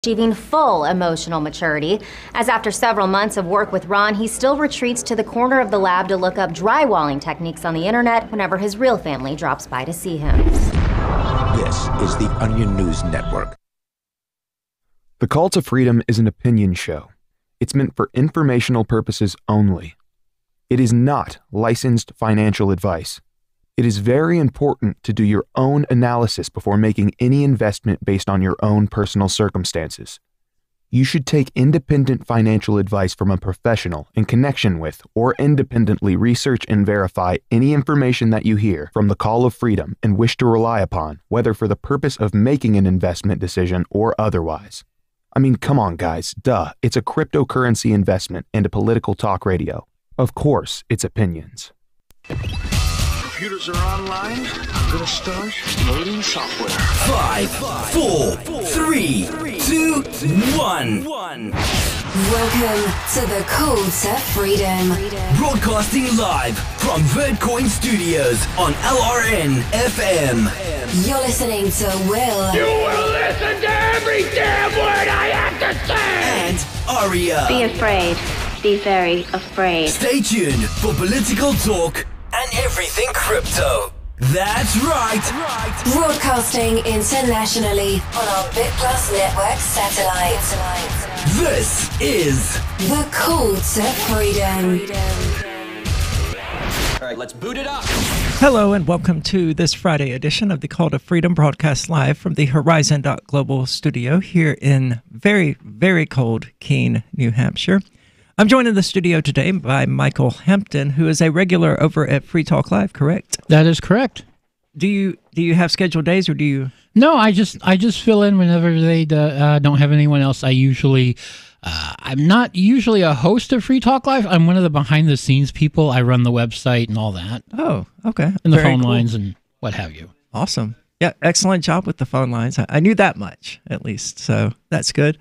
achieving full emotional maturity, as after several months of work with Ron, he still retreats to the corner of the lab to look up drywalling techniques on the internet whenever his real family drops by to see him. This is the Onion News Network. The Call to Freedom is an opinion show. It's meant for informational purposes only. It is not licensed financial advice. It is very important to do your own analysis before making any investment based on your own personal circumstances. You should take independent financial advice from a professional in connection with or independently research and verify any information that you hear from the Call of Freedom and wish to rely upon, whether for the purpose of making an investment decision or otherwise. I mean, come on guys, duh, it's a cryptocurrency investment and a political talk radio. Of course, it's opinions. Computers are online. I'm gonna start loading software. 5, 4, 3, 2, 1. Welcome to the Call to Freedom. Broadcasting live from Redcoin Studios on LRN FM. You're listening to Will. You will listen to every damn word I have to say. And Aria. Be afraid. Be very afraid. Stay tuned for political talk and everything crypto. That's right. Broadcasting internationally on our BitPlus network satellite. This is The Call to Freedom. All right, let's boot it up. Hello and welcome to this Friday edition of the Call to Freedom, broadcast live from the Horizon Global studio here in very, very cold Keene, New Hampshire. I'm joined in the studio today by Michael Hampton, who is a regular over at Free Talk Live, correct? That is correct. Do you have scheduled days, or do you? No, I just fill in whenever they don't have anyone else. I'm not usually a host of Free Talk Live. I'm one of the behind the scenes people. I run the website and all that. Oh, okay. And the phone lines and what have you. Awesome. Yeah, excellent job with the phone lines. I knew that much, at least, so that's good.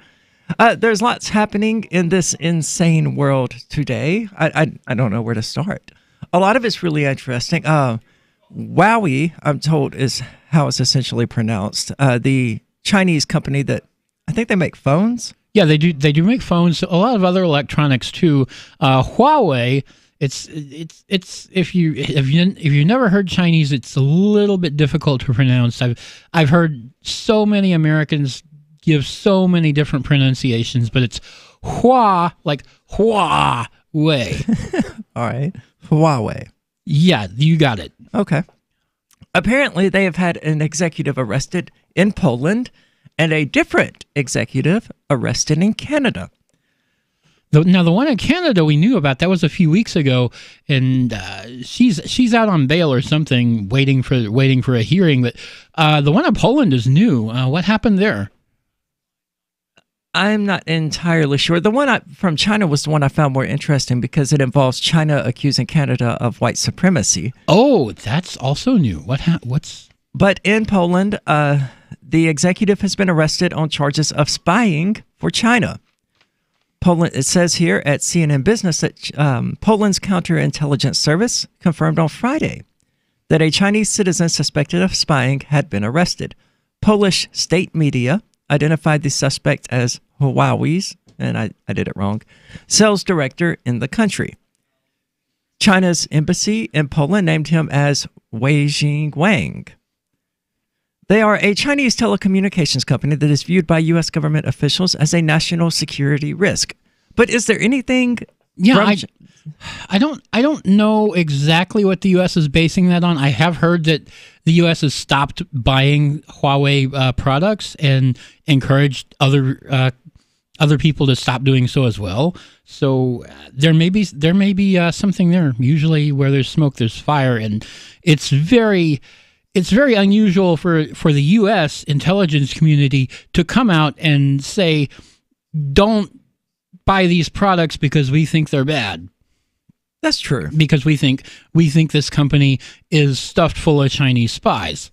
There's lots happening in this insane world today. I don't know where to start. A lot of it's really interesting. Huawei, I'm told, is how it's essentially pronounced. The Chinese company that I think they make phones. Yeah, they do. They do make phones. A lot of other electronics too. Huawei. It's if you never heard Chinese, it's a little bit difficult to pronounce. I've heard so many Americans give so many different pronunciations, but it's Hua, like Huawei. All right, Huawei. Yeah, you got it. Okay. Apparently, they have had an executive arrested in Poland and a different executive arrested in Canada. Now, the one in Canada we knew about, that was a few weeks ago, and she's out on bail or something, waiting for a hearing. But the one in Poland is new. What happened there? I'm not entirely sure. The one from China was the one I found more interesting because it involves China accusing Canada of white supremacy. Oh, that's also new. What's? But in Poland, the executive has been arrested on charges of spying for China. Poland. It says here at CNN Business that Poland's counterintelligence service confirmed on Friday that a Chinese citizen suspected of spying had been arrested. Polish state media identified the suspect as Huawei's, and I did it wrong, sales director in the country. China's embassy in Poland named him as Wei Jingwang. They are a Chinese telecommunications company that is viewed by U.S. government officials as a national security risk. But is there anything? Yeah, I don't know exactly what the U.S. is basing that on. I have heard that the U.S. has stopped buying Huawei products and encouraged other people to stop doing so as well. So there may be something there. Usually, where there's smoke, there's fire, and it's very unusual for the U.S. intelligence community to come out and say, "Don't buy these products because we think they're bad." That's true. Because we think this company is stuffed full of Chinese spies.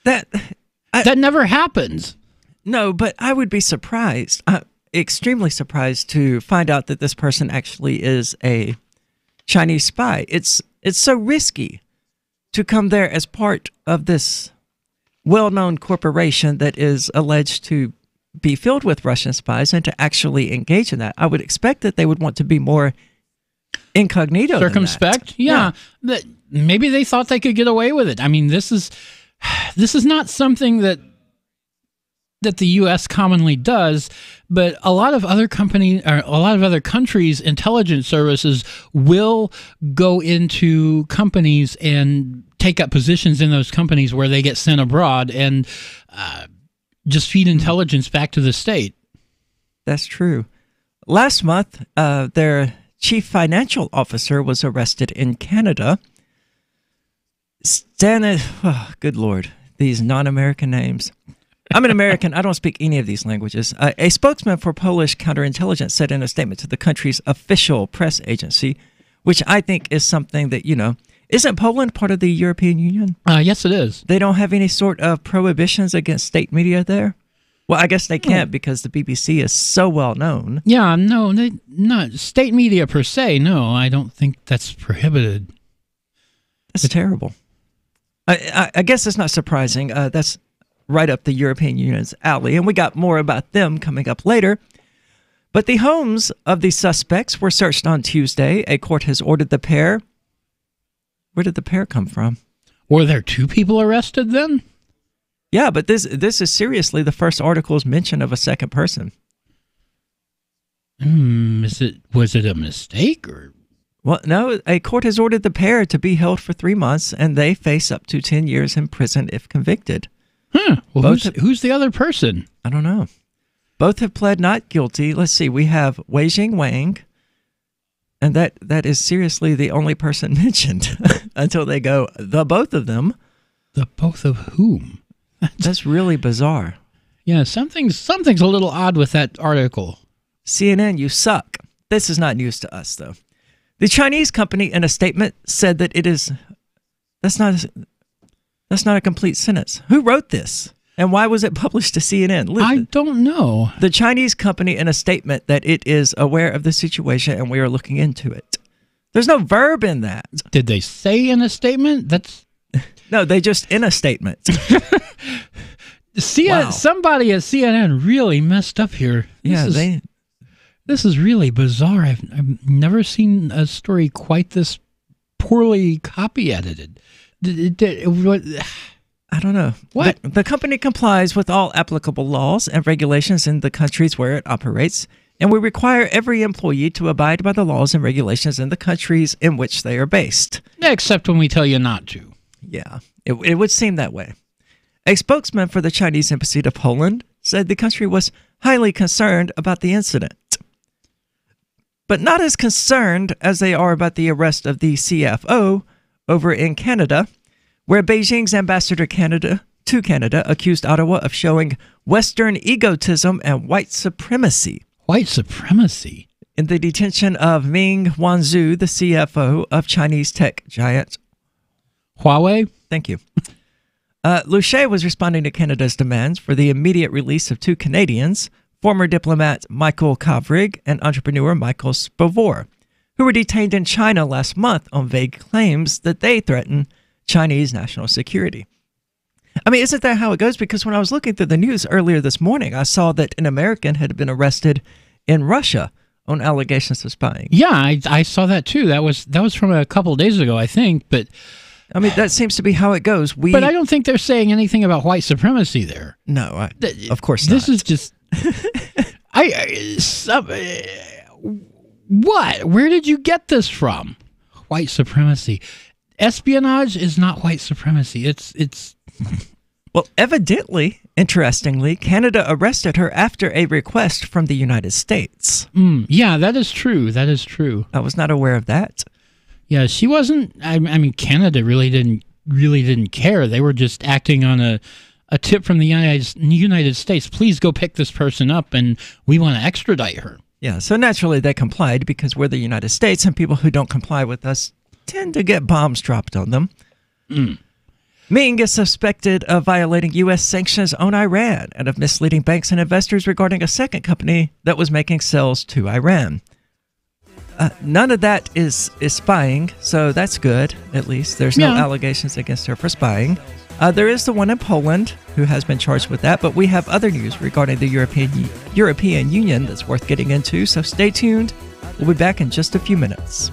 That never happens. No, but I would be surprised, extremely surprised, to find out that this person actually is a Chinese spy. It's so risky to come there as part of this well-known corporation that is alleged to be filled with Russian spies and to actually engage in that. I would expect that they would want to be more incognito. Circumspect? Yeah. But maybe they thought they could get away with it. I mean, this is not something that the U.S. commonly does, but a lot of other countries' intelligence services will go into companies and take up positions in those companies where they get sent abroad and just feed intelligence back to the state. That's true. Last month, their chief financial officer was arrested in Canada. Good Lord, these non-American names. I'm an American. I don't speak any of these languages. A spokesman for Polish counterintelligence said in a statement to the country's official press agency, which I think is something that, isn't Poland part of the European Union? Yes, it is. They don't have any sort of prohibitions against state media there? Well, I guess they can't because the BBC is so well known. Yeah, no, not state media per se. No, I don't think that's prohibited. That's terrible. I guess it's not surprising. That's right up the European Union's alley, and we got more about them coming up later. But the homes of the suspects were searched on Tuesday. A court has ordered the pair. Where did the pair come from? Were there two people arrested then? Yeah, but this is seriously the first article's mention of a second person. Was it a mistake or? Well, no, a court has ordered the pair to be held for 3 months, and they face up to 10 years in prison if convicted. Well, who's the other person? I don't know. Both have pled not guilty. Let's see. We have Weijing Wang, and that is seriously the only person mentioned until they go, the both of them. The both of whom? That's really bizarre. Yeah, something's a little odd with that article. CNN, you suck. This is not news to us, though. The Chinese company, in a statement, said that that's not a complete sentence. Who wrote this? And why was it published to CNN? Listen, I don't know. The Chinese company in a statement that it is aware of the situation and we are looking into it. There's no verb in that. Did they say in a statement? No, they just in a statement. Wow. Somebody at CNN really messed up here. This is really bizarre. I've never seen a story quite this poorly copy edited. I don't know. What? The company complies with all applicable laws and regulations in the countries where it operates, and we require every employee to abide by the laws and regulations in the countries in which they are based. Except when we tell you not to. Yeah, it would seem that way. A spokesman for the Chinese embassy to Poland said the country was highly concerned about the incident, but not as concerned as they are about the arrest of the CFO over in Canada, where Beijing's ambassador to Canada accused Ottawa of showing Western egotism and white supremacy. White supremacy? In the detention of Ming Wanzhou, the CFO of Chinese tech giant Huawei? Thank you. Luche was responding to Canada's demands for the immediate release of two Canadians, former diplomat Michael Kovrig and entrepreneur Michael Spavor, who were detained in China last month on vague claims that they threaten Chinese national security. I mean, isn't that how it goes? Because when I was looking through the news earlier this morning, I saw that an American had been arrested in Russia on allegations of spying. Yeah, I saw that too. That was from a couple of days ago, I think. But I mean, that seems to be how it goes. But I don't think they're saying anything about white supremacy there. No, of course not. This is just what? Where did you get this from? White supremacy. Espionage is not white supremacy. It's Well, evidently, interestingly, Canada arrested her after a request from the United States. Yeah, that is true. That is true. I was not aware of that. Yeah, she wasn't. I mean, Canada really didn't care. They were just acting on a tip from the United States. Please go pick this person up, and we want to extradite her. Yeah, so naturally they complied because we're the United States, and people who don't comply with us tend to get bombs dropped on them. Ming is suspected of violating U.S. sanctions on Iran and of misleading banks and investors regarding a second company that was making sales to Iran. None of that is spying, so that's good, at least. There's no allegations against her for spying. There is the one in Poland who has been charged with that, but we have other news regarding the European Union that's worth getting into, so stay tuned. We'll be back in just a few minutes.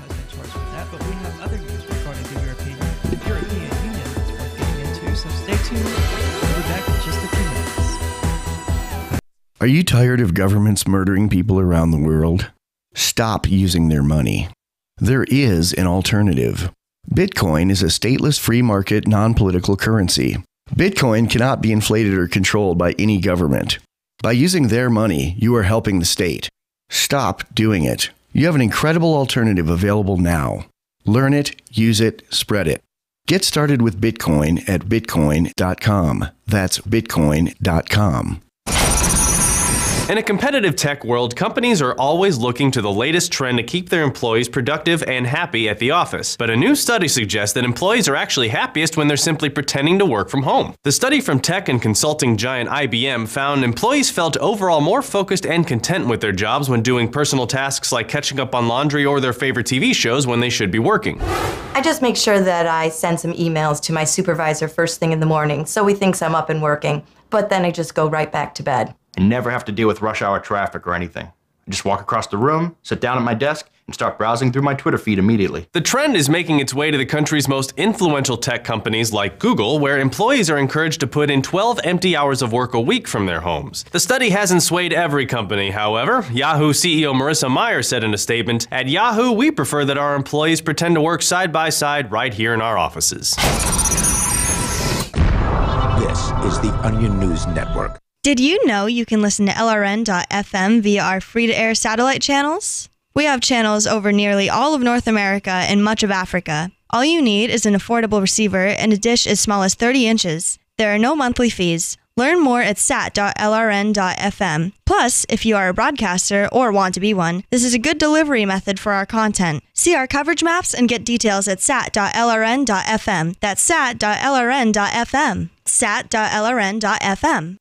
Are you tired of governments murdering people around the world? Stop using their money. There is an alternative. Bitcoin is a stateless free market non-political currency. Bitcoin cannot be inflated or controlled by any government. By using their money, you are helping the state. Stop doing it. You have an incredible alternative available now. Learn it, use it, spread it. Get started with Bitcoin at bitcoin.com. That's bitcoin.com. In a competitive tech world, companies are always looking to the latest trend to keep their employees productive and happy at the office. But a new study suggests that employees are actually happiest when they're simply pretending to work from home. The study from tech and consulting giant IBM found employees felt overall more focused and content with their jobs when doing personal tasks like catching up on laundry or their favorite TV shows when they should be working. I just make sure that I send some emails to my supervisor first thing in the morning so he thinks I'm up and working, but then I just go right back to bed. I never have to deal with rush hour traffic or anything. I just walk across the room, sit down at my desk, and start browsing through my Twitter feed immediately. The trend is making its way to the country's most influential tech companies like Google, where employees are encouraged to put in 12 empty hours of work a week from their homes. The study hasn't swayed every company, however. Yahoo CEO Marissa Mayer said in a statement, "At Yahoo, we prefer that our employees pretend to work side by side right here in our offices." This is the Onion News Network. Did you know you can listen to LRN.FM via our free-to-air satellite channels? We have channels over nearly all of North America and much of Africa. All you need is an affordable receiver and a dish as small as 30 inches. There are no monthly fees. Learn more at sat.lrn.fm. Plus, if you are a broadcaster or want to be one, this is a good delivery method for our content. See our coverage maps and get details at sat.lrn.fm. That's sat.lrn.fm. sat.lrn.fm.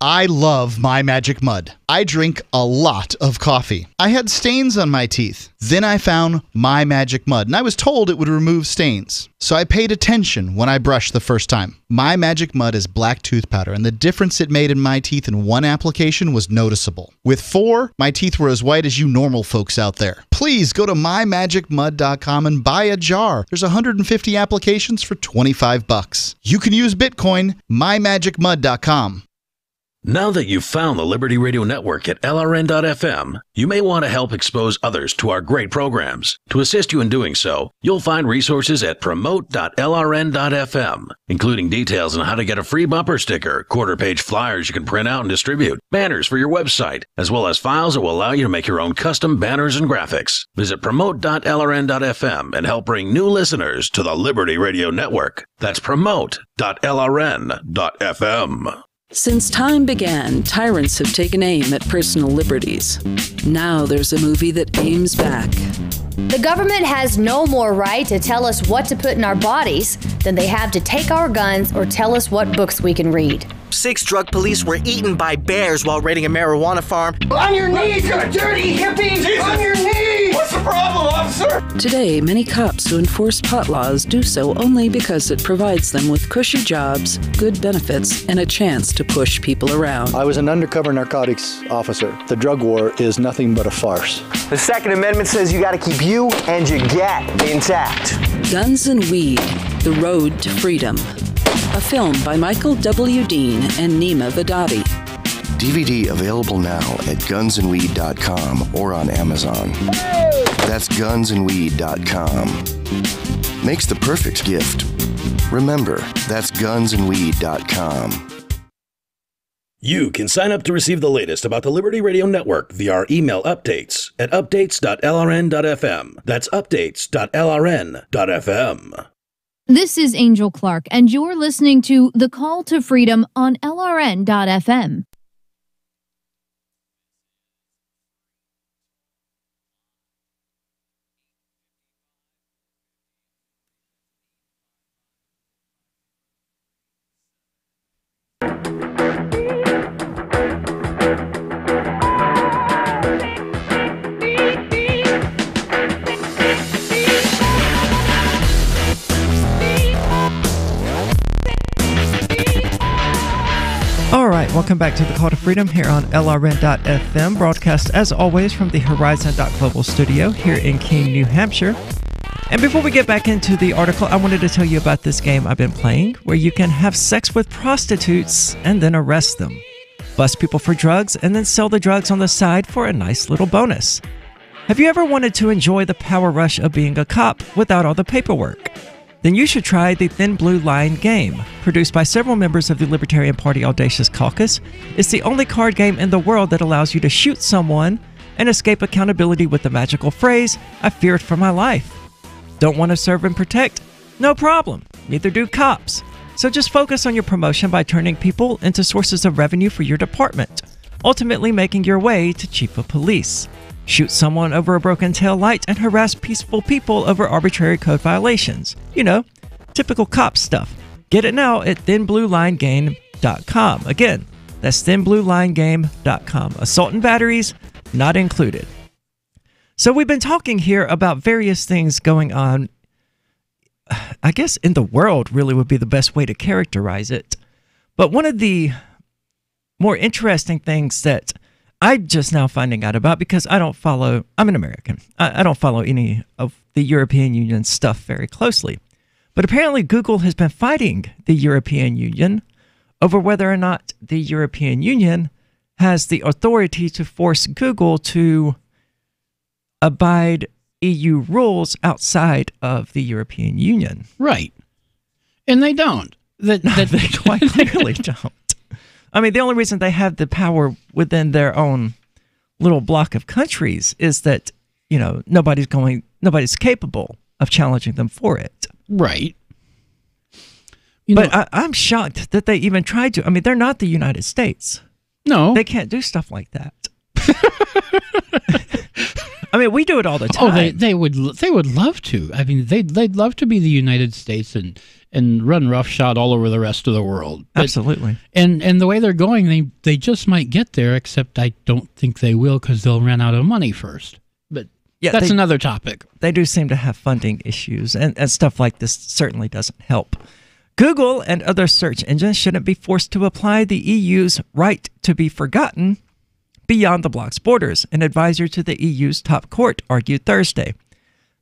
I love My Magic Mud. I drink a lot of coffee. I had stains on my teeth. Then I found My Magic Mud, and I was told it would remove stains. So I paid attention when I brushed the first time. My Magic Mud is black tooth powder, and the difference it made in my teeth in one application was noticeable. With 4, my teeth were as white as you normal folks out there. Please go to mymagicmud.com and buy a jar. There's 150 applications for $25. You can use Bitcoin, mymagicmud.com. Now that you've found the Liberty Radio Network at LRN.FM, you may want to help expose others to our great programs. To assist you in doing so, you'll find resources at promote.lrn.fm, including details on how to get a free bumper sticker, quarter-page flyers you can print out and distribute, banners for your website, as well as files that will allow you to make your own custom banners and graphics. Visit promote.lrn.fm and help bring new listeners to the Liberty Radio Network. That's promote.lrn.fm. Since time began, tyrants have taken aim at personal liberties. Now there's a movie that aims back. The government has no more right to tell us what to put in our bodies than they have to take our guns or tell us what books we can read. 6 drug police were eaten by bears while raiding a marijuana farm. On your knees, you dirty hippie! Jesus. On your knees! What's the problem, officer? Today, many cops who enforce pot laws do so only because it provides them with cushy jobs, good benefits, and a chance to push people around. I was an undercover narcotics officer. The drug war is nothing but a farce. The Second Amendment says you gotta keep you and your gat intact. Guns and Weed, The Road to Freedom. A film by Michael W. Dean and Nima Vadadi. DVD available now at gunsandweed.com or on Amazon. That's gunsandweed.com. Makes the perfect gift. Remember, that's gunsandweed.com. You can sign up to receive the latest about the Liberty Radio Network via our email updates at updates.lrn.fm. That's updates.lrn.fm. This is Angel Clark, and you're listening to The Call to Freedom on LRN.FM. Welcome back to the Call to Freedom here on LRN.FM, broadcast as always from the Horizon.Global studio here in Keene, New Hampshire. And before we get back into the article, I wanted to tell you about this game I've been playing where you can have sex with prostitutes and then arrest them, bust people for drugs, and then sell the drugs on the side for a nice little bonus. Have you ever wanted to enjoy the power rush of being a cop without all the paperwork? Then you should try the Thin Blue Line game. Produced by several members of the Libertarian Party Audacious Caucus, it's the only card game in the world that allows you to shoot someone and escape accountability with the magical phrase, "I feared for my life." Don't want to serve and protect? No problem. Neither do cops. So just focus on your promotion by turning people into sources of revenue for your department, ultimately making your way to chief of police. Shoot someone over a broken tail light and harass peaceful people over arbitrary code violations. You know, typical cop stuff. Get it now at thinbluelinegame.com. Again, that's thinbluelinegame.com. Assault and batteries not included. So we've been talking here about various things going on, I guess in the world really would be the best way to characterize it. But one of the more interesting things that I'm just now finding out about, because I'm an American. I don't follow any of the European Union stuff very closely. But apparently Google has been fighting the European Union over whether or not the European Union has the authority to force Google to abide EU rules outside of the European Union. Right. And they don't. They quite clearly don't. I mean, the only reason they have the power within their own little block of countries is that, you know, nobody's capable of challenging them for it. Right. But I'm shocked that they even tried to. I mean, they're not the United States. No. They can't do stuff like that. I mean, we do it all the time. Oh, they would love to. I mean, they'd love to be the United States and run roughshod all over the rest of the world. But, absolutely. And the way they're going, they just might get there, except I don't think they will because they'll run out of money first. But yeah, that's another topic. They do seem to have funding issues, and stuff like this certainly doesn't help. Google and other search engines shouldn't be forced to apply the EU's right to be forgotten beyond the bloc's borders, an advisor to the EU's top court argued Thursday.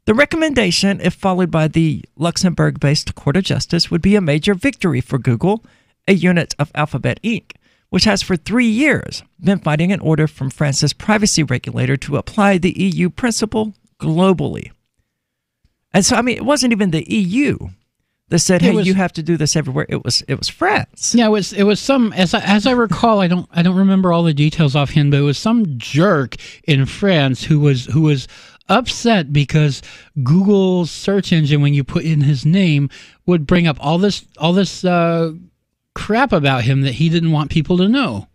The recommendation, if followed by the Luxembourg-based Court of Justice, would be a major victory for Google, a unit of Alphabet Inc., which has for 3 years been fighting an order from France's privacy regulator to apply the EU principle globally. And so, I mean, it wasn't even the EU that said, "Hey, you have to do this everywhere." It was France. Yeah, it was some, as I recall, I don't remember all the details offhand, but it was some jerk in France who was upset because Google's search engine, when you put in his name, would bring up all this crap about him that he didn't want people to know.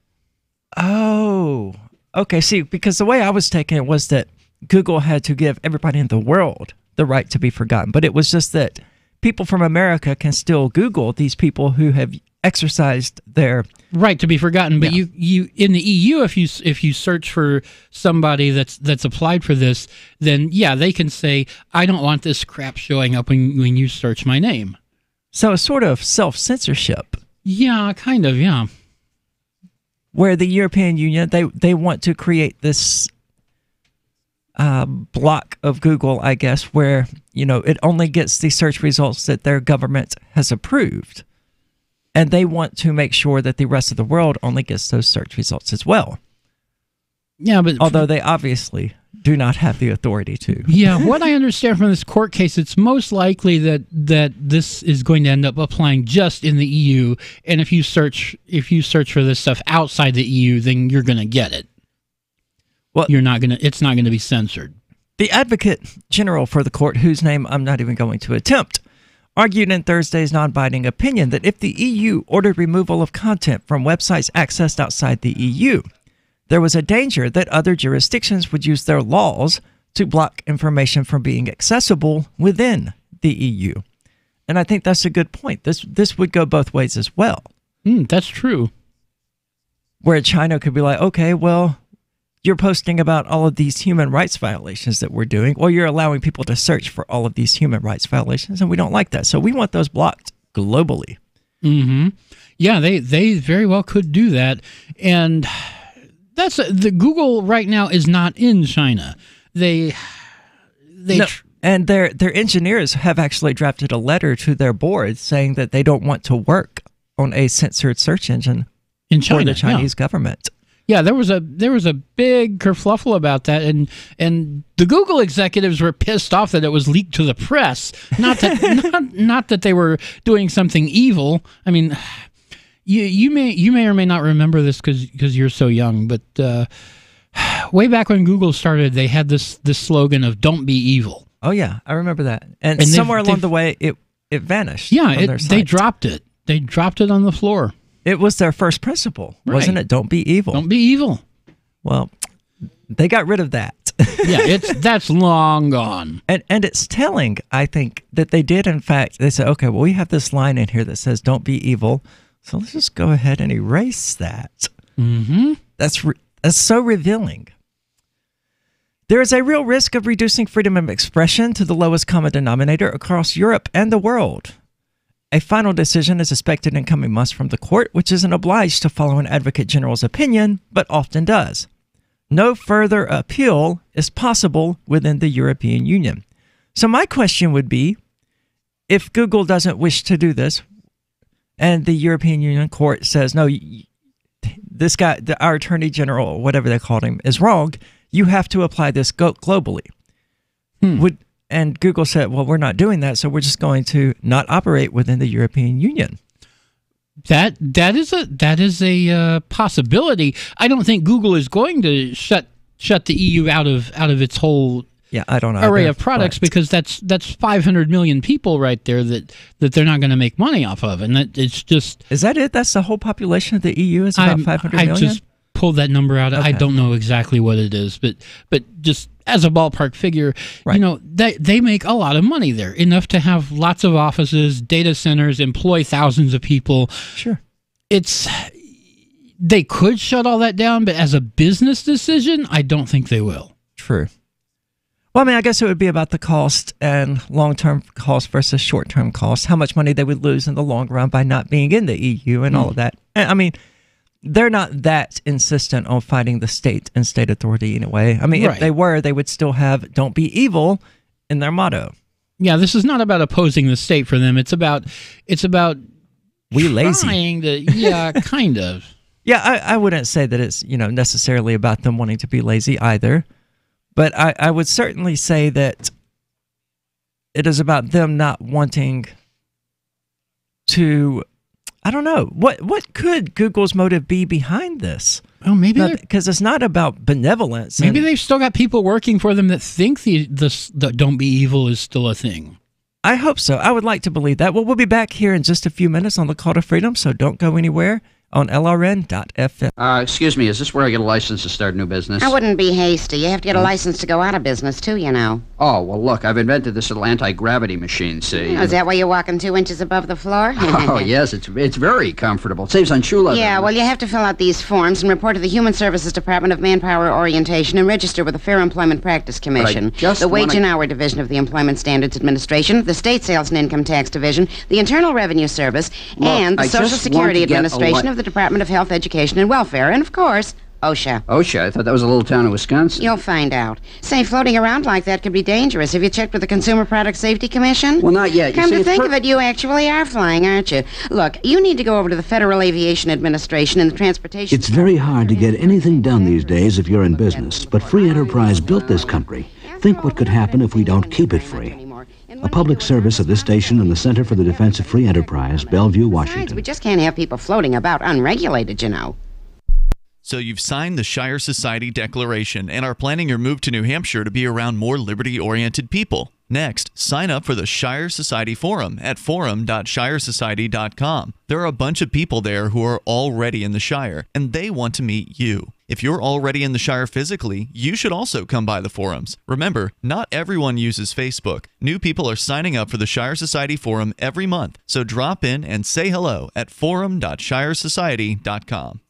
Oh, okay. See, because the way I was taking it was that Google had to give everybody in the world the right to be forgotten, but it was just that people from America can still Google these people who have exercised their right to be forgotten. But you in the EU, if you search for somebody that's applied for this, then yeah, they can say, "I don't want this crap showing up when you search my name." So a sort of self-censorship. Yeah, kind of, yeah. Where the European Union, they want to create this block of Google, I guess, where, you know, it only gets the search results that their government has approved. And they want to make sure that the rest of the world only gets those search results as well. Yeah, but although they obviously do not have the authority to. Yeah, what I understand from this court case, it's most likely that this is going to end up applying just in the EU, and if you search for this stuff outside the EU, then you're going to get it. Well, it's not going to be censored. The Advocate General for the court, whose name I'm not even going to attempt, argued in Thursday's non-binding opinion that if the EU ordered removal of content from websites accessed outside the EU, there was a danger that other jurisdictions would use their laws to block information from being accessible within the EU. And I think that's a good point. This would go both ways as well. That's true. Where China could be like, okay, well, you're posting about all of these human rights violations that we're doing, or you're allowing people to search for all of these human rights violations, and we don't like that. So we want those blocked globally. Mm-hmm. Yeah, they very well could do that. And that's the Google right now is not in China. And their engineers have actually drafted a letter to their board saying that they don't want to work on a censored search engine in China, for the Chinese government. Yeah, there was a big kerfluffle about that, and the Google executives were pissed off that it was leaked to the press. Not that not that they were doing something evil. I mean, you may or may not remember this because you're so young, but way back when Google started, they had this slogan of "Don't be evil." Oh yeah, I remember that. And somewhere along the way, it vanished. Yeah, they dropped it. They dropped it on the floor. It was their first principle, wasn't it? Don't be evil. Don't be evil. Well, they got rid of that. Yeah, that's long gone. And it's telling, I think, that they did, in fact, they said, okay, well, we have this line in here that says, don't be evil. So let's just go ahead and erase that. Mm-hmm. That's so revealing. There is a real risk of reducing freedom of expression to the lowest common denominator across Europe and the world. A final decision is expected in coming months from the court, which isn't obliged to follow an advocate general's opinion, but often does. No further appeal is possible within the European Union. So my question would be, if Google doesn't wish to do this, and the European Union court says, no, this guy, our attorney general, or whatever they called him, is wrong, you have to apply this globally. And Google said, well, we're not doing that, so we're just going to not operate within the European Union. That is a possibility. I don't think Google is going to shut the EU out of its whole I don't know array of products, because that's 500 million people right there that they're not going to make money off of, and it's just. Is that it? That's the whole population of the EU is about 500 million? I just pulled that number out. Okay. I don't know exactly what it is, but just as a ballpark figure, right. They make a lot of money there, enough to have lots of offices, data centers, employ thousands of people. Sure. They could shut all that down, but as a business decision, I don't think they will. True. Well, I mean, I guess it would be about the cost and long-term cost versus short-term cost, how much money they would lose in the long run by not being in the EU and all of that. And, I mean, they're not that insistent on fighting the state and state authority in a way. I mean, if they were, they would still have "Don't be evil" in their motto. Yeah, this is not about opposing the state for them. It's about we lazy. Kind of. Yeah, I wouldn't say that it's necessarily about them wanting to be lazy either, but I would certainly say that it is about them not wanting to. I don't know. What could Google's motive be behind this? Well, maybe because it's not about benevolence. Maybe they've still got people working for them that think the "don't be evil" is still a thing. I hope so. I would like to believe that. Well, we'll be back here in just a few minutes on the Call to Freedom, so don't go anywhere on LRN.FM. Excuse me, is this where I get a license to start a new business? I wouldn't be hasty. You have to get a license to go out of business, too, Oh, well, look, I've invented this little anti-gravity machine, see? Oh, is that why you're walking 2 inches above the floor? Oh, yes, it's very comfortable. It saves on shoe leather. Yeah, well, you have to fill out these forms and report to the Human Services Department of Manpower Orientation and register with the Fair Employment Practice Commission, the Wage and Hour Division of the Employment Standards Administration, the State Sales and Income Tax Division, the Internal Revenue Service, and the Social Security Administration of the Department of Health, Education, and Welfare, and, of course, OSHA. OSHA? I thought that was a little town in Wisconsin. You'll find out. Say, floating around like that could be dangerous. Have you checked with the Consumer Product Safety Commission? Well, not yet. Come to think of it, you actually are flying, aren't you? Look, you need to go over to the Federal Aviation Administration and the Transportation... It's very hard to get anything done these days if you're in business, but free enterprise built this country. Think what could happen if we don't keep it free. A public service of this station and the Center for the Defense of Free Enterprise, Bellevue, Washington. We just can't have people floating about unregulated, So you've signed the Shire Society Declaration and are planning your move to New Hampshire to be around more liberty-oriented people. Next, sign up for the Shire Society Forum at forum.shiresociety.com. There are a bunch of people there who are already in the Shire, and they want to meet you. If you're already in the Shire physically, you should also come by the forums. Remember, not everyone uses Facebook. New people are signing up for the Shire Society Forum every month, so drop in and say hello at forum.shiresociety.com.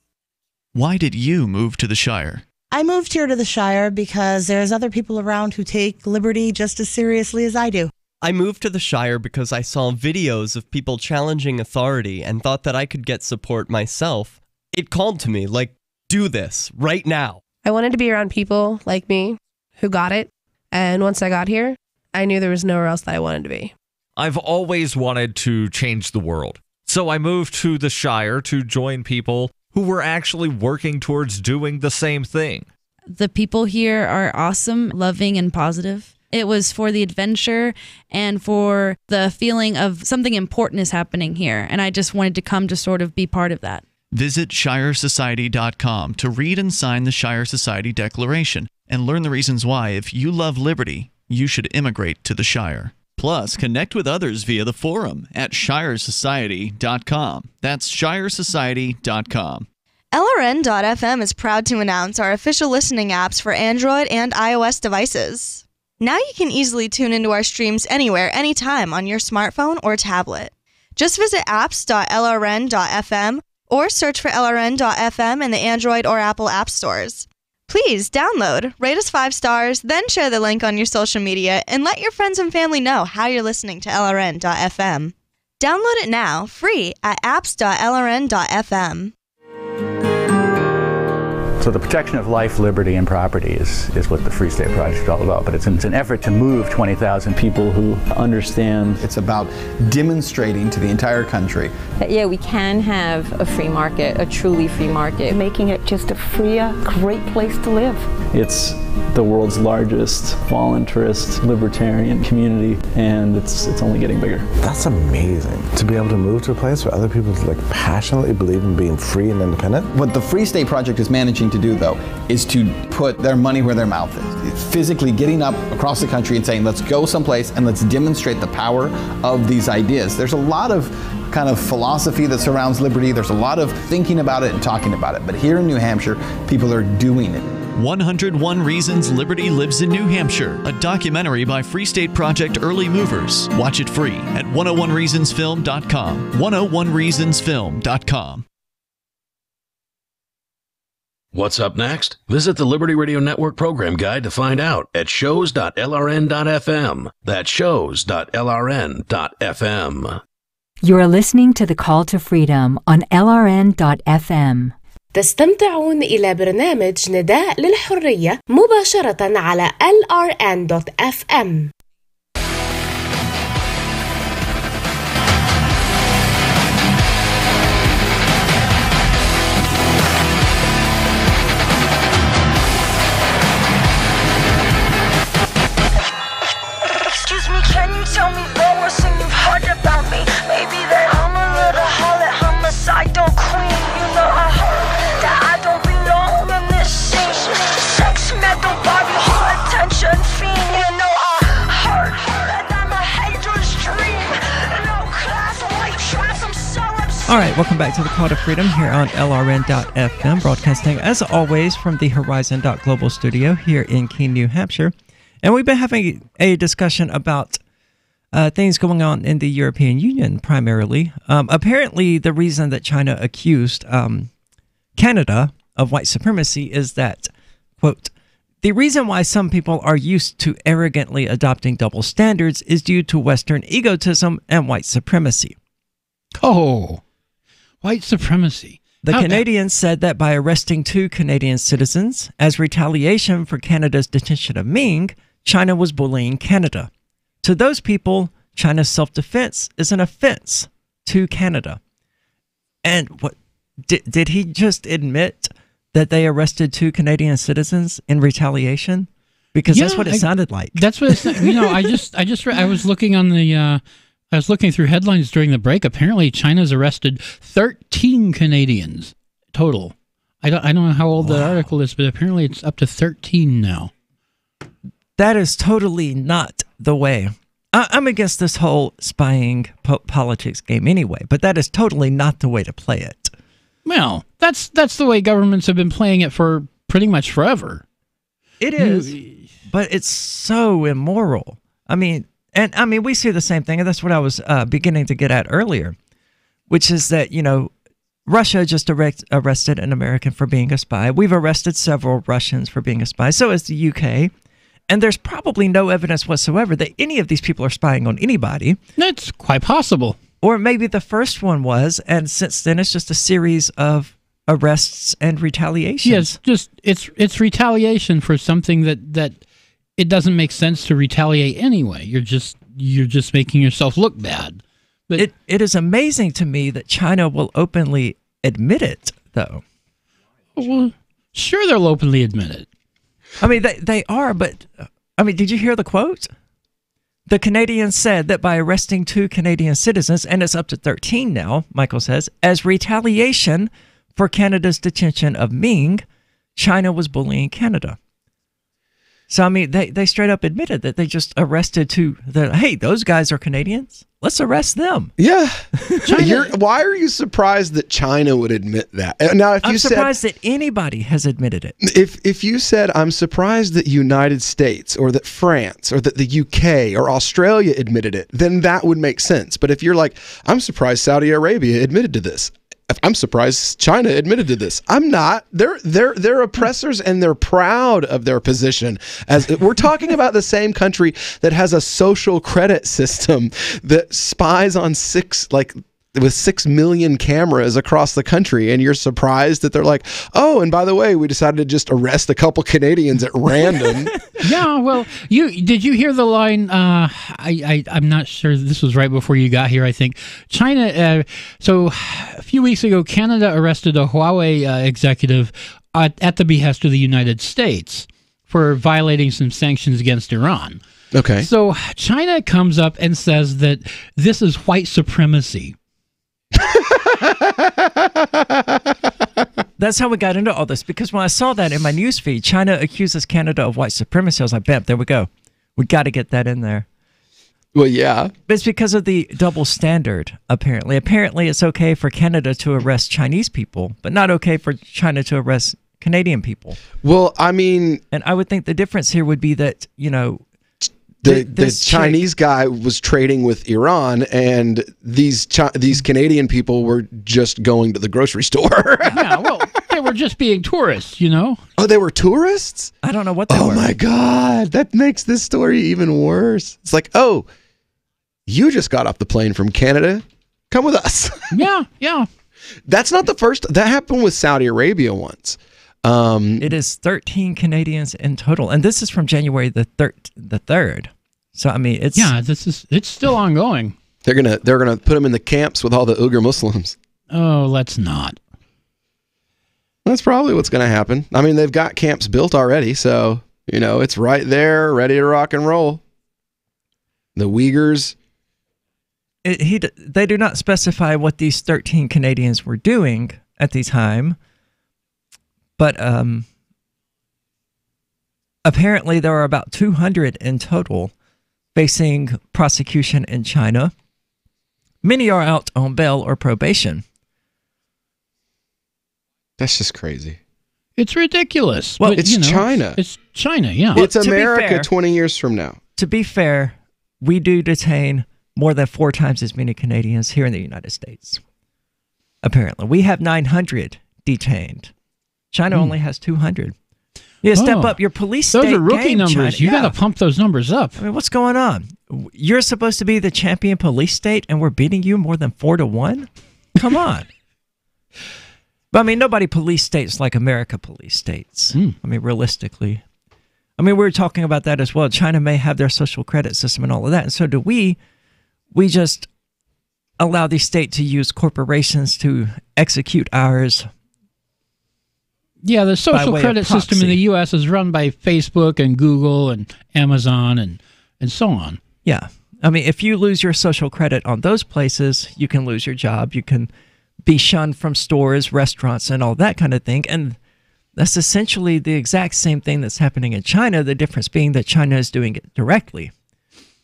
Why did you move to the Shire? I moved here to the Shire because there's other people around who take liberty just as seriously as I do. I moved to the Shire because I saw videos of people challenging authority and thought that I could get support myself. It called to me, like, do this right now. I wanted to be around people like me who got it. And once I got here, I knew there was nowhere else that I wanted to be. I've always wanted to change the world. So I moved to the Shire to join people who were actually working towards doing the same thing. The people here are awesome, loving, and positive. It was for the adventure and for the feeling of something important is happening here. And I just wanted to come to sort of be part of that. Visit ShireSociety.com to read and sign the Shire Society Declaration and learn the reasons why, if you love liberty, you should immigrate to the Shire. Plus, connect with others via the forum at ShireSociety.com. That's ShireSociety.com. LRN.FM is proud to announce our official listening apps for Android and iOS devices. Now you can easily tune into our streams anywhere, anytime on your smartphone or tablet. Just visit apps.lrn.fm or search for LRN.FM in the Android or Apple app stores. Please download, rate us 5 stars, then share the link on your social media and let your friends and family know how you're listening to LRN.FM. Download it now, free at apps.lrn.fm. So the protection of life, liberty, and property is what the Free State Project is all about. But it's an effort to move 20,000 people who understand. It's about demonstrating to the entire country that, yeah, we can have a free market, a truly free market. Making it just a freer, great place to live. It's the world's largest voluntarist libertarian community, and it's only getting bigger. That's amazing, to be able to move to a place where other people passionately believe in being free and independent. What the Free State Project is managing to do, though, is to put their money where their mouth is. It's physically getting up across the country and saying, let's go someplace and let's demonstrate the power of these ideas. There's a lot of kind of philosophy that surrounds liberty. There's a lot of thinking about it and talking about it. But here in New Hampshire, people are doing it. 101 Reasons Liberty Lives in New Hampshire, a documentary by Free State Project Early Movers. Watch it free at 101reasonsfilm.com. 101reasonsfilm.com. What's up next? Visit the Liberty Radio Network program guide to find out at shows.lrn.fm. That's shows.lrn.fm. You're listening to The Call to Freedom on LRN.FM. تستمتعون إلى برنامج نداء للحرية مباشرة على LRN.FM. Excuse me, can you tell me what was you've heard about me? Maybe that I'm a little harlot, homicidal queen. You know I heard that I don't belong in this scene. Sex, metal, body, attention, fiend. You know I heard that I'm a hater's dream. No class, white trash, I'm so upset. All right, welcome back to the Call to Freedom here on LRN.FM, broadcasting as always from the Horizon.Global studio here in Keene, New Hampshire. And we've been having a discussion about things going on in the European Union primarily. Apparently, the reason that China accused Canada of white supremacy is that, quote, the reason why some people are used to arrogantly adopting double standards is due to Western egotism and white supremacy. Oh, white supremacy. The Canadians said that by arresting 2 Canadian citizens as retaliation for Canada's detention of Ming, China was bullying Canada. To those people, China's self-defense is an offense to Canada. And what did he just admit that they arrested 2 Canadian citizens in retaliation? Because that's what it sounded like. That's what it's. I was looking on the. I was looking through headlines during the break. Apparently, China's arrested 13 Canadians total. I don't know how old the article is, but apparently it's up to 13 now. That is totally not the way. I'm against this whole spying politics game anyway, but that is totally not the way to play it. Well, that's the way governments have been playing it for pretty much forever. It is, but it's so immoral. I mean, we see the same thing, and that's what I was beginning to get at earlier, which is that, Russia just arrested an American for being a spy. We've arrested several Russians for being a spy. So has the UK. And there's probably no evidence whatsoever that any of these people are spying on anybody. That's quite possible. Or maybe the first one was, and since then it's just a series of arrests and retaliation. Yes, it's retaliation for something that it doesn't make sense to retaliate anyway. You're just making yourself look bad. But it is amazing to me that China will openly admit it, though. Well, sure, they'll openly admit it. I mean, they are, but I mean, did you hear the quote? The Canadians said that by arresting 2 Canadian citizens, and it's up to 13 now, Michael says, as retaliation for Canada's detention of Ming, China was bullying Canada. So, I mean, they straight up admitted that they just arrested 2. Hey, those guys are Canadians. Let's arrest them. Yeah. Why are you surprised that China would admit that? Now, if I'm you surprised that anybody has admitted it. If you said, I'm surprised that United States or that France or that the UK or Australia admitted it, then that would make sense. But if you're like, I'm surprised Saudi Arabia admitted to this. I'm surprised China admitted to this. I'm not. They're oppressors and they're proud of their position. As we're talking about the same country that has a social credit system that spies on 6 million cameras across the country, and you're surprised that they're like, oh, and by the way, we decided to just arrest a couple Canadians at random. Yeah, well, did you hear the line? I'm not sure. This was right before you got here, I think. China. So a few weeks ago, Canada arrested a Huawei executive at the behest of the United States for violating some sanctions against Iran. Okay. So China comes up and says that this is white supremacy. That's how we got into all this, because when I saw that in my newsfeed, China accuses Canada of white supremacy. I was like, bam, there we go. We got to get that in there. Well, yeah. But it's because of the double standard, apparently. Apparently, it's okay for Canada to arrest Chinese people, but not okay for China to arrest Canadian people. Well, I mean... And I would think the difference here would be that, you know... The Chinese guy was trading with Iran, and these Canadian people were just going to the grocery store. Yeah, well, they were just being tourists, you know? Oh, they were tourists? I don't know what they were. Oh, my God. That makes this story even worse. It's like, oh, you just got off the plane from Canada. Come with us. Yeah. That's not the first. That happened with Saudi Arabia once. It is 13 Canadians in total, and this is from January the 3rd. So I mean, it's still ongoing. They're gonna put them in the camps with all the Uyghur Muslims. Oh, let's not. That's probably what's gonna happen. I mean, they've got camps built already, so you know it's right there, ready to rock and roll. The Uyghurs. They do not specify what these 13 Canadians were doing at the time. But apparently there are about 200 in total facing prosecution in China. Many are out on bail or probation. That's just crazy. It's ridiculous. Well, it's China. It's China, yeah. It's America 20 years from now. To be fair, we do detain more than 4 times as many Canadians here in the United States. Apparently. We have 900 detained. China only has 200. You step up your police state. Those are rookie game, numbers. China. You got to pump those numbers up. I mean, what's going on? You're supposed to be the champion police state, and we're beating you more than 4-1? Come on. But I mean, nobody police states like America police states. I mean, realistically. I mean, we were talking about that as well. China may have their social credit system and all of that, and so do we. We just allow the state to use corporations to execute ours. Yeah, the social credit system in the U.S. is run by Facebook and Google and Amazon and so on. Yeah. I mean, if you lose your social credit on those places, you can lose your job. You can be shunned from stores, restaurants, and all that kind of thing. And that's essentially the exact same thing that's happening in China, the difference being that China is doing it directly,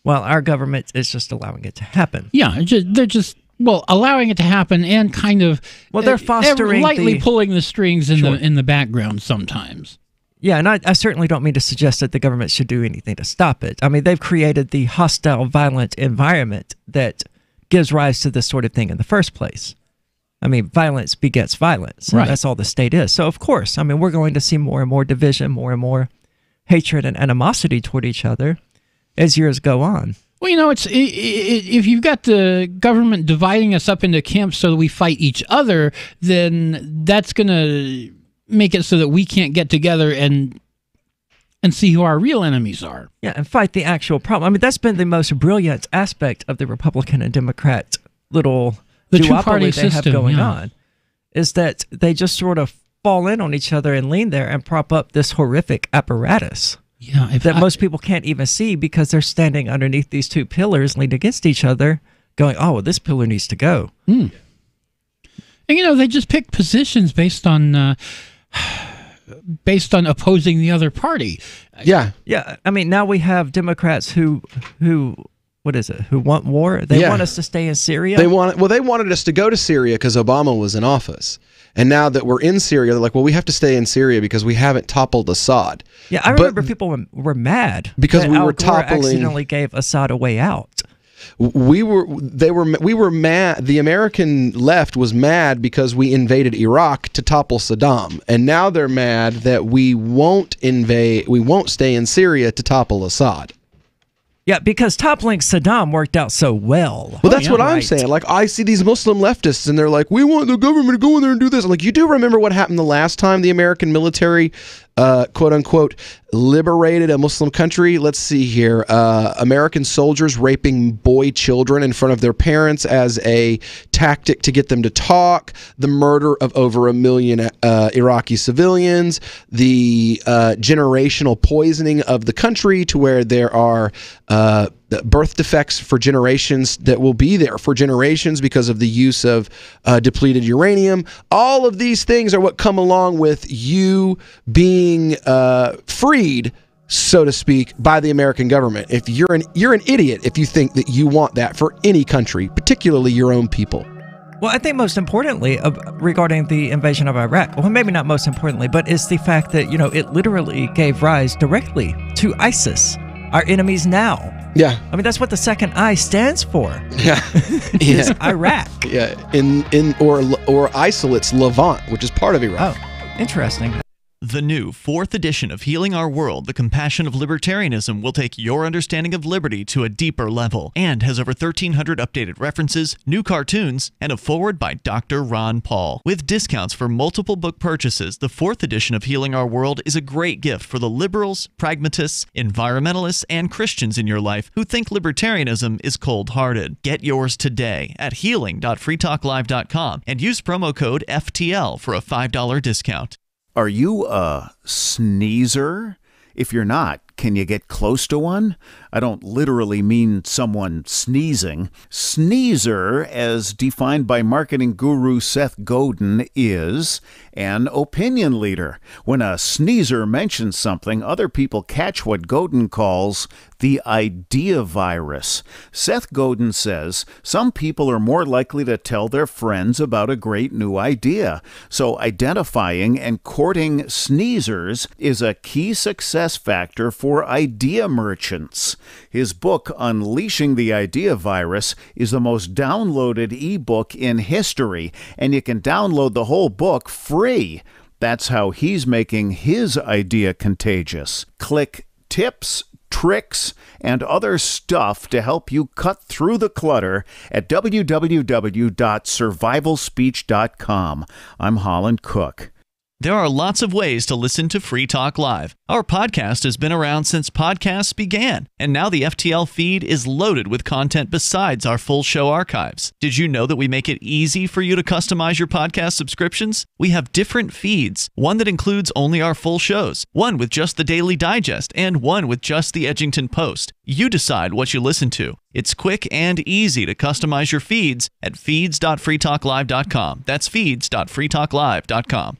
while our government is just allowing it to happen. Yeah, they're just... Well, allowing it to happen and kind of they're fostering lightly pulling the strings in the background sometimes. Yeah, and I certainly don't mean to suggest that the government should do anything to stop it. I mean, they've created the hostile, violent environment that gives rise to this sort of thing in the first place. I mean, violence begets violence. Right. That's all the state is. So, of course, I mean, we're going to see more and more division, more and more hatred and animosity toward each other as years go on. Well, you know, if you've got the government dividing us up into camps so that we fight each other, then that's going to make it so that we can't get together and see who our real enemies are. Yeah, and fight the actual problem. I mean, that's been the most brilliant aspect of the Republican and Democrat little duopoly they have going on, is that they just sort of fall in on each other and lean there and prop up this horrific apparatus. Yeah, that most people can't even see because they're standing underneath these two pillars leaned against each other going, oh, well, this pillar needs to go. And, you know, they just pick positions based on opposing the other party. Yeah. Yeah. I mean, now we have Democrats who what is it? Who want war? They want us to stay in Syria? They wanted us to go to Syria because Obama was in office. And now that we're in Syria, they're like, well, we have to stay in Syria because we haven't toppled Assad. Yeah, I remember people were mad because we were toppling. Accidentally gave Assad a way out. We were mad. The American left was mad because we invaded Iraq to topple Saddam, and now they're mad that we won't stay in Syria to topple Assad. Yeah, because toppling Saddam worked out so well. Well, that's what I'm saying. Like, I see these Muslim leftists, and they're like, we want the government to go in there and do this. I'm like, you do remember what happened the last time the American military, quote unquote, liberated a Muslim country? Let's see here. American soldiers raping boy children in front of their parents as a tactic to get them to talk. The murder of over 1 million Iraqi civilians. The generational poisoning of the country to where there are birth defects for generations that will be there for generations because of the use of depleted uranium. All of these things are what come along with you being freed, so to speak, by the American government. If you're an idiot if you think that you want that for any country, particularly your own people. Well, I think most importantly regarding the invasion of Iraq, well, maybe not most importantly, but it's the fact that, you know, it literally gave rise directly to ISIS, our enemies now. Yeah. I mean, that's what the second I stands for. Yeah. Is Iraq. Yeah. Or ISIL, it's Levant, which is part of Iraq. Oh, interesting. The new 4th edition of Healing Our World, The Compassion of Libertarianism will take your understanding of liberty to a deeper level and has over 1,300 updated references, new cartoons, and a foreword by Dr. Ron Paul. With discounts for multiple book purchases, the 4th edition of Healing Our World is a great gift for the liberals, pragmatists, environmentalists, and Christians in your life who think libertarianism is cold-hearted. Get yours today at healing.freetalklive.com and use promo code FTL for a $5 discount. Are you a sneezer? If you're not, can you get close to one? I don't literally mean someone sneezing. Sneezer, as defined by marketing guru Seth Godin, is an opinion leader. When a sneezer mentions something, other people catch what Godin calls the idea virus. Seth Godin says some people are more likely to tell their friends about a great new idea. So identifying and courting sneezers is a key success factor for idea merchants. His book, Unleashing the Idea Virus, is the most downloaded ebook in history, and you can download the whole book free. That's how he's making his idea contagious. Click tips, tricks, and other stuff to help you cut through the clutter at www.survivalspeech.com. I'm Holland Cook. There are lots of ways to listen to Free Talk Live. Our podcast has been around since podcasts began, and now the FTL feed is loaded with content besides our full show archives. Did you know that we make it easy for you to customize your podcast subscriptions? We have different feeds, one that includes only our full shows, one with just the Daily Digest, and one with just the Edgington Post. You decide what you listen to. It's quick and easy to customize your feeds at feeds.freetalklive.com. That's feeds.freetalklive.com.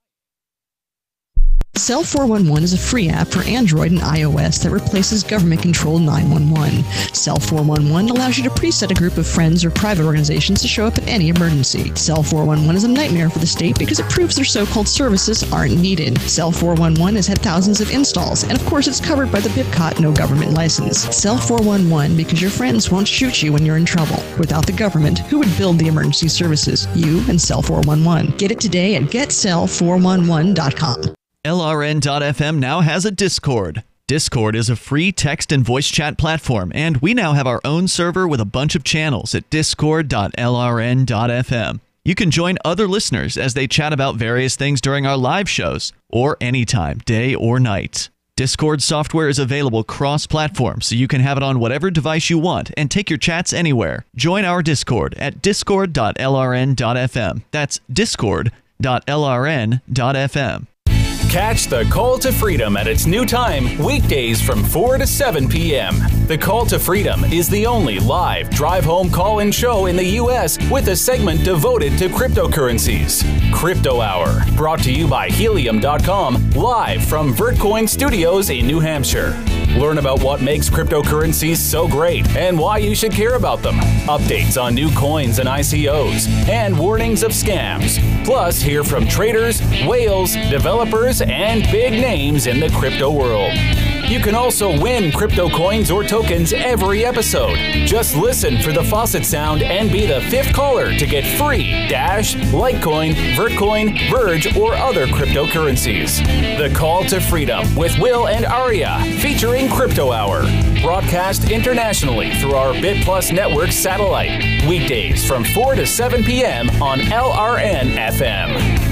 Cell 411 is a free app for Android and iOS that replaces government-controlled 911. Cell 411 allows you to preset a group of friends or private organizations to show up at any emergency. Cell 411 is a nightmare for the state because it proves their so-called services aren't needed. Cell 411 has had thousands of installs, and of course it's covered by the BIPCOT no government license. Cell 411 because your friends won't shoot you when you're in trouble. Without the government, who would build the emergency services? You and Cell 411. Get it today at getcell411.com. LRN.FM now has a Discord. Discord is a free text and voice chat platform, and we now have our own server with a bunch of channels at discord.lrn.fm. You can join other listeners as they chat about various things during our live shows, or anytime, day or night. Discord software is available cross-platform, so you can have it on whatever device you want and take your chats anywhere. Join our Discord at discord.lrn.fm. That's discord.lrn.fm. Catch the Call to Freedom at its new time, weekdays from 4 to 7 p.m. The Call to Freedom is the only live drive-home call-in show in the U.S. with a segment devoted to cryptocurrencies. Crypto Hour, brought to you by Helium.com, live from Vertcoin Studios in New Hampshire. Learn about what makes cryptocurrencies so great and why you should care about them. Updates on new coins and ICOs, and warnings of scams. Plus, hear from traders, whales, developers, and big names in the crypto world. You can also win crypto coins or tokens every episode. Just listen for the faucet sound and be the 5th caller to get free Dash, Litecoin, Vertcoin, Verge, or other cryptocurrencies. The Call to Freedom with Will and Aria, featuring Crypto Hour. Broadcast internationally through our BitPlus network satellite. Weekdays from 4 to 7 p.m. on LRN FM.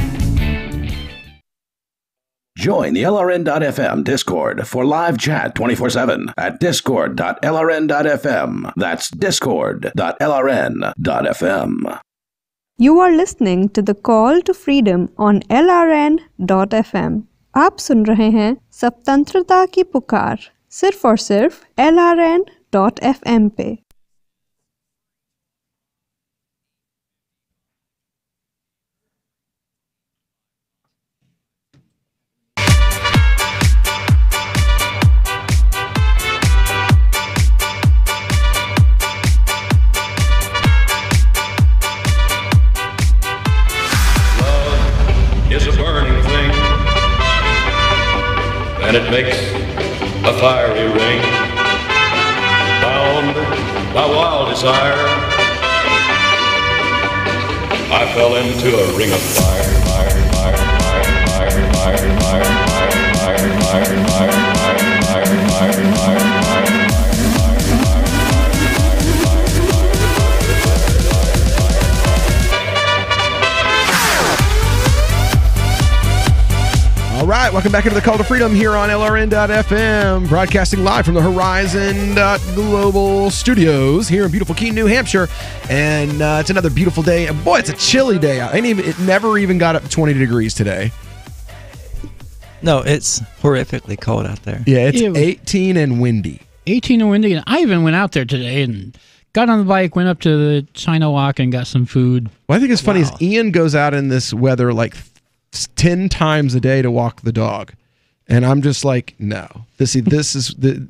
Join the LRN.FM Discord for live chat 24/7 at discord.lrn.fm. That's discord.lrn.fm. You are listening to the Call to Freedom on LRN.FM. आप सुन रहे हैं स्वतंत्रता की पुकार सिर्फ और सिर्फ LRN.FM पे। Is a burning thing, and it makes a fiery ring, bound by wild desire. I fell into a ring of fire, fire, fire, fire, fire, fire, fire, fire, fire, fire, fire, fire, fire, fire, fire. All right, welcome back into the Call to Freedom here on LRN.FM, broadcasting live from the Horizon Global Studios here in beautiful Keene, New Hampshire. And it's another beautiful day. And boy, it's a chilly day. It never even got up to 20 degrees today. No, it's horrifically cold out there. Yeah, it's 18 and windy. 18 and windy. And I even went out there today and got on the bike, went up to the China Walk and got some food. What I think is funny is Ian goes out in this weather like 10 times a day to walk the dog. And I'm just like, no. This is the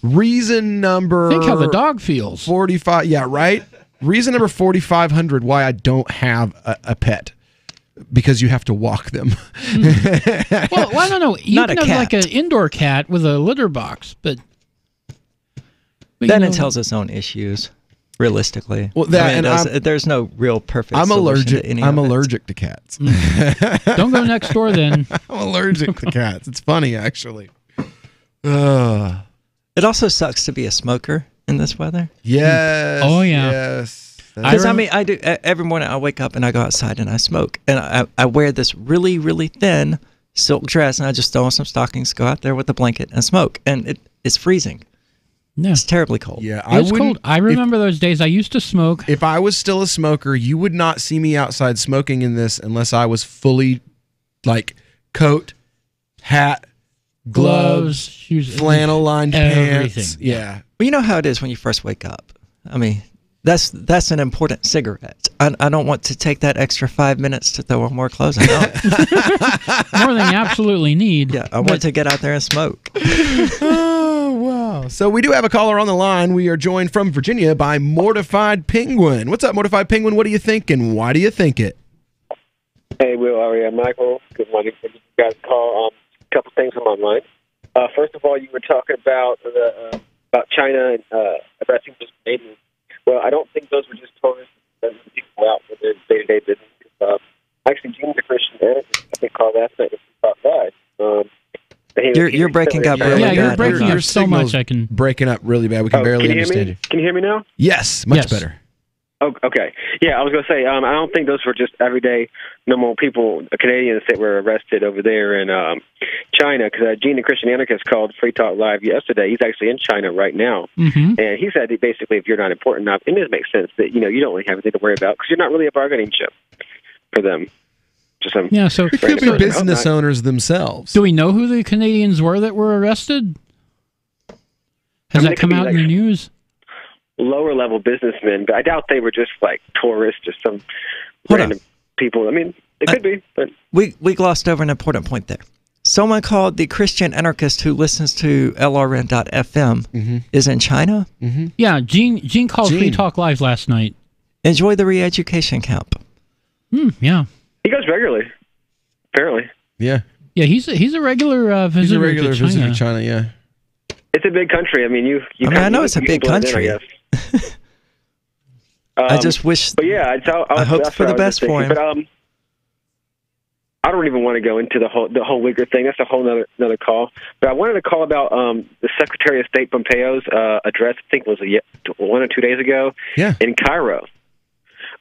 reason number... Think how the dog feels. 45. Yeah, right? Reason number 4,500 why I don't have a pet. Because you have to walk them. Well, I don't know. You can have like an indoor cat with a litter box, but then it tells its own issues. Realistically, well, there's no real perfect. I'm allergic. To any I'm of it. allergic to cats. Don't go next door then. I'm allergic to cats. It's funny actually. It also sucks to be a smoker in this weather. Yes. Oh yeah. Yes. Because I do every morning. I wake up and I go outside and I smoke, and I wear this really really thin silk dress, and I just throw on some stockings, go out there with a blanket and smoke, and it's freezing. No. It's terribly cold. Yeah, it's cold. I remember those days. I used to smoke. If I was still a smoker, you would not see me outside smoking in this unless I was fully, like, coat, hat, gloves, shoes, flannel-lined pants. Everything. Yeah. Well, you know how it is when you first wake up. I mean, that's an important cigarette. I don't want to take that extra 5 minutes to throw on more clothes. I don't. More than you absolutely need. Yeah, I want to get out there and smoke. Oh, wow. So we do have a caller on the line. We are joined from Virginia by Mortified Penguin. What's up, Mortified Penguin? What do you think, and why do you think it? Hey, Will, Aria, Michael. Good morning. You guys call. A couple things on my mind. First of all, you were talking about China and about people just dating. Well, I don't think those were just tourists that people out for their day-to-day business. Actually, Gene, the Christian anarchist, I think, called that statement about that. You're breaking up really bad. Yeah, you're breaking up so much. I can breaking up really bad. We can barely understand you. Can you hear me now? Yes, much better. Oh, okay. Yeah, I was going to say, I don't think those were just everyday normal people, Canadians that were arrested over there in China, because Gene, the Christian Anarchist, called Free Talk Live yesterday. He's actually in China right now. Mm-hmm. And he said that basically if you're not important enough, it does make sense that, you don't really have anything to worry about because you're not really a bargaining chip for them. So it could be business owners themselves. Do we know who the Canadians were that were arrested? Has that come out in the news? Lower level businessmen, but I doubt they were just like tourists or some random people. I mean, it could be, but we glossed over an important point there. Someone called the Christian Anarchist who listens to LRN.FM is in China. Mm-hmm. Yeah, Gene called Free Talk Live last night. Enjoy the re-education camp. Yeah, he goes regularly. Apparently, yeah. He's a regular visitor. He's a regular visitor to China. Yeah, it's a big country. I mean, I know it's a big country. I just wish. But yeah, I hope for the best for him. But I don't even want to go into the whole Uyghur thing. That's a whole another call. But I wanted to call about the Secretary of State Pompeo's address. I think it was 1 or 2 days ago. In Cairo.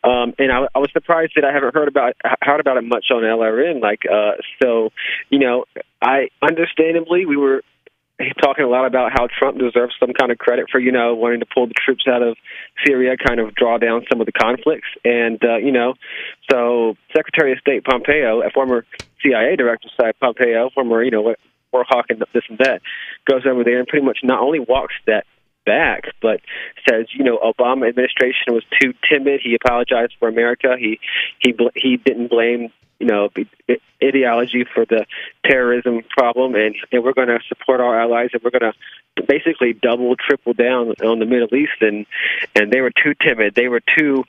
And I was surprised that I haven't heard about it much on LRN. I understandably we were talking a lot about how Trump deserves some kind of credit for, wanting to pull the troops out of Syria, kind of draw down some of the conflicts. And, so Secretary of State Pompeo, a former CIA director, Pompeo, former, war hawk and this and that, goes over there and pretty much not only walks that back, but says, Obama administration was too timid. He apologized for America. He didn't blame ideology for the terrorism problem, and we're going to support our allies, and we're going to basically triple down on the Middle East, and they were too timid. They were too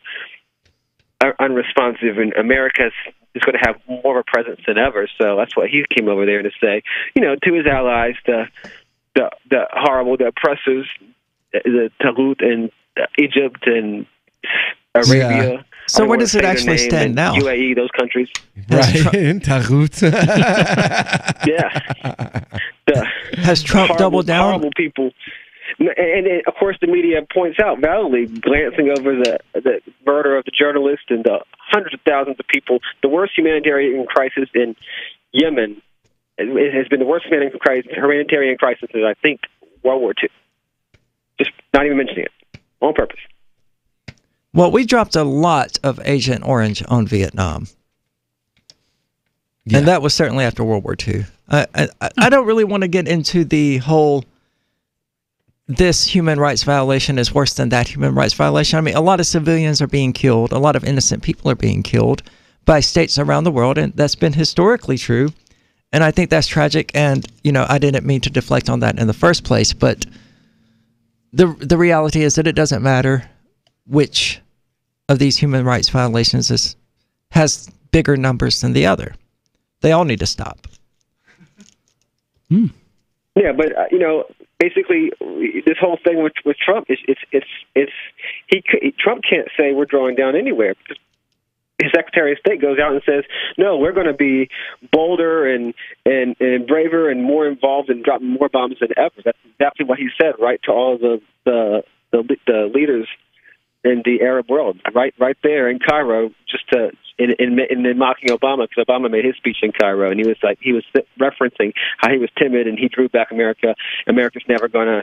unresponsive, and America is going to have more of a presence than ever. So that's what he came over there to say, to his allies, the oppressors, the Taghut in Egypt and Arabia. Yeah. So where does it actually stand now? UAE, those countries. Right, in Taghut. Has Trump doubled down? Horrible people. And of course, the media points out validly, glancing over the murder of the journalist and the hundreds of thousands of people. The worst humanitarian crisis in Yemen. It has been the worst humanitarian crisis since, I think, World War II. Just not even mentioning it on purpose. Well, we dropped a lot of Agent Orange on Vietnam. Yeah. And that was certainly after World War II. I don't really want to get into the whole, this human rights violation is worse than that human rights violation. I mean, a lot of civilians are being killed. A lot of innocent people are being killed by states around the world, and that's been historically true. And I think that's tragic, and, I didn't mean to deflect on that in the first place, but the reality is that it doesn't matter which of these human rights violations has bigger numbers than the other. They all need to stop. Yeah, but basically, this whole thing with Trump is Trump can't say we're drawing down anywhere because his Secretary of State goes out and says, no, we're going to be bolder and braver and more involved and dropping more bombs than ever. That's exactly what he said, right, to all of the leaders in the Arab world, right there in Cairo, just in mocking Obama, because Obama made his speech in Cairo, and he was referencing how he was timid and he drew back America. America's never going to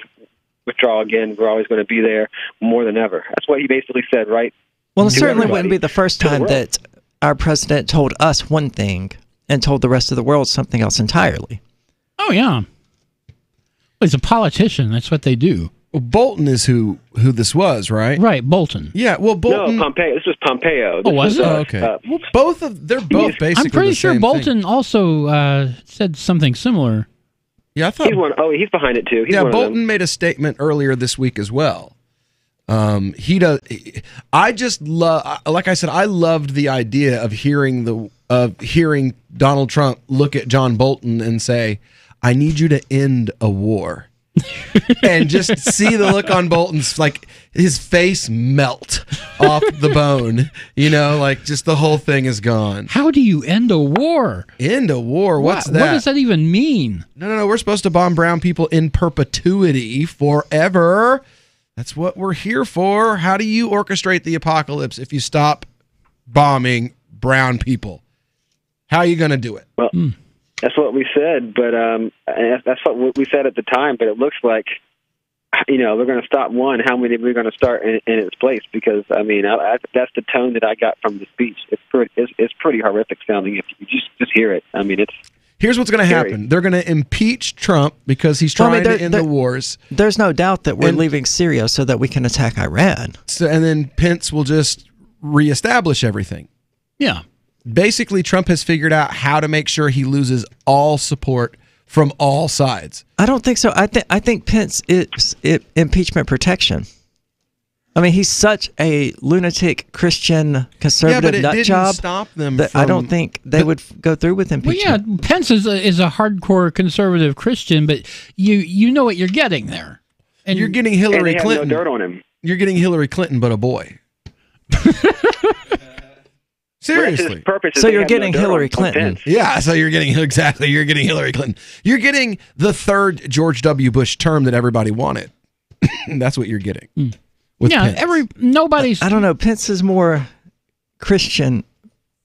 withdraw again. We're always going to be there more than ever. That's what he basically said, right? Well, it certainly wouldn't be the first time that our president told us one thing and told the rest of the world something else entirely. Oh, yeah. Well, he's a politician. That's what they do. Well, Bolton is who this was, right? Right, Bolton. Yeah, well, Bolton. No, Pompeo. This was Pompeo. Oh, was it? Okay. Well, they're both basically. I'm pretty the sure same Bolton thing. also said something similar. Yeah, I thought. He's behind it too. Bolton made a statement earlier this week as well. He does. I just love, like I said, I loved the idea of hearing Donald Trump look at John Bolton and say, "I need you to end a war." And just see the look on Bolton's, like, his face melt off the bone. You know, like just the whole thing is gone. How do you end a war? End a war? What's that? What does that even mean? No. We're supposed to bomb brown people in perpetuity forever. That's what we're here for. How do you orchestrate the apocalypse if you stop bombing brown people? How are you going to do it? Well, that's what we said, but that's what we said at the time. But it looks like, you know, we're going to stop one. How many are we going to start in its place? Because I mean, that's the tone that I got from the speech. It's pretty horrific sounding if you just hear it. I mean, it's. Here's what's going to happen. They're going to impeach Trump because he's trying to end the wars. There's no doubt that we're leaving Syria so that we can attack Iran. So, and then Pence will just reestablish everything. Yeah. Basically, Trump has figured out how to make sure he loses all support from all sides. I don't think so. I think Pence is impeachment protection. I mean, he's such a lunatic Christian conservative nut job. Stop them that I don't think they would go through with impeachment. Well, yeah, Pence is a hardcore conservative Christian, but you know what you're getting there. And you're getting Hillary Clinton. No dirt on him. You're getting Hillary Clinton, but a boy. Seriously. So you're getting Hillary Clinton. Yeah, so you're getting Hillary Clinton. You're getting the third George W. Bush term that everybody wanted. That's what you're getting. With Pence. Nobody's. I don't know. Pence is more Christian,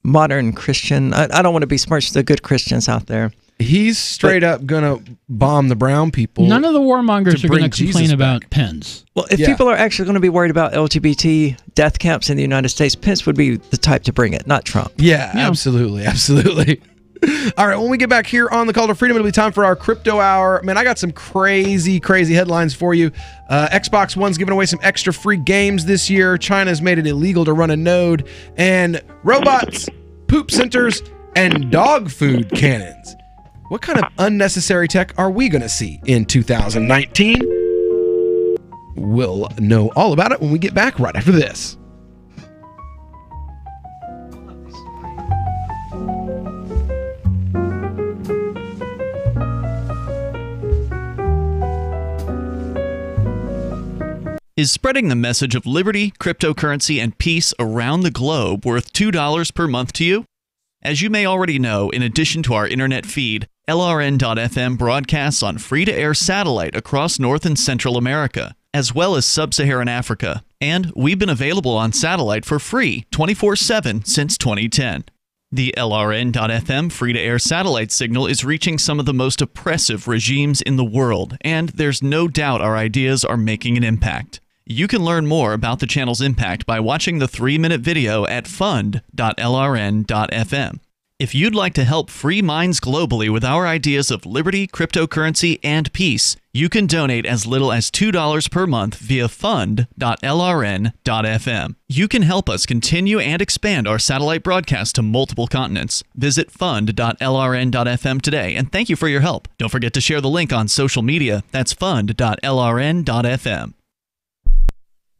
modern Christian. I don't want to besmirch the good Christians out there. He's straight up gonna bomb the brown people. None of the warmongers are going to complain about Pence. Well, if people are actually going to be worried about LGBT death camps in the United States, Pence would be the type to bring it, not Trump. Yeah. Absolutely. All right, when we get back here on the Call to Freedom, it'll be time for our Crypto Hour. Man, I got some crazy headlines for you. Xbox One's giving away some extra free games this year. China's made it illegal to run a node. And robots, poop centers, and dog food cannons. What kind of unnecessary tech are we going to see in 2019? We'll know all about it when we get back right after this. Is spreading the message of liberty, cryptocurrency, and peace around the globe worth $2 per month to you? As you may already know, in addition to our internet feed, LRN.FM broadcasts on free-to-air satellite across North and Central America, as well as Sub-Saharan Africa. And we've been available on satellite for free 24/7 since 2010. The LRN.FM free-to-air satellite signal is reaching some of the most oppressive regimes in the world, and there's no doubt our ideas are making an impact. You can learn more about the channel's impact by watching the 3-minute video at fund.lrn.fm. If you'd like to help free minds globally with our ideas of liberty, cryptocurrency, and peace, you can donate as little as $2 per month via fund.lrn.fm. You can help us continue and expand our satellite broadcast to multiple continents. Visit fund.lrn.fm today, and thank you for your help. Don't forget to share the link on social media. That's fund.lrn.fm.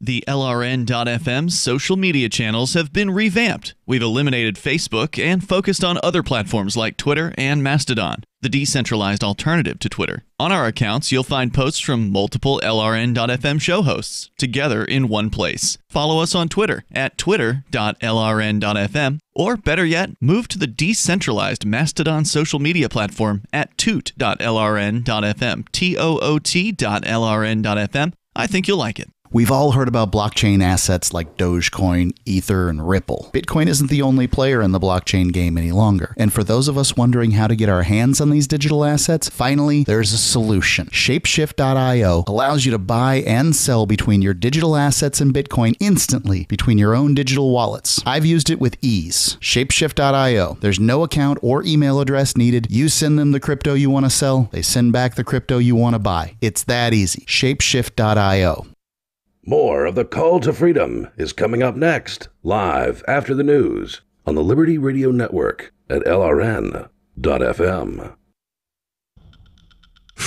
The LRN.FM social media channels have been revamped. We've eliminated Facebook and focused on other platforms like Twitter and Mastodon, the decentralized alternative to Twitter. On our accounts, you'll find posts from multiple LRN.FM show hosts together in one place. Follow us on Twitter at twitter.lrn.fm, or better yet, move to the decentralized Mastodon social media platform at toot.lrn.fm, toot.lrn.fm. I think you'll like it. We've all heard about blockchain assets like Dogecoin, Ether, and Ripple. Bitcoin isn't the only player in the blockchain game any longer. And for those of us wondering how to get our hands on these digital assets, finally, there's a solution. Shapeshift.io allows you to buy and sell between your digital assets and Bitcoin instantly between your own digital wallets. I've used it with ease. Shapeshift.io. There's no account or email address needed. You send them the crypto you want to sell. They send back the crypto you want to buy. It's that easy. Shapeshift.io. More of the Call to Freedom is coming up next, live after the news on the Liberty Radio Network at LRN.FM.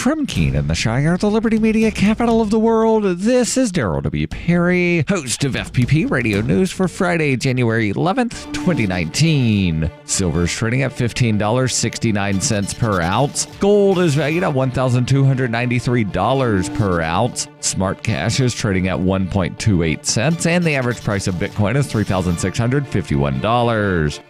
From Keene in the Shire, the Liberty Media capital of the world, this is Daryl W. Perry, host of FPP Radio News for Friday, January 11th, 2019. Silver is trading at $15.69 per ounce. Gold is valued at $1,293 per ounce. Smart cash is trading at 1.28 cents, and the average price of Bitcoin is $3,651.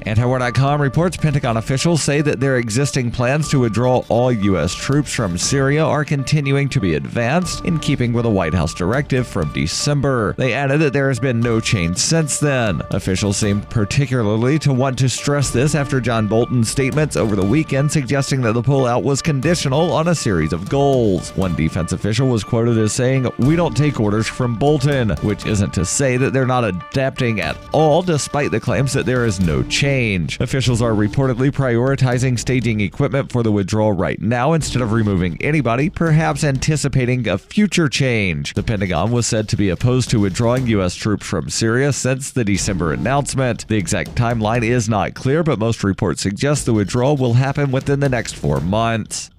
Antiwar.com reports Pentagon officials say that their existing plans to withdraw all U.S. troops from Syria are continuing to be advanced in keeping with a White House directive from December. They added that there has been no change since then. Officials seem particularly to want to stress this after John Bolton's statements over the weekend suggesting that the pullout was conditional on a series of goals. One defense official was quoted as saying, "We don't take orders from Bolton," which isn't to say that they're not adapting at all, despite the claims that there is no change. Officials are reportedly prioritizing staging equipment for the withdrawal right now instead of removing anybody, perhaps anticipating a future change. The Pentagon was said to be opposed to withdrawing U.S. troops from Syria since the December announcement. The exact timeline is not clear, but most reports suggest the withdrawal will happen within the next 4 months.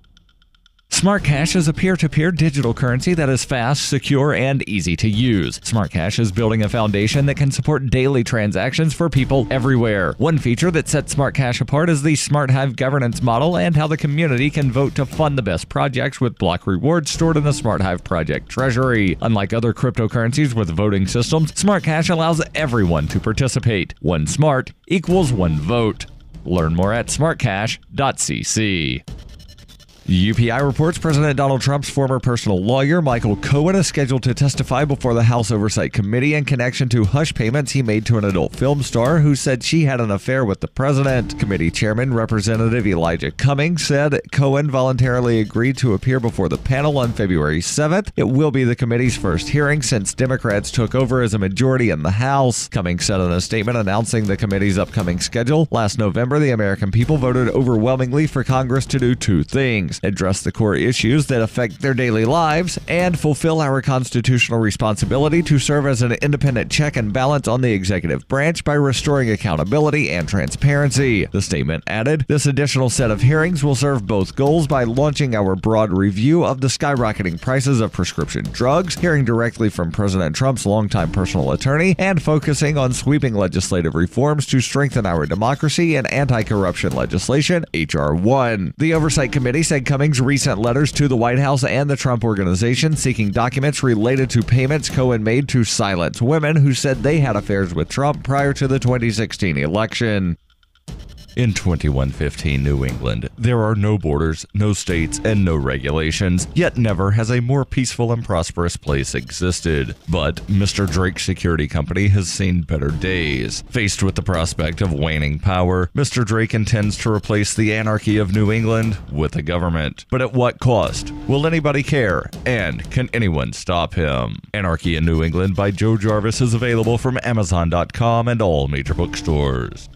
Smart Cash is a peer-to-peer digital currency that is fast, secure, and easy to use. Smart Cash is building a foundation that can support daily transactions for people everywhere. One feature that sets Smart Cash apart is the Smart Hive governance model and how the community can vote to fund the best projects with block rewards stored in the Smart Hive project treasury. Unlike other cryptocurrencies with voting systems, Smart Cash allows everyone to participate. One smart equals one vote. Learn more at smartcash.cc. UPI reports President Donald Trump's former personal lawyer, Michael Cohen, is scheduled to testify before the House Oversight Committee in connection to hush payments he made to an adult film star who said she had an affair with the president. Committee Chairman Representative Elijah Cummings said Cohen voluntarily agreed to appear before the panel on February 7th. It will be the committee's first hearing since Democrats took over as a majority in the House. Cummings said in a statement announcing the committee's upcoming schedule, "Last November, the American people voted overwhelmingly for Congress to do two things: address the core issues that affect their daily lives, and fulfill our constitutional responsibility to serve as an independent check and balance on the executive branch by restoring accountability and transparency." The statement added, "This additional set of hearings will serve both goals by launching our broad review of the skyrocketing prices of prescription drugs, hearing directly from President Trump's longtime personal attorney, and focusing on sweeping legislative reforms to strengthen our democracy and anti-corruption legislation, H.R. 1. The Oversight Committee said Cummings' recent letters to the White House and the Trump Organization seeking documents related to payments Cohen made to silence women who said they had affairs with Trump prior to the 2016 election. In 2115 New England, there are no borders, no states, and no regulations, yet never has a more peaceful and prosperous place existed. But Mr. Drake's security company has seen better days. Faced with the prospect of waning power, Mr. Drake intends to replace the anarchy of New England with a government. But at what cost? Will anybody care? And can anyone stop him? Anarchy in New England by Joe Jarvis is available from Amazon.com and all major bookstores.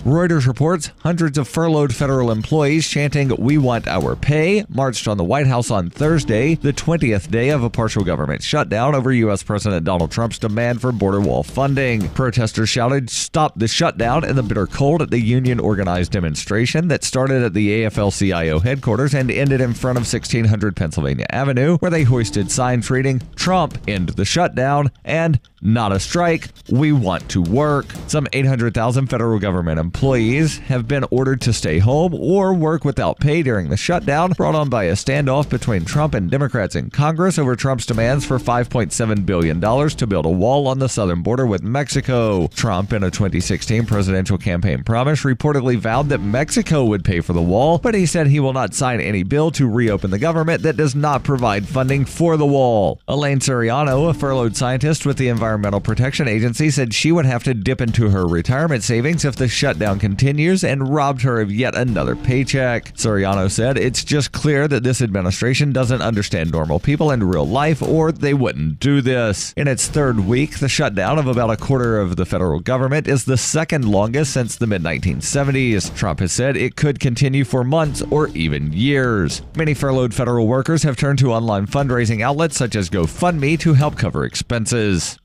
Reuters reports hundreds of furloughed federal employees chanting "We want our pay" marched on the White House on Thursday, the 20th day of a partial government shutdown over U.S. President Donald Trump's demand for border wall funding. Protesters shouted "Stop the shutdown" in the bitter cold at the union-organized demonstration that started at the AFL-CIO headquarters and ended in front of 1600 Pennsylvania Avenue, where they hoisted signs reading "Trump, end the shutdown" and "Not a strike, we want to work." Some 800,000 federal government employees have been ordered to stay home or work without pay during the shutdown, brought on by a standoff between Trump and Democrats in Congress over Trump's demands for $5.7 billion to build a wall on the southern border with Mexico. Trump, in a 2016 presidential campaign promise, reportedly vowed that Mexico would pay for the wall, but he said he will not sign any bill to reopen the government that does not provide funding for the wall. Elaine Soriano, a furloughed scientist with the Environmental Protection Agency, said she would have to dip into her retirement savings if the shutdown continues, and robbed her of yet another paycheck. Soriano said, "It's just clear that this administration doesn't understand normal people in real life, or they wouldn't do this." In its third week, the shutdown of about a quarter of the federal government is the second longest since the mid-1970s. Trump has said it could continue for months or even years. Many furloughed federal workers have turned to online fundraising outlets such as GoFundMe to help cover expenses.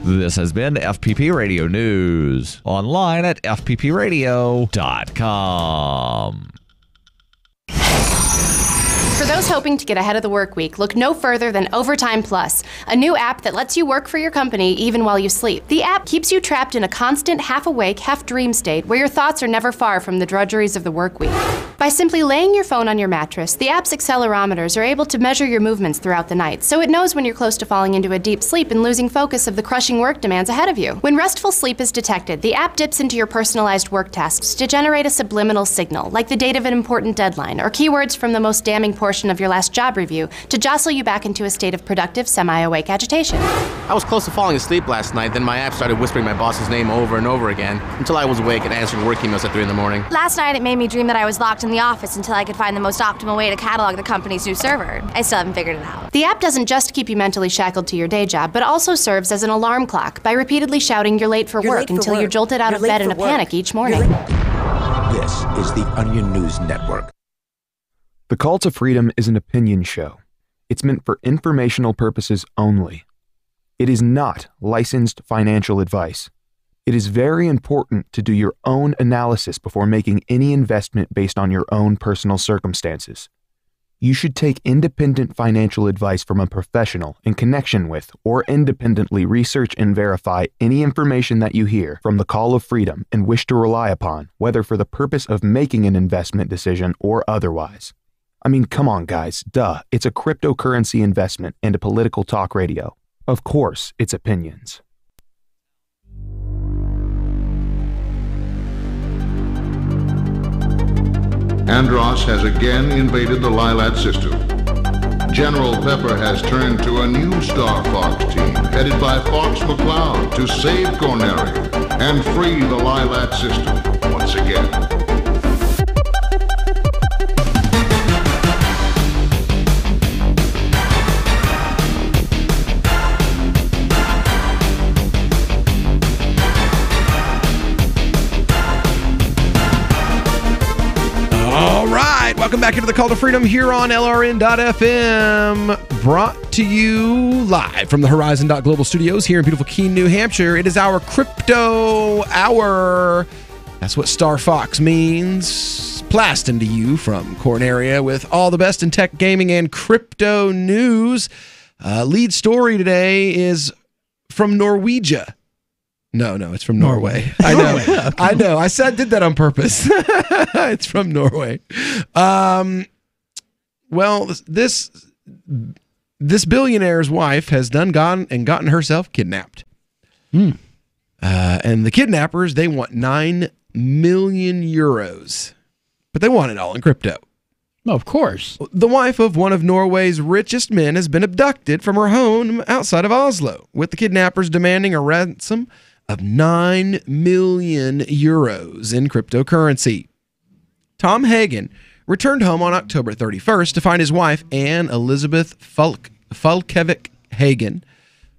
This has been FPP Radio News, online at fppradio.com. For those hoping to get ahead of the work week, look no further than Overtime Plus, a new app that lets you work for your company even while you sleep. The app keeps you trapped in a constant half-awake, half-dream state where your thoughts are never far from the drudgeries of the work week. By simply laying your phone on your mattress, the app's accelerometers are able to measure your movements throughout the night, so it knows when you're close to falling into a deep sleep and losing focus of the crushing work demands ahead of you. When restful sleep is detected, the app dips into your personalized work tasks to generate a subliminal signal, like the date of an important deadline or keywords from the most damning portion of your last job review, to jostle you back into a state of productive, semi-awake agitation. I was close to falling asleep last night, then my app started whispering my boss's name over and over again until I was awake and answering work emails at 3 in the morning. Last night it made me dream that I was locked in the office until I could find the most optimal way to catalog the company's new server. I still haven't figured it out. The app doesn't just keep you mentally shackled to your day job, but also serves as an alarm clock by repeatedly shouting you're late for work until you're jolted out of bed in a panic each morning. This is the Onion News Network. The Call to Freedom is an opinion show. It's meant for informational purposes only. It is not licensed financial advice. It is very important to do your own analysis before making any investment based on your own personal circumstances. You should take independent financial advice from a professional in connection with or independently research and verify any information that you hear from the Call of Freedom and wish to rely upon, whether for the purpose of making an investment decision or otherwise. I mean, come on, guys. Duh. It's a cryptocurrency investment and a political talk radio. Of course, it's opinions. Andros has again invaded the Lilat system. General Pepper has turned to a new Star Fox team, headed by Fox McCloud, to save Corneria and free the Lilat system once again. Welcome back into the Call to Freedom here on LRN.FM, brought to you live from the Horizon.Global Studios here in beautiful Keene, New Hampshire. It is our Crypto Hour. That's what Star Fox means. Blasting to you from Corneria with all the best in tech, gaming, and crypto news. Lead story today is from Norwegia. No, it's from Norway. I know. Okay. I know. I did that on purpose. It's from Norway. Well, this billionaire's wife has gotten herself kidnapped. And the kidnappers, they want 9 million euros, but they want it all in crypto. Of course. The wife of one of Norway's richest men has been abducted from her home outside of Oslo, with the kidnappers demanding a ransom of 9 million euros in cryptocurrency. Tom Hagen returned home on October 31st to find his wife, Anne Elizabeth Falkevik Hagen,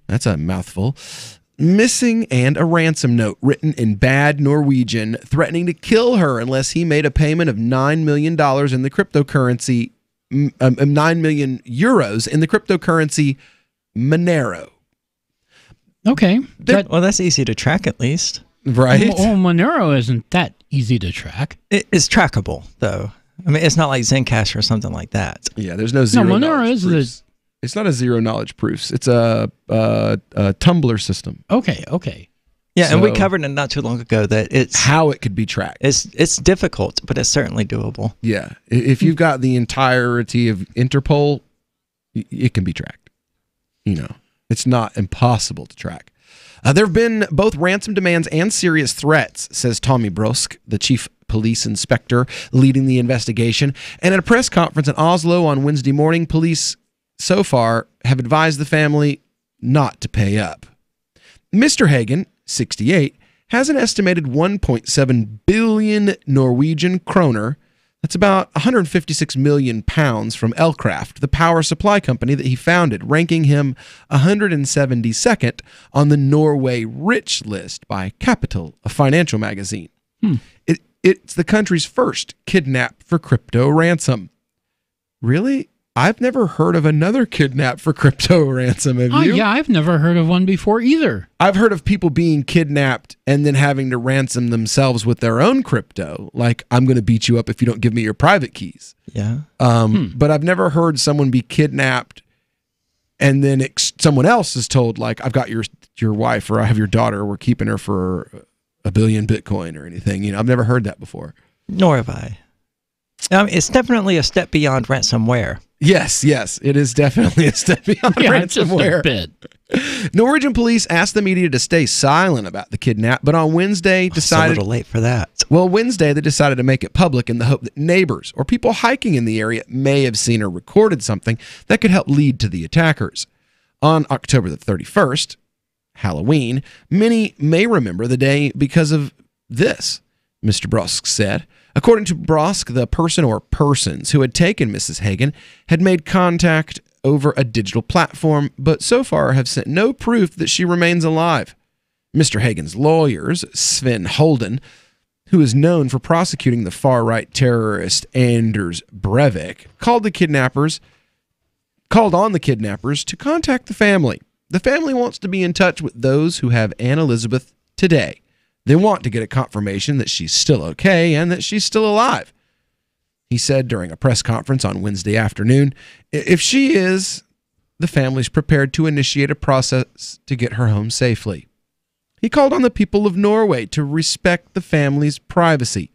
that's a mouthful, missing, and a ransom note written in bad Norwegian threatening to kill her unless he made a payment of $9 million in the cryptocurrency, 9 million euros in the cryptocurrency Monero. Okay. That's easy to track at least. Right? Well, Monero isn't that easy to track. It is trackable, though. I mean, it's not like Zencash or something like that. Yeah, there's no zero knowledge proofs. It's not a zero knowledge proofs. It's a Tumblr system. Okay. Yeah, and we covered it not too long ago that it's how it could be tracked. It's difficult, but it's certainly doable. Yeah, if you've got the entirety of Interpol, it can be tracked. It's not impossible to track. There have been both ransom demands and serious threats, says Tommy Brosk, the chief police inspector leading the investigation. And at a press conference in Oslo on Wednesday morning, police so far have advised the family not to pay up. Mr. Hagen, 68, has an estimated 1.7 billion Norwegian kroner. That's about 156 million pounds from Elkraft, the power supply company that he founded, ranking him 172nd on the Norway Rich list by Capital, a financial magazine. It's the country's first kidnap for crypto ransom. Really? I've never heard of another kidnap for crypto ransom. Have you? Yeah, I've never heard of one before either. I've heard of people being kidnapped and then having to ransom themselves with their own crypto. Like, I'm going to beat you up if you don't give me your private keys. Yeah. But I've never heard someone be kidnapped and then someone else is told, like, I've got your wife or I have your daughter. We're keeping her for $1 billion Bitcoin or anything. You know, I've never heard that before. Nor have I. It's definitely a step beyond ransomware. Yes, it is definitely a step beyond ransomware. Just a bit. Norwegian police asked the media to stay silent about the kidnap, but on Wednesday decided... It's a little late for that. Well, Wednesday they decided to make it public in the hope that neighbors or people hiking in the area may have seen or recorded something that could help lead to the attackers. On October the 31st, Halloween, many may remember the day because of this, Mr. Brosk said. According to Brosk, the person or persons who had taken Mrs. Hagen had made contact over a digital platform, but so far have sent no proof that she remains alive. Mr. Hagen's lawyers, Sven Holden, who is known for prosecuting the far-right terrorist Anders Breivik, called on the kidnappers to contact the family. The family wants to be in touch with those who have Anne Elizabeth today. They want to get a confirmation that she's still okay and that she's still alive. He said during a press conference on Wednesday afternoon, if she is, the family's prepared to initiate a process to get her home safely. He called on the people of Norway to respect the family's privacy.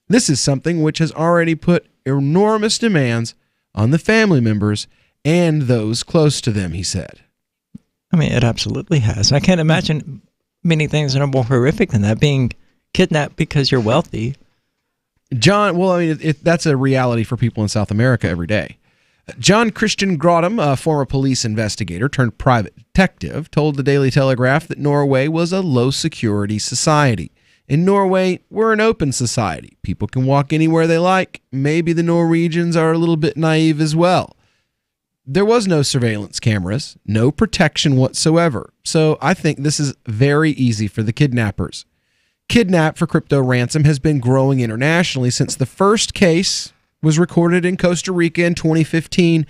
This is something which has already put enormous demands on the family members and those close to them, he said. I mean, it absolutely has. I can't imagine many things that are more horrific than that, being kidnapped because you're wealthy. John, well, I mean, that's a reality for people in South America every day. John Christian Grodum, a former police investigator turned private detective, told the Daily Telegraph that Norway was a low-security society. In Norway, we're an open society. People can walk anywhere they like. Maybe the Norwegians are a little bit naive as well. There was no surveillance cameras, no protection whatsoever. So I think this is very easy for the kidnappers. Kidnap for crypto ransom has been growing internationally since the first case was recorded in Costa Rica in 2015,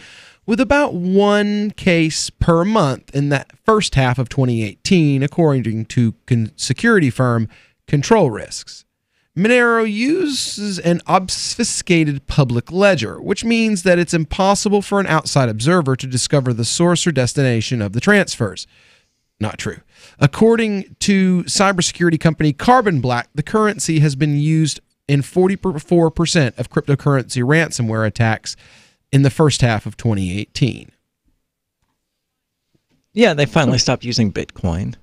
with about one case per month in that first half of 2018, according to security firm Control Risks. Monero uses an obfuscated public ledger, which means that it's impossible for an outside observer to discover the source or destination of the transfers. Not true. According to cybersecurity company Carbon Black, the currency has been used in 44% of cryptocurrency ransomware attacks in the first half of 2018. Yeah, they finally stopped using Bitcoin.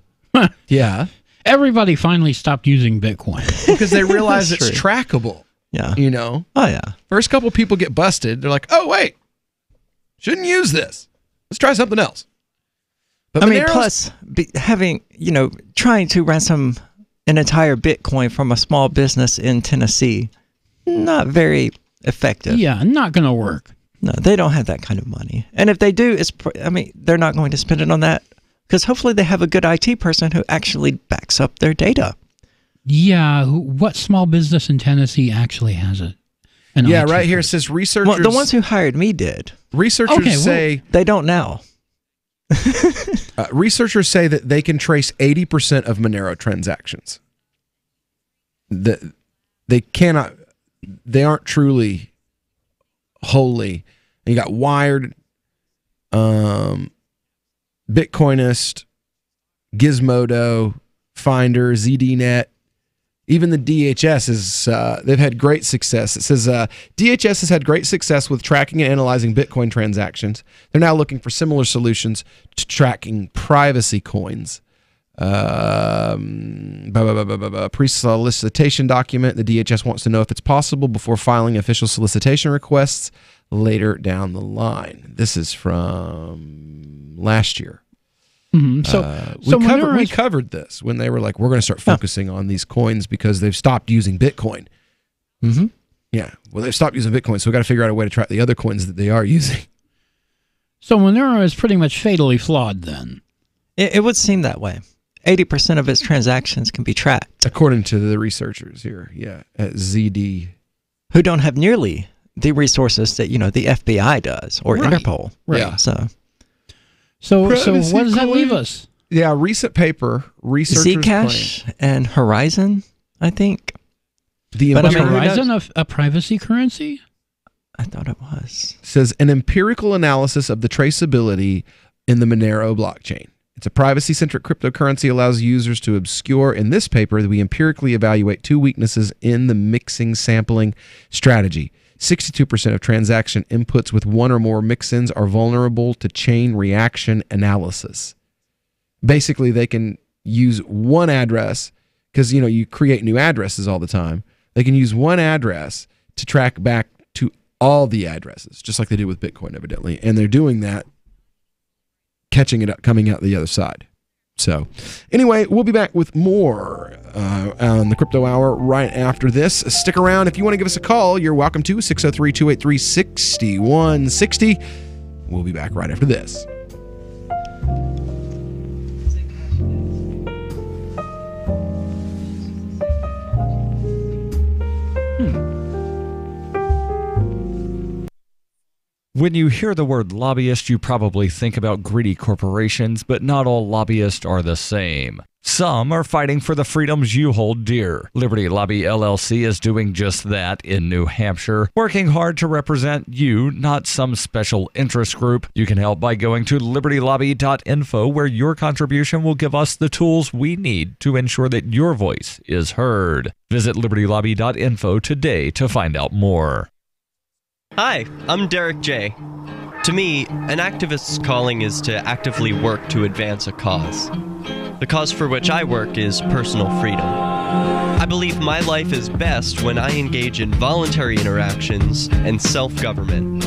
Yeah. Everybody finally stopped using Bitcoin. Because they realize it's trackable. Yeah. You know? Oh, yeah. First couple people get busted, they're like, oh, wait, shouldn't use this. Let's try something else. But I mean, plus trying to ransom an entire Bitcoin from a small business in Tennessee, not very effective. Yeah, not going to work. No, they don't have that kind of money. And if they do, they're not going to spend it on that because hopefully they have a good IT person who actually backs up their data. Yeah, what small business in Tennessee actually has it? Yeah, right here it says researchers... Well, the ones who hired me did. Researchers say... They don't now. Researchers say that they can trace 80% of Monero transactions. They aren't truly wholly. And you got Wired, Bitcoinist, Gizmodo, Finder, ZDNet. Even the DHS they've had great success. It says DHS has had great success with tracking and analyzing Bitcoin transactions. They're now looking for similar solutions to tracking privacy coins. Pre-solicitation document. The DHS wants to know if it's possible before filing official solicitation requests later down the line. This is from last year. Mm-hmm. We covered this when they were like, we're going to start focusing on these coins because they've stopped using Bitcoin. Mm-hmm. Yeah, well, they've stopped using Bitcoin, so we've got to figure out a way to track the other coins that they are using. So Monero is pretty much fatally flawed then. It would seem that way. 80% of its transactions can be tracked. According to the researchers here, at ZD. Who don't have nearly the resources that, the FBI does or Right. Interpol. Right. Yeah. So what does that leave us? Yeah, recent paper, researchers Zcash claim. and Horizon, I think. The Was who knows? Horizon a privacy currency? I thought it was. Says an empirical analysis of the traceability in the Monero blockchain. It's a privacy-centric cryptocurrency, allows users to obscure. In this paper, we empirically evaluate 2 weaknesses in the mixing sampling strategy. 62% of transaction inputs with 1 or more mix-ins are vulnerable to chain reaction analysis. Basically, they can use one address, because you create new addresses all the time. They can use one address to track back to all the addresses, just like they do with Bitcoin, evidently. And they're doing that, catching it up, coming out the other side. So anyway, we'll be back with more on the Crypto Hour right after this. Stick around. If you want to give us a call, you're welcome to 603-283-6160. We'll be back right after this. When you hear the word lobbyist, you probably think about greedy corporations, but not all lobbyists are the same. Some are fighting for the freedoms you hold dear. Liberty Lobby LLC is doing just that in New Hampshire, working hard to represent you, not some special interest group. You can help by going to libertylobby.info, where your contribution will give us the tools we need to ensure that your voice is heard. Visit libertylobby.info today to find out more. Hi, I'm Derek J. To me, an activist's calling is to actively work to advance a cause. The cause for which I work is personal freedom. I believe my life is best when I engage in voluntary interactions and self-government.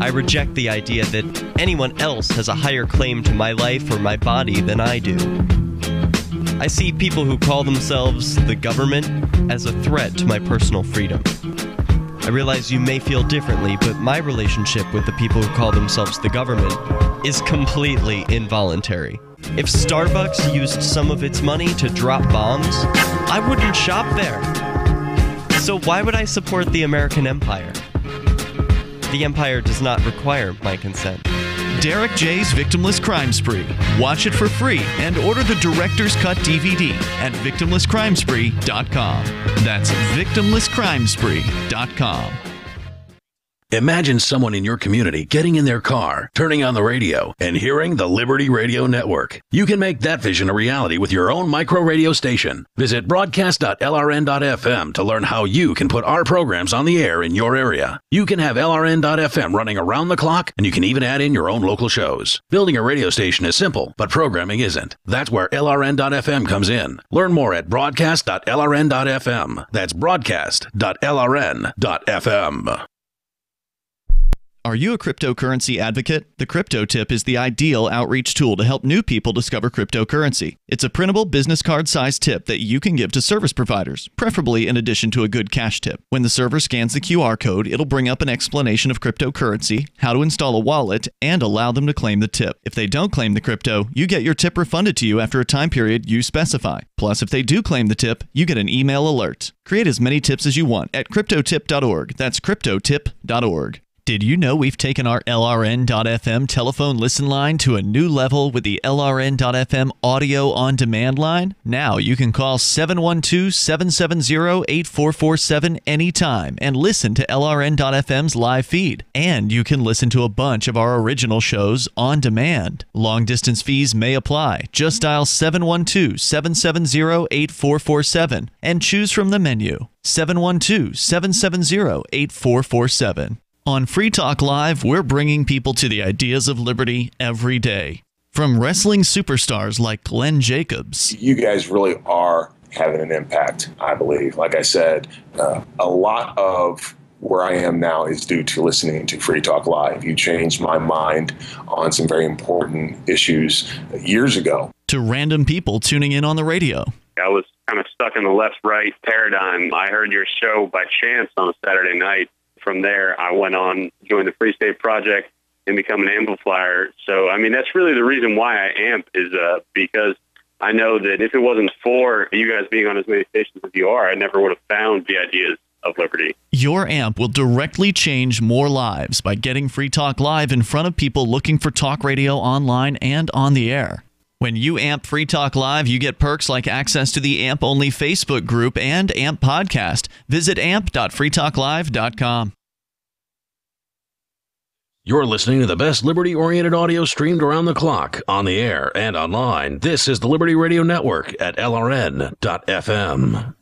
I reject the idea that anyone else has a higher claim to my life or my body than I do. I see people who call themselves the government as a threat to my personal freedom. I realize you may feel differently, but my relationship with the people who call themselves the government is completely involuntary. If Starbucks used some of its money to drop bombs, I wouldn't shop there. So why would I support the American empire? The empire does not require my consent. Derek J's Victimless Crime Spree. Watch it for free and order the Director's Cut DVD at victimlesscrimespree.com. That's victimlesscrimespree.com. Imagine someone in your community getting in their car, turning on the radio, and hearing the Liberty Radio Network. You can make that vision a reality with your own micro radio station. Visit broadcast.lrn.fm to learn how you can put our programs on the air in your area. You can have LRN.FM running around the clock, and you can even add in your own local shows. Building a radio station is simple, but programming isn't. That's where LRN.FM comes in. Learn more at broadcast.lrn.fm. That's broadcast.lrn.fm. Are you a cryptocurrency advocate? The Crypto Tip is the ideal outreach tool to help new people discover cryptocurrency. It's a printable business card-sized tip that you can give to service providers, preferably in addition to a good cash tip. When the server scans the QR code, it'll bring up an explanation of cryptocurrency, how to install a wallet, and allow them to claim the tip. If they don't claim the crypto, you get your tip refunded to you after a time period you specify. Plus, if they do claim the tip, you get an email alert. Create as many tips as you want at cryptotip.org. That's cryptotip.org. Did you know we've taken our LRN.FM telephone listen line to a new level with the LRN.FM audio on demand line? Now you can call 712-770-8447 anytime and listen to LRN.FM's live feed. And you can listen to a bunch of our original shows on demand. Long distance fees may apply. Just dial 712-770-8447 and choose from the menu. 712-770-8447. On Free Talk Live, we're bringing people to the ideas of liberty every day. From wrestling superstars like Glenn Jacobs. You guys really are having an impact, I believe. Like I said, a lot of where I am now is due to listening to Free Talk Live. You changed my mind on some very important issues years ago. To random people tuning in on the radio. I was kind of stuck in the left-right paradigm. I heard your show by chance on a Saturday night. From there, I went on, joined the Free State Project, and become an amplifier. So, I mean, that's really the reason why I amp is because I know that if it wasn't for you guys being on as many stations as you are, I never would have found the ideas of liberty. Your amp will directly change more lives by getting Free Talk Live in front of people looking for talk radio online and on the air. When you amp Free Talk Live, you get perks like access to the AMP-only Facebook group and AMP podcast. Visit amp.freetalklive.com. You're listening to the best liberty-oriented audio streamed around the clock, on the air, and online. This is the Liberty Radio Network at LRN.FM.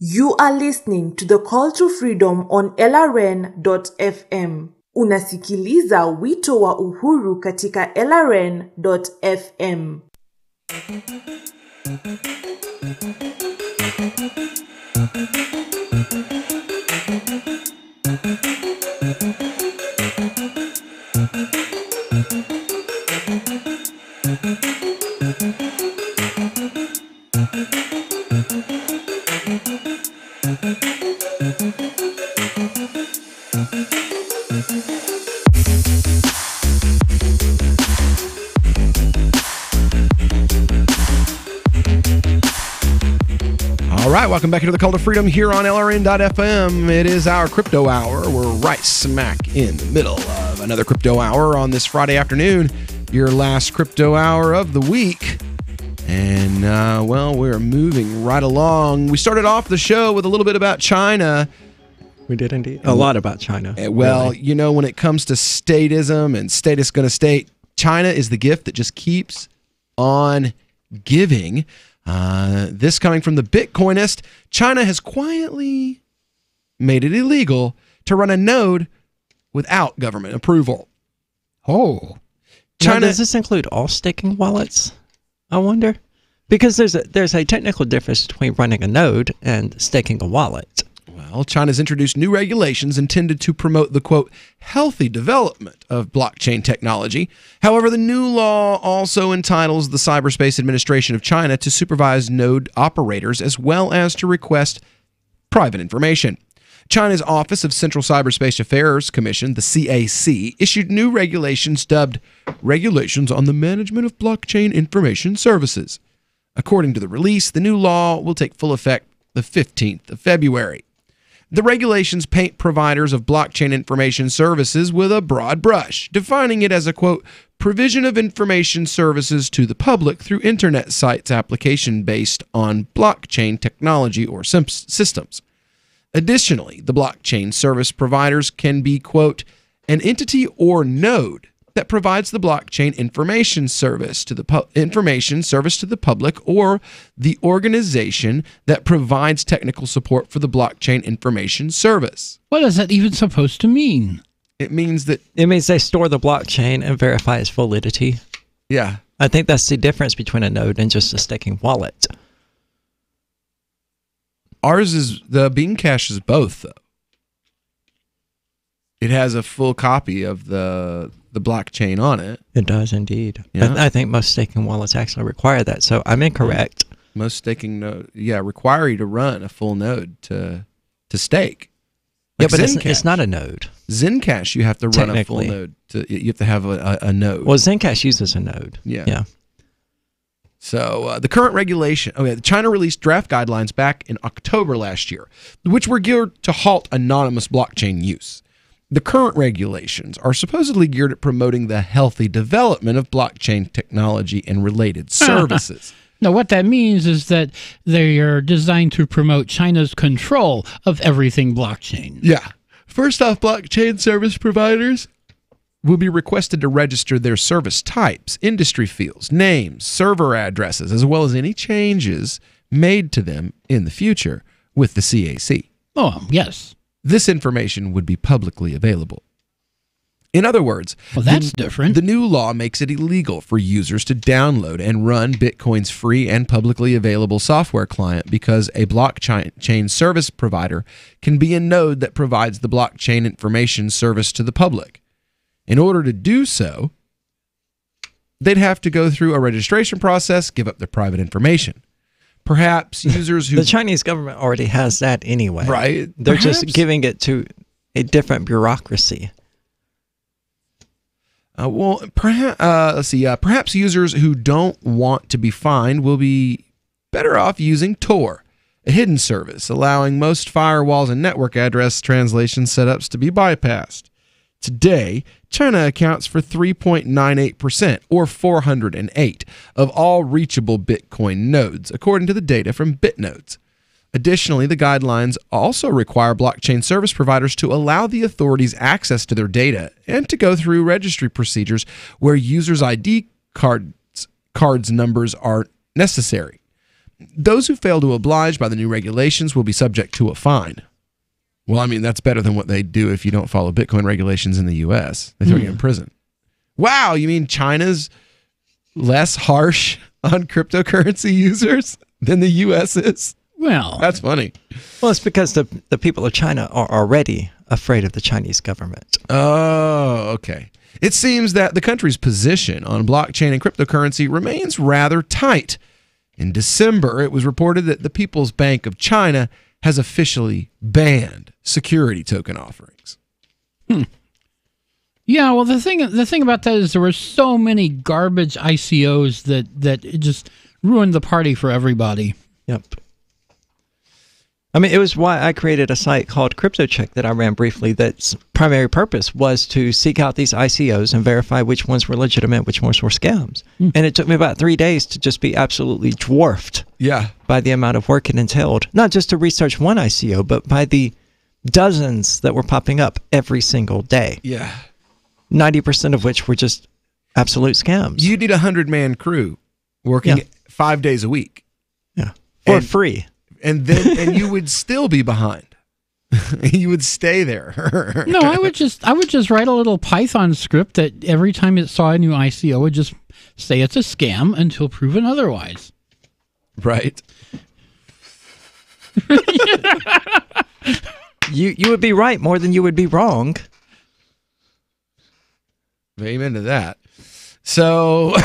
You are listening to the Call to Freedom on LRN.FM. Unasikiliza wito wa uhuru katika LRN.FM. All right, welcome back to the Call to Freedom here on LRN.FM. It is our crypto hour. We're right smack in the middle of another crypto hour on this Friday afternoon, your last crypto hour of the week. And, well, we're moving right along. We started off the show with a little bit about China. We did indeed. A lot about China. Well, really. You know, when it comes to statism and status gonna state, China is the gift that just keeps on giving. This coming from the Bitcoinist, China has quietly made it illegal to run a node without government approval. Oh. China, now, does this include all staking wallets? I wonder. Because there's a technical difference between running a node and staking a wallet. Well, China's introduced new regulations intended to promote the, quote, healthy development of blockchain technology. However, the new law also entitles the Cyberspace Administration of China to supervise node operators as well as to request private information. China's Office of Central Cyberspace Affairs Commission, the CAC, issued new regulations dubbed Regulations on the Management of Blockchain Information Services. According to the release, the new law will take full effect the 15th of February. The regulations paint providers of blockchain information services with a broad brush, defining it as a, quote, provision of information services to the public through internet sites application based on blockchain technology or systems. Additionally, the blockchain service providers can be, quote, an entity or node that provides the blockchain information service to the public, or the organization that provides technical support for the blockchain information service. What is that even supposed to mean? It means that they store the blockchain and verify its validity. Yeah. I think that's the difference between a node and just a staking wallet. Ours is, the Bean Cache is both, though. It has a full copy of the blockchain on it. It does indeed. Yeah. I think most staking wallets actually require that, so I'm incorrect. Most staking node, require you to run a full node to stake. Like but it's not a node. Zencash, you have to run a full node. You have to have a node. Well, Zencash uses a node. Yeah. So the current regulation, China released draft guidelines back in October last year, which were geared to halt anonymous blockchain use. The current regulations are supposedly geared at promoting the healthy development of blockchain technology and related services. Now, what that means is that they are designed to promote China's control of everything blockchain. Yeah. First off, blockchain service providers will be requested to register their service types, industry fields, names, server addresses, as well as any changes made to them in the future with the CAC. Oh, yes. This information would be publicly available. In other words, that's different. The new law makes it illegal for users to download and run Bitcoin's free and publicly available software client because a blockchain service provider can be a node that provides the blockchain information service to the public. In order to do so, they'd have to go through a registration process, give up their private information. Perhaps users who... The Chinese government already has that anyway. Right. They're just giving it to a different bureaucracy. Perhaps users who don't want to be fined will be better off using Tor, a hidden service allowing most firewalls and network address translation setups to be bypassed. Today, China accounts for 3.98%, or 408, of all reachable Bitcoin nodes, according to the data from BitNodes. Additionally, the guidelines also require blockchain service providers to allow the authorities access to their data and to go through registry procedures where users' ID cards numbers are necessary. Those who fail to oblige by the new regulations will be subject to a fine. Well, I mean, that's better than what they do if you don't follow Bitcoin regulations in the U.S. They throw you in prison. Wow, you mean China's less harsh on cryptocurrency users than the U.S. is? Well, that's funny. Well, it's because the people of China are already afraid of the Chinese government. Oh, okay. It seems that the country's position on blockchain and cryptocurrency remains rather tight. In December, it was reported that the People's Bank of China has officially banned security token offerings. Yeah, well, the thing about that is there were so many garbage ICOs that it just ruined the party for everybody. Yep. I mean, it was why I created a site called CryptoCheck that I ran briefly. That's primary purpose was to seek out these ICOs and verify which ones were legitimate, which ones were scams. And it took me about 3 days to just be absolutely dwarfed by the amount of work it entailed. Not just to research one ICO, but by the dozens that were popping up every single day. Yeah. 90% of which were just absolute scams. You need a 100-man crew working 5 days a week. Yeah. For free. And then you would still be behind. You would stay there. No, I would just write a little Python script that every time it saw a new ICO would just say it's a scam until proven otherwise. Right. You would be right more than you would be wrong. Amen to that. So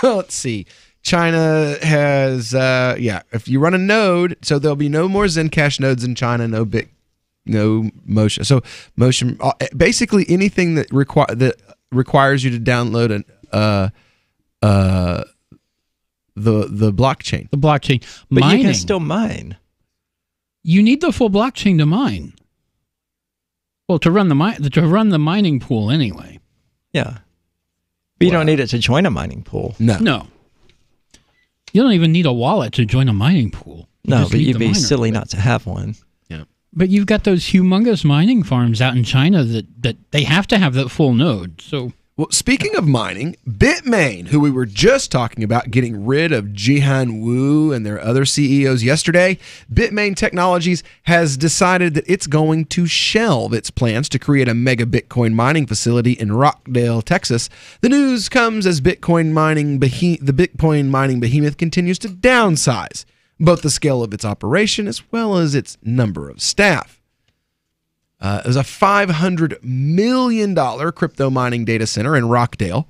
let's see. China has, if you run a node, so there'll be no more Zencash nodes in China, no Motion. So Motion, basically anything that requires you to download the blockchain. The blockchain. But mining. you can still mine. You need the full blockchain to mine. Well, to run the mining pool anyway. Yeah. But you don't need it to join a mining pool. No. You don't even need a wallet to join a mining pool. No, but you'd be silly not to have one. Yeah. But you've got those humongous mining farms out in China that they have to have that full node. So, well, speaking of mining, Bitmain, who we were just talking about getting rid of Jihan Wu and their other CEOs yesterday, Bitmain Technologies has decided that it's going to shelve its plans to create a mega Bitcoin mining facility in Rockdale, Texas. The news comes as the Bitcoin mining behemoth continues to downsize, both the scale of its operation as well as its number of staff. It was a $500 million crypto mining data center in Rockdale.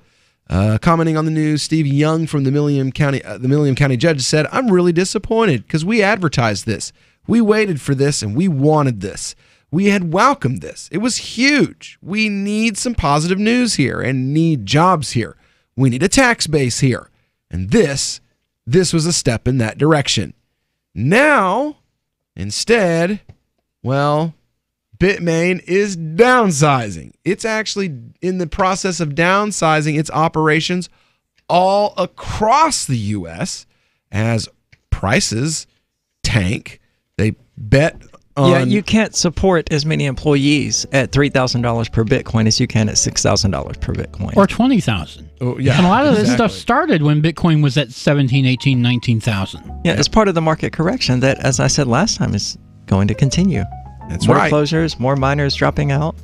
Commenting on the news, Steve Young from the Milliam County Judge said, "I'm really disappointed because we advertised this. We waited for this and we wanted this. We had welcomed this. It was huge. We need some positive news here and need jobs here. We need a tax base here. And this was a step in that direction. Now, instead, well, Bitmain is downsizing. It's actually in the process of downsizing its operations all across the U.S. as prices tank. They bet on... Yeah, you can't support as many employees at $3,000 per Bitcoin as you can at $6,000 per Bitcoin. Or $20,000. Oh, yeah, and a lot of this stuff started when Bitcoin was at 17, 18, 19,000. Yeah, it's part of the market correction that, as I said last time, is going to continue. That's more right. Closures, more miners dropping out.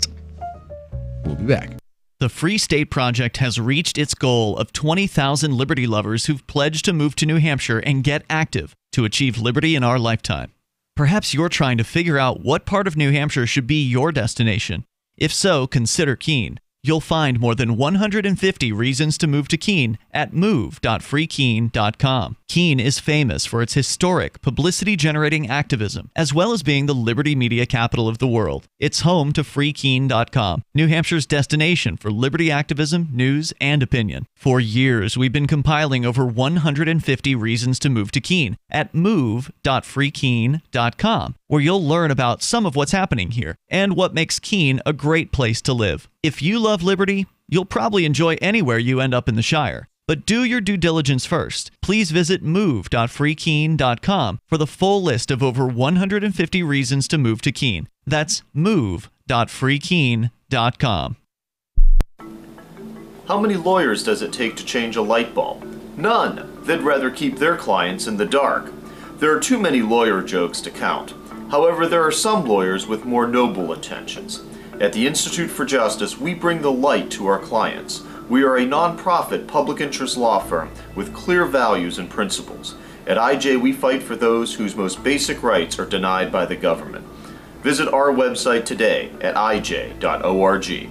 We'll be back. The Free State Project has reached its goal of 20,000 liberty lovers who've pledged to move to New Hampshire and get active to achieve liberty in our lifetime. Perhaps you're trying to figure out what part of New Hampshire should be your destination. If so, consider Keene. You'll find more than 150 reasons to move to Keene at move.freekeene.com. Keene is famous for its historic, publicity-generating activism, as well as being the liberty media capital of the world. It's home to freekeene.com, New Hampshire's destination for liberty activism, news, and opinion. For years, we've been compiling over 150 reasons to move to Keene at move.freekeene.com, where you'll learn about some of what's happening here and what makes Keene a great place to live. If you love liberty, you'll probably enjoy anywhere you end up in the Shire. But do your due diligence first. Please visit move.freekeene.com for the full list of over 150 reasons to move to Keene. That's move.freekeene.com. How many lawyers does it take to change a light bulb? None. They'd rather keep their clients in the dark. There are too many lawyer jokes to count. However, there are some lawyers with more noble intentions. At the Institute for Justice, we bring the light to our clients. We are a non-profit public interest law firm with clear values and principles. At IJ, we fight for those whose most basic rights are denied by the government. Visit our website today at ij.org.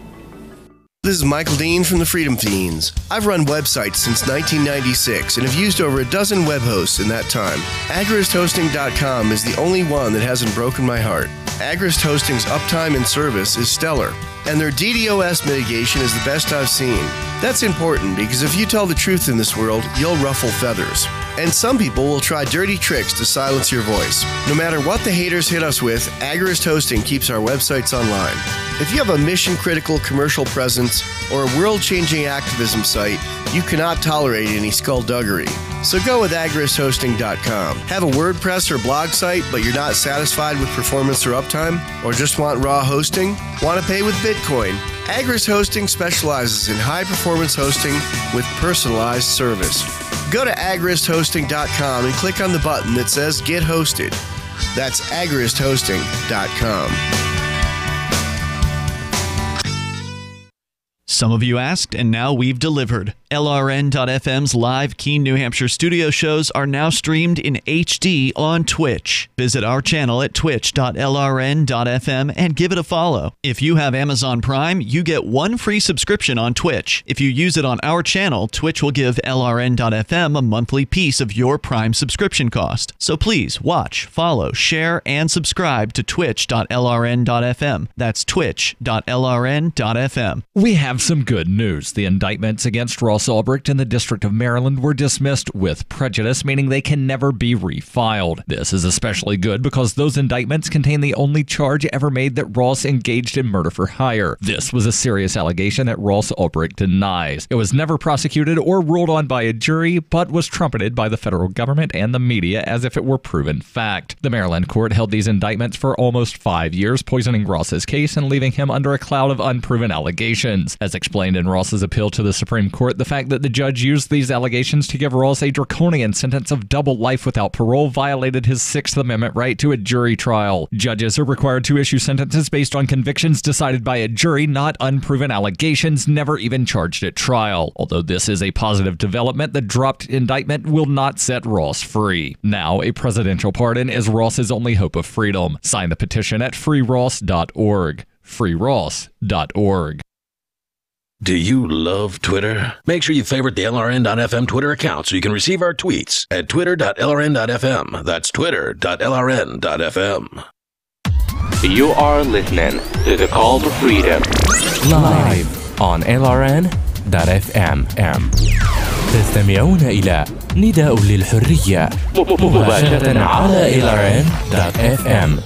This is Michael Dean from the Freedom Fiends. I've run websites since 1996 and have used over a dozen web hosts in that time. AgristHosting.com is the only one that hasn't broken my heart. Agrist Hosting's uptime and service is stellar, and their DDoS mitigation is the best I've seen. That's important because if you tell the truth in this world, you'll ruffle feathers. And some people will try dirty tricks to silence your voice. No matter what the haters hit us with, Agrist Hosting keeps our websites online. If you have a mission-critical commercial presence or a world-changing activism site, you cannot tolerate any skullduggery. So go with agristhosting.com. Have a WordPress or blog site, but you're not satisfied with performance or uptime? Or just want raw hosting? Want to pay with Bitcoin? Agrist Hosting specializes in high-performance hosting with personalized service. Go to agristhosting.com and click on the button that says Get Hosted. That's agristhosting.com. Some of you asked, and now we've delivered. LRN.FM's live Keene, New Hampshire studio shows are now streamed in HD on Twitch. Visit our channel at twitch.lrn.fm and give it a follow. If you have Amazon Prime, you get one free subscription on Twitch. If you use it on our channel, Twitch will give LRN.FM a monthly piece of your Prime subscription cost. So please watch, follow, share, and subscribe to twitch.lrn.fm. That's twitch.lrn.fm. We have some good news. The indictments against Ross Ulbricht in the District of Maryland were dismissed with prejudice, meaning they can never be refiled. This is especially good because those indictments contain the only charge ever made that Ross engaged in murder for hire. This was a serious allegation that Ross Ulbricht denies. It was never prosecuted or ruled on by a jury, but was trumpeted by the federal government and the media as if it were proven fact. The Maryland court held these indictments for almost 5 years, poisoning Ross's case and leaving him under a cloud of unproven allegations. As explained in Ross's appeal to the Supreme Court, the fact that the judge used these allegations to give Ross a draconian sentence of double life without parole violated his Sixth Amendment right to a jury trial. Judges are required to issue sentences based on convictions decided by a jury, not unproven allegations never even charged at trial. Although this is a positive development, the dropped indictment will not set Ross free. Now, a presidential pardon is Ross's only hope of freedom. Sign the petition at freeross.org. freeross.org. Do you love Twitter? Make sure you favorite the LRN.FM Twitter account so you can receive our tweets at twitter.lrn.fm. That's twitter.lrn.fm. You are listening to the Call to Freedom live on LRN.fm. تستمعون إلى نداء للحرية مباشرة على LRN.fm.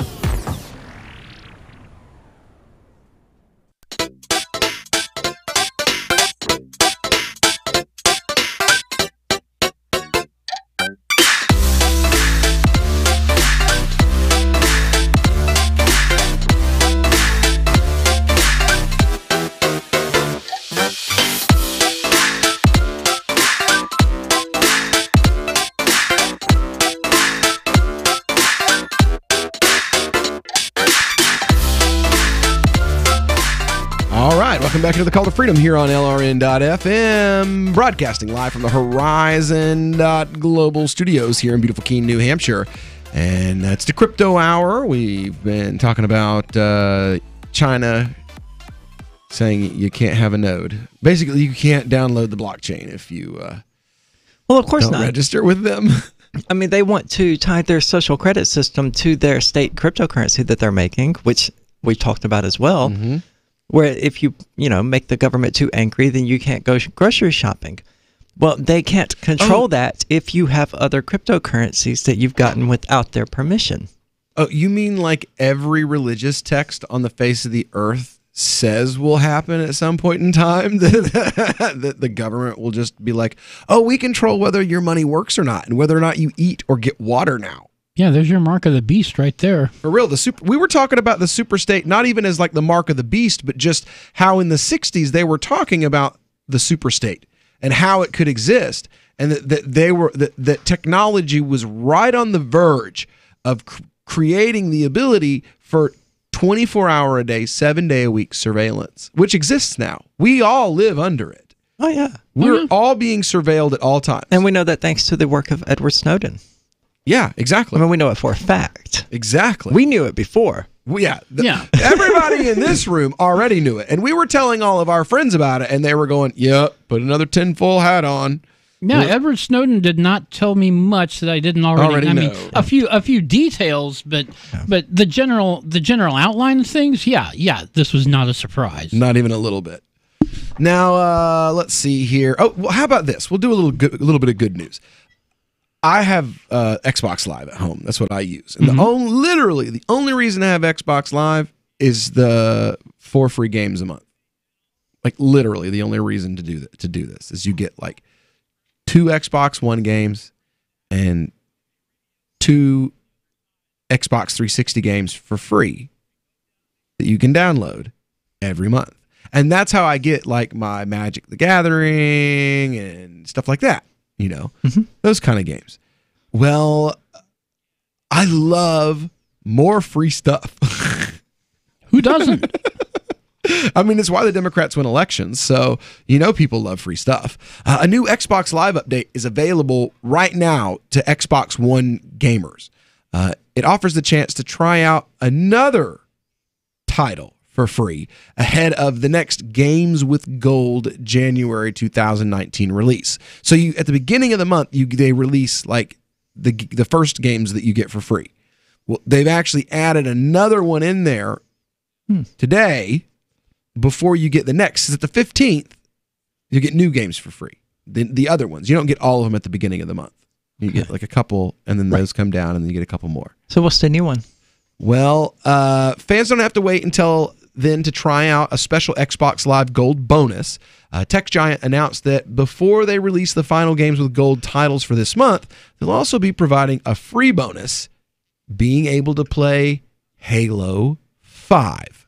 Welcome back to the Call to Freedom here on LRN.FM, broadcasting live from the Horizon.global studios here in beautiful Keene, New Hampshire. And that's the Crypto Hour. We've been talking about China saying you can't have a node. Basically, you can't download the blockchain if you well, of course don't not. register with them. I mean, they want to tie their social credit system to their state cryptocurrency that they're making, which we talked about as well. Mm-hmm. Where if you make the government too angry, then you can't go grocery shopping. Well, they can't control that if you have other cryptocurrencies that you've gotten without their permission. Oh, you mean like every religious text on the face of the earth says will happen at some point in time? That the government will just be like, oh, we control whether your money works or not and whether or not you eat or get water now. Yeah, there's your mark of the beast right there. For real, we were talking about the super state, not even as like the mark of the beast, but just how in the 60s they were talking about the super state and how it could exist, and that technology was right on the verge of creating the ability for 24-hour a day, 7-day a week surveillance, which exists now. We all live under it. Oh yeah, we're all being surveilled at all times, and we know that thanks to the work of Edward Snowden. Yeah, exactly. I mean, we know it for a fact. Exactly. We knew it before. Yeah. Everybody in this room already knew it. And we were telling all of our friends about it, and they were going, yep, put another tinfoil hat on. Yeah, Edward Snowden did not tell me much that I didn't already know. I mean, a few details, but the general outline of things, yeah, this was not a surprise. Not even a little bit. Now, let's see here. Oh, well, how about this? We'll do a little bit of good news. I have Xbox Live at home. That's what I use. And literally the only reason I have Xbox Live is the 4 free games a month. Like literally the only reason to do this is you get like 2 Xbox One games and 2 Xbox 360 games for free that you can download every month. And that's how I get like my Magic the Gathering and stuff like that. Those kind of games. Well, I love more free stuff. Who doesn't? I mean, it's why the Democrats win elections. So, people love free stuff. A new Xbox Live update is available right now to Xbox One gamers. It offers the chance to try out another title for free ahead of the next Games with Gold January 2019 release. So at the beginning of the month, they release like the first games that you get for free. Well, they've actually added another one in there today before you get the next. At the 15th, you get new games for free. The other ones, you don't get all of them at the beginning of the month. You get like a couple, and then those come down, and then you get a couple more. So what's the new one? Well, fans don't have to wait until then to try out a special Xbox Live Gold bonus. Tech Giant announced that before they release the final Games with Gold titles for this month, they'll also be providing a free bonus, being able to play Halo 5.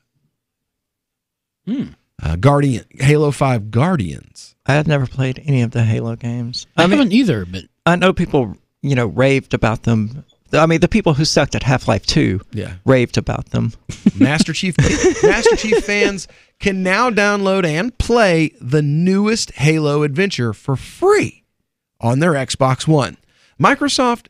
Halo 5 Guardians. I have never played any of the Halo games. I haven't either, but I know people, raved about them. I mean, the people who sucked at Half-Life 2 raved about them. Master Chief fans can now download and play the newest Halo adventure for free on their Xbox One. Microsoft,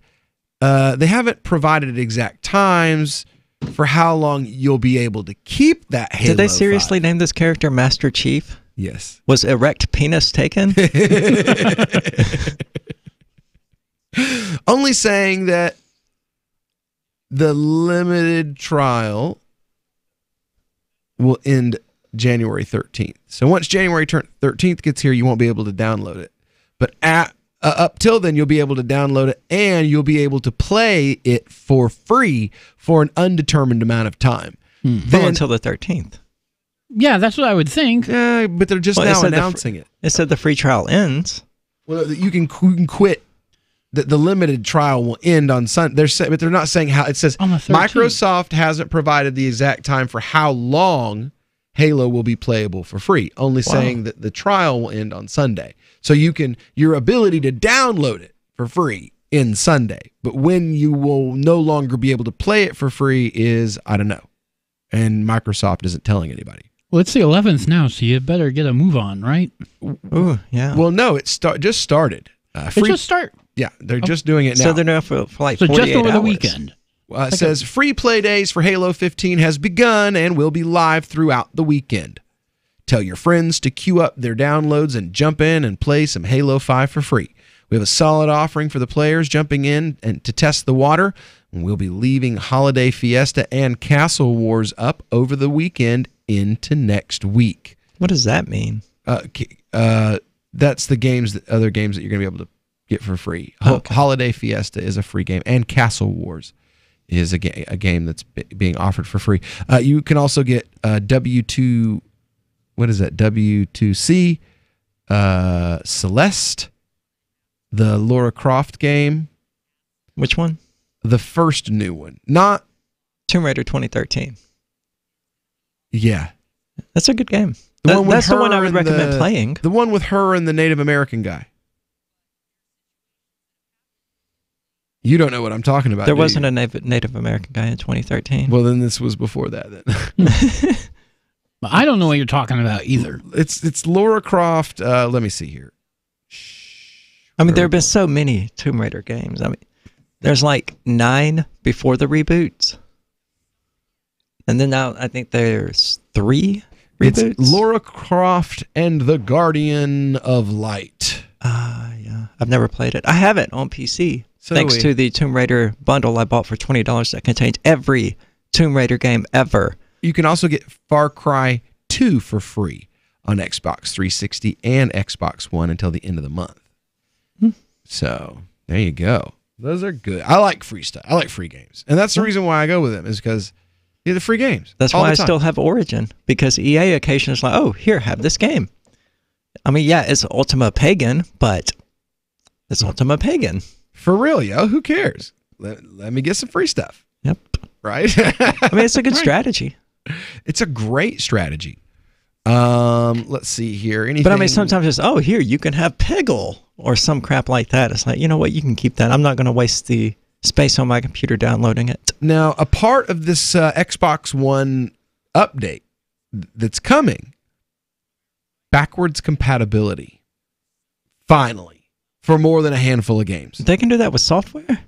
they haven't provided exact times for how long you'll be able to keep that Halo. Did they seriously name this character Master Chief? Yes. Was erect penis taken? Only saying that the limited trial will end January 13th. So once January 13th gets here, you won't be able to download it. But up till then, you'll be able to download it, and you'll be able to play it for free for an undetermined amount of time. Then, until the 13th. Yeah, that's what I would think. Yeah, but they're just now announcing it. It said the free trial ends. Well, you can quit. The limited trial will end on Sunday. But they're not saying how. It says Microsoft hasn't provided the exact time for how long Halo will be playable for free. Only saying that the trial will end on Sunday. So your ability to download it for free ends Sunday. But when you will no longer be able to play it for free is, I don't know. And Microsoft isn't telling anybody. Well, it's the 11th now, so you better get a move on, right? Oh, yeah. Well, no, it just started. It just started. Yeah, they're just doing it now. So they're doing it for like 48 just over hours. the weekend. It says free play days for Halo 15 has begun and will be live throughout the weekend. Tell your friends to queue up their downloads and jump in and play some Halo 5 for free. We have a solid offering for the players jumping in and to test the water. And we'll be leaving Holiday Fiesta and Castle Wars up over the weekend into next week. What does that mean? That's the other games that you're going to be able to get for free. Okay. Holiday Fiesta is a free game, and Castle Wars is a game that's being offered for free. You can also get W2C, Celeste, the Lara Croft game. Which one? The first new one. Not Tomb Raider 2013. Yeah. That's a good game. That's the one I would recommend playing. The one with her and the Native American guy. You don't know what I'm talking about. There wasn't a Native American guy in 2013. Well, then this was before that. Then. I don't know what you're talking about either. It's Lara Croft. Let me see here. I mean, there have been so many Tomb Raider games. I mean, there's like 9 before the reboots, and then now I think there's 3 reboots. It's Lara Croft and the Guardian of Light. Yeah, I've never played it. I have it on PC. Thanks to the Tomb Raider bundle I bought for $20 that contains every Tomb Raider game ever. You can also get Far Cry 2 for free on Xbox 360 and Xbox One until the end of the month. So there you go. Those are good. I like free stuff. I like free games. And that's the reason why I go with them, is because they're the free games. That's why I still have Origin, because EA occasionally is like, oh, here, have this game. I mean, yeah, it's Ultima Pagan, but it's Ultima Pagan. For real, yo, who cares? Let me get some free stuff. Yep. Right? I mean, it's a good strategy. It's a great strategy. Let's see here. Anything? But I mean, sometimes it's, oh, here, you can have Peggle or some crap like that. It's like, you know what, you can keep that. I'm not going to waste the space on my computer downloading it. Now, a part of this Xbox One update that's coming, backwards compatibility. Finally. For more than a handful of games. They can do that with software?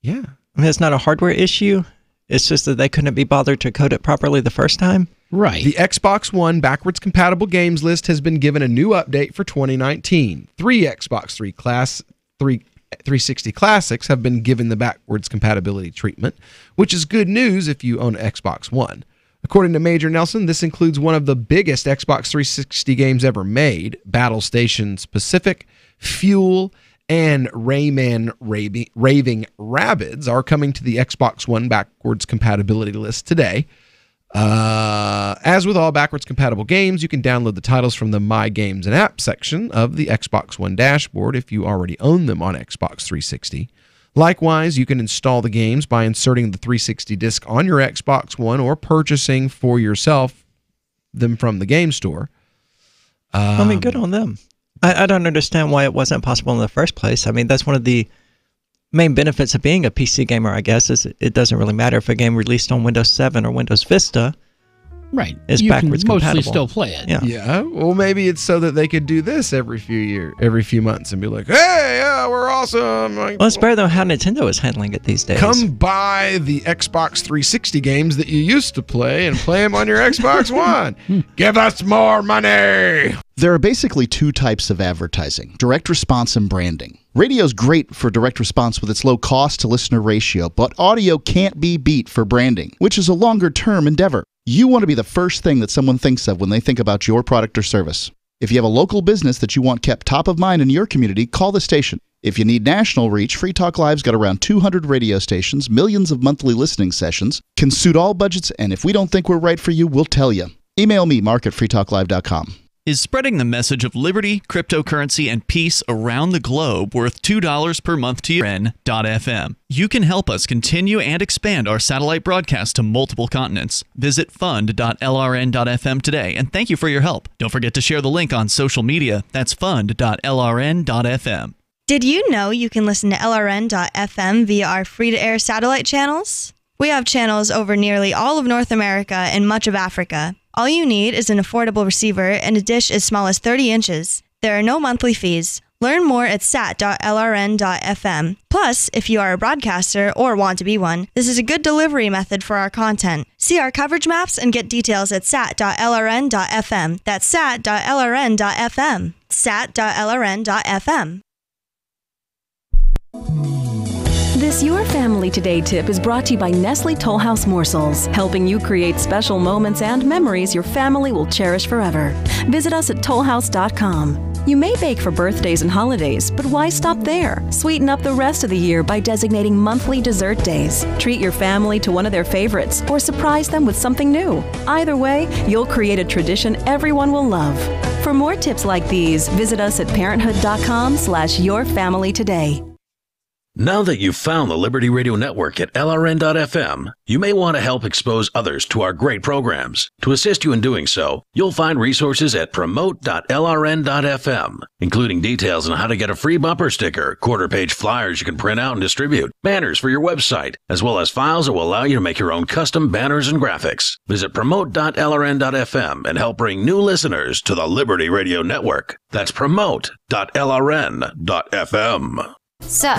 Yeah. I mean, it's not a hardware issue. It's just that they couldn't be bothered to code it properly the first time. Right. The Xbox One backwards compatible games list has been given a new update for 2019. 3 Xbox 360 classics have been given the backwards compatibility treatment, which is good news if you own an Xbox One. According to Major Nelson, this includes one of the biggest Xbox 360 games ever made, Battle Stations Pacific, Fuel, and Rayman Raving Rabbids are coming to the Xbox One backwards compatibility list today. As with all backwards compatible games, you can download the titles from the My Games and Apps section of the Xbox One dashboard if you already own them on Xbox 360. Likewise, you can install the games by inserting the 360 disc on your Xbox One or purchasing for yourself them from the game store. I mean, good on them. I don't understand why it wasn't possible in the first place. I mean, that's one of the main benefits of being a PC gamer, I guess, is it doesn't really matter if a game released on Windows 7 or Windows Vista. Right. Is you backwards can mostly compatible. still play it. Yeah. Well, maybe it's so that they could do this every few months and be like, hey, yeah, we're awesome. Like, well, it's better than how Nintendo is handling it these days. Come buy the Xbox 360 games that you used to play and play them on your Xbox One. Give us more money. There are basically 2 types of advertising, direct response and branding. Radio's great for direct response with its low cost to listener ratio, but audio can't be beat for branding, which is a longer term endeavor. You want to be the first thing that someone thinks of when they think about your product or service. If you have a local business that you want kept top of mind in your community, call the station. If you need national reach, Free Talk Live's got around 200 radio stations, millions of monthly listening sessions, can suit all budgets, and if we don't think we're right for you, we'll tell you. Email me, mark@freetalklive.com. Is spreading the message of liberty, cryptocurrency, and peace around the globe worth $2 per month to your LRN.FM? You can help us continue and expand our satellite broadcast to multiple continents. Visit fund.lrn.fm today, and thank you for your help. Don't forget to share the link on social media. That's fund.lrn.fm. Did you know you can listen to LRN.FM via our free-to-air satellite channels? We have channels over nearly all of North America and much of Africa. All you need is an affordable receiver and a dish as small as 30 inches. There are no monthly fees. Learn more at sat.lrn.fm. Plus, if you are a broadcaster or want to be one, this is a good delivery method for our content. See our coverage maps and get details at sat.lrn.fm. That's sat.lrn.fm. sat.lrn.fm. This Your Family Today tip is brought to you by Nestle Toll House Morsels, helping you create special moments and memories your family will cherish forever. Visit us at tollhouse.com. You may bake for birthdays and holidays, but why stop there? Sweeten up the rest of the year by designating monthly dessert days. Treat your family to one of their favorites or surprise them with something new. Either way, you'll create a tradition everyone will love. For more tips like these, visit us at parenthood.com/yourfamilytoday. Now that you've found the Liberty Radio Network at LRN.FM, you may want to help expose others to our great programs. To assist you in doing so, you'll find resources at promote.lrn.fm, including details on how to get a free bumper sticker, quarter-page flyers you can print out and distribute, banners for your website, as well as files that will allow you to make your own custom banners and graphics. Visit promote.lrn.fm and help bring new listeners to the Liberty Radio Network. That's promote.lrn.fm. So,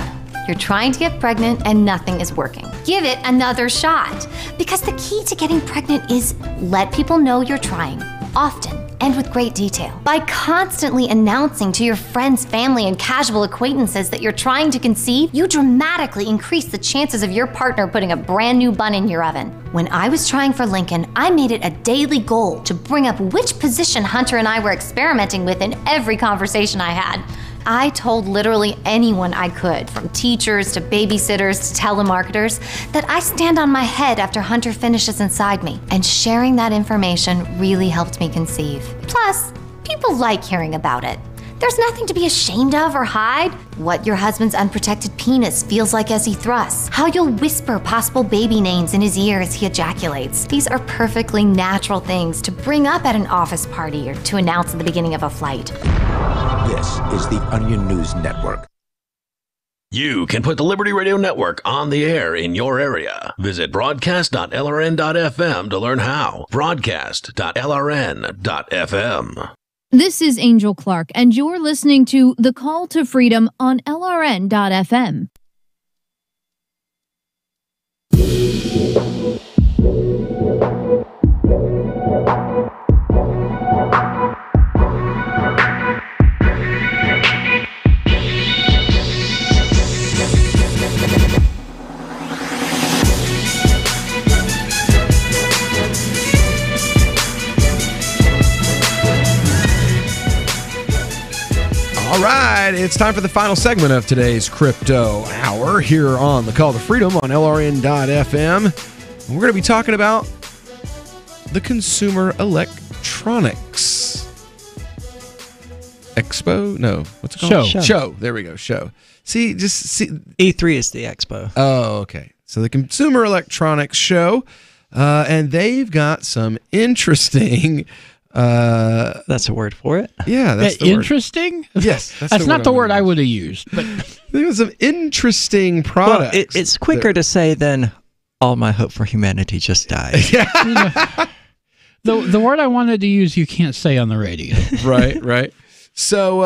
you're trying to get pregnant and nothing is working. Give it another shot. Because the key to getting pregnant is let people know you're trying, often and with great detail. By constantly announcing to your friends, family, and casual acquaintances that you're trying to conceive, you dramatically increase the chances of your partner putting a brand new bun in your oven. When I was trying for Lincoln, I made it a daily goal to bring up which position Hunter and I were experimenting with in every conversation I had. I told literally anyone I could, from teachers to babysitters to telemarketers, that I stand on my head after Hunter finishes inside me. And sharing that information really helped me conceive. Plus, people like hearing about it. There's nothing to be ashamed of or hide. What your husband's unprotected penis feels like as he thrusts. How you'll whisper possible baby names in his ear as he ejaculates. These are perfectly natural things to bring up at an office party or to announce at the beginning of a flight. This is the Onion News Network. You can put the Liberty Radio Network on the air in your area. Visit broadcast.lrn.fm to learn how. Broadcast.lrn.fm. This is Angel Clark, and you're listening to The Call to Freedom on LRN.FM. All right, it's time for the final segment of today's Crypto Hour here on the Call to Freedom on LRN.FM. We're going to be talking about the Consumer Electronics Expo? No, what's it called? Show. There we go, show. See, E3 is the expo. Oh, okay. So the Consumer Electronics Show, and they've got some interesting... that's a word for it. Yeah, that's the interesting? Word. Yes, that's not the word I would have used. But there's some interesting products. Well, it's quicker to say than all my hope for humanity just died. Yeah. The word I wanted to use, you can't say on the radio. Right. So,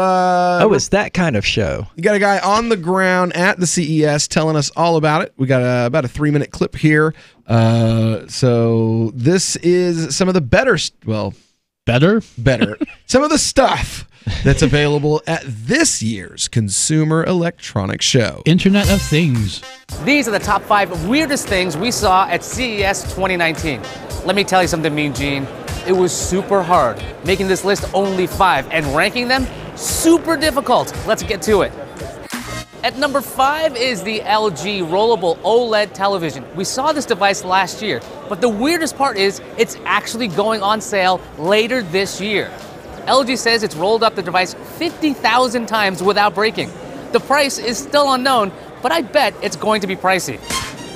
it's that kind of show. You got a guy on the ground at the CES telling us all about it. We got about a 3-minute clip here. So this is some of the better. Some of the stuff that's available at this year's Consumer Electronics Show. Internet of Things. These are the top 5 weirdest things we saw at CES 2019. Let me tell you something, Mean Gene. It was super hard. Making this list only 5 and ranking them, super difficult. Let's get to it. At number 5 is the LG Rollable OLED television. We saw this device last year, but the weirdest part is it's actually going on sale later this year. LG says it's rolled up the device 50,000 times without breaking. The price is still unknown, but I bet it's going to be pricey.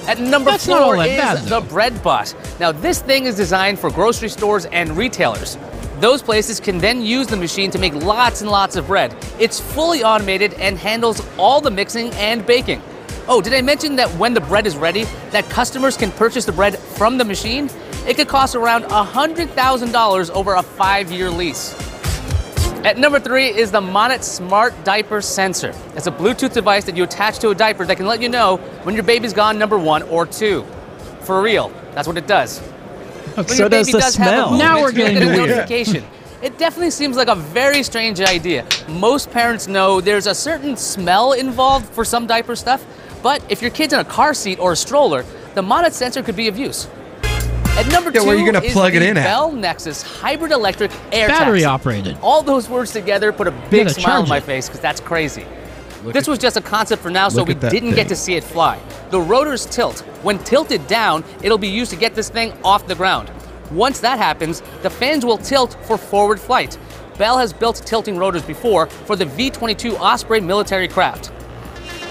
At number 4 is the Bread Bot. Now this thing is designed for grocery stores and retailers. Those places can then use the machine to make lots and lots of bread. It's fully automated and handles all the mixing and baking. Oh, did I mention that when the bread is ready, that customers can purchase the bread from the machine? It could cost around $100,000 over a 5-year lease. At number 3 is the Monit Smart Diaper Sensor. It's a Bluetooth device that you attach to a diaper that can let you know when your baby's gone number 1 or 2. For real, that's what it does. When So your does baby the does have a smell. movement, Now we're you getting get a weird. notification. It definitely seems like a very strange idea. Most parents know there's a certain smell involved for some diaper stuff, but if your kid's in a car seat or a stroller, the Monit sensor could be of use. At number 2 where are you gonna is plug it the in at? Bell Nexus Hybrid Electric Air Battery Taxi. operated. All those words together put a big gotta smile on charge my it. face because that's crazy. Look This at- was just a concept for now, so look we at that didn't thing. get to see it fly. The rotors tilt. When tilted down, it'll be used to get this thing off the ground. Once that happens, the fans will tilt for forward flight. Bell has built tilting rotors before for the V-22 Osprey military craft.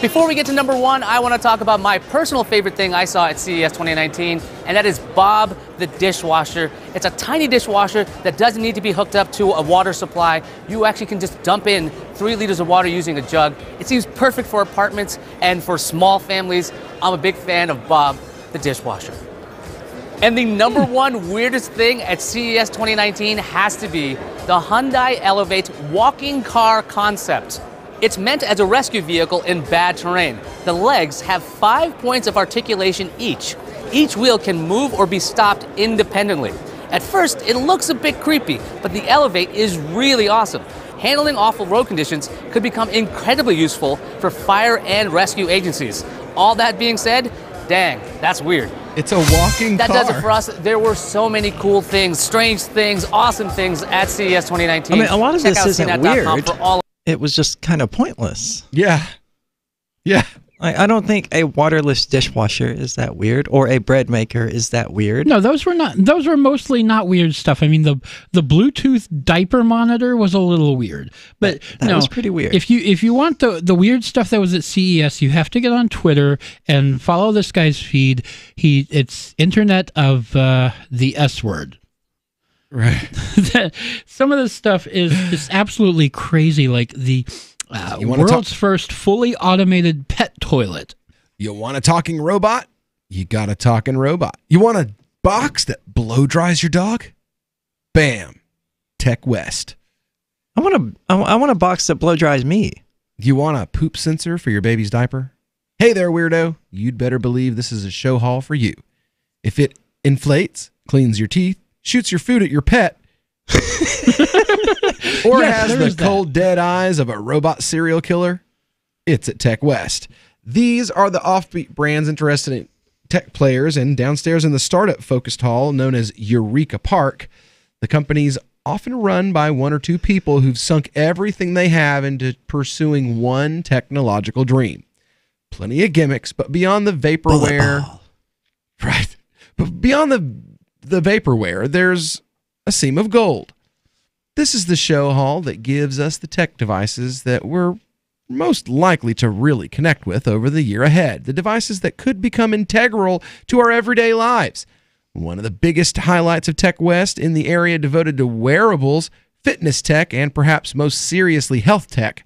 Before we get to number 1, I want to talk about my personal favorite thing I saw at CES 2019, and that is Bob the dishwasher. It's a tiny dishwasher that doesn't need to be hooked up to a water supply. You actually can just dump in 3 liters of water using a jug. It seems perfect for apartments and for small families. I'm a big fan of Bob the dishwasher. And the number 1 weirdest thing at CES 2019 has to be the Hyundai Elevate walking car concept. It's meant as a rescue vehicle in bad terrain. The legs have 5 points of articulation each. Each wheel can move or be stopped independently. At first, it looks a bit creepy, but the Elevate is really awesome. Handling awful road conditions could become incredibly useful for fire and rescue agencies. All that being said, dang, that's weird. It's a walking That car. does it for us. There were so many cool things, strange things, awesome things at CES 2019. I mean, a lot of Check this out isn't CNET.com weird. for all It was just kind of pointless. Yeah. Yeah. I don't think a waterless dishwasher is that weird, or a bread maker is that weird. No, those were not. Those were mostly not weird stuff. I mean, the Bluetooth diaper monitor was a little weird, but That no, was pretty weird. If you want the weird stuff that was at CES, you have to get on Twitter and follow this guy's feed. It's Internet of the S word. Right. Some of this stuff is just absolutely crazy, like the You wanna world's first fully automated pet toilet. You want a talking robot? You got a talking robot. You want a box that blow dries your dog? Bam. Tech West. I want a box that blow dries me. You want a poop sensor for your baby's diaper? Hey there, weirdo. You'd better believe this is a show haul for you. If it inflates, cleans your teeth, shoots your food at your pet, or Yes, has there the is that. cold dead eyes of a robot serial killer, it's at Tech West. These are the offbeat brands interested in tech players, and downstairs in the startup-focused hall known as Eureka Park, the company's often run by 1 or 2 people who've sunk everything they have into pursuing one technological dream. Plenty of gimmicks, but beyond the vaporware... Right. But beyond the vaporware, there's a seam of gold. This is the show hall that gives us the tech devices that we're most likely to really connect with over the year ahead. The devices that could become integral to our everyday lives. One of the biggest highlights of Tech West in the area devoted to wearables, fitness tech, and perhaps most seriously health tech.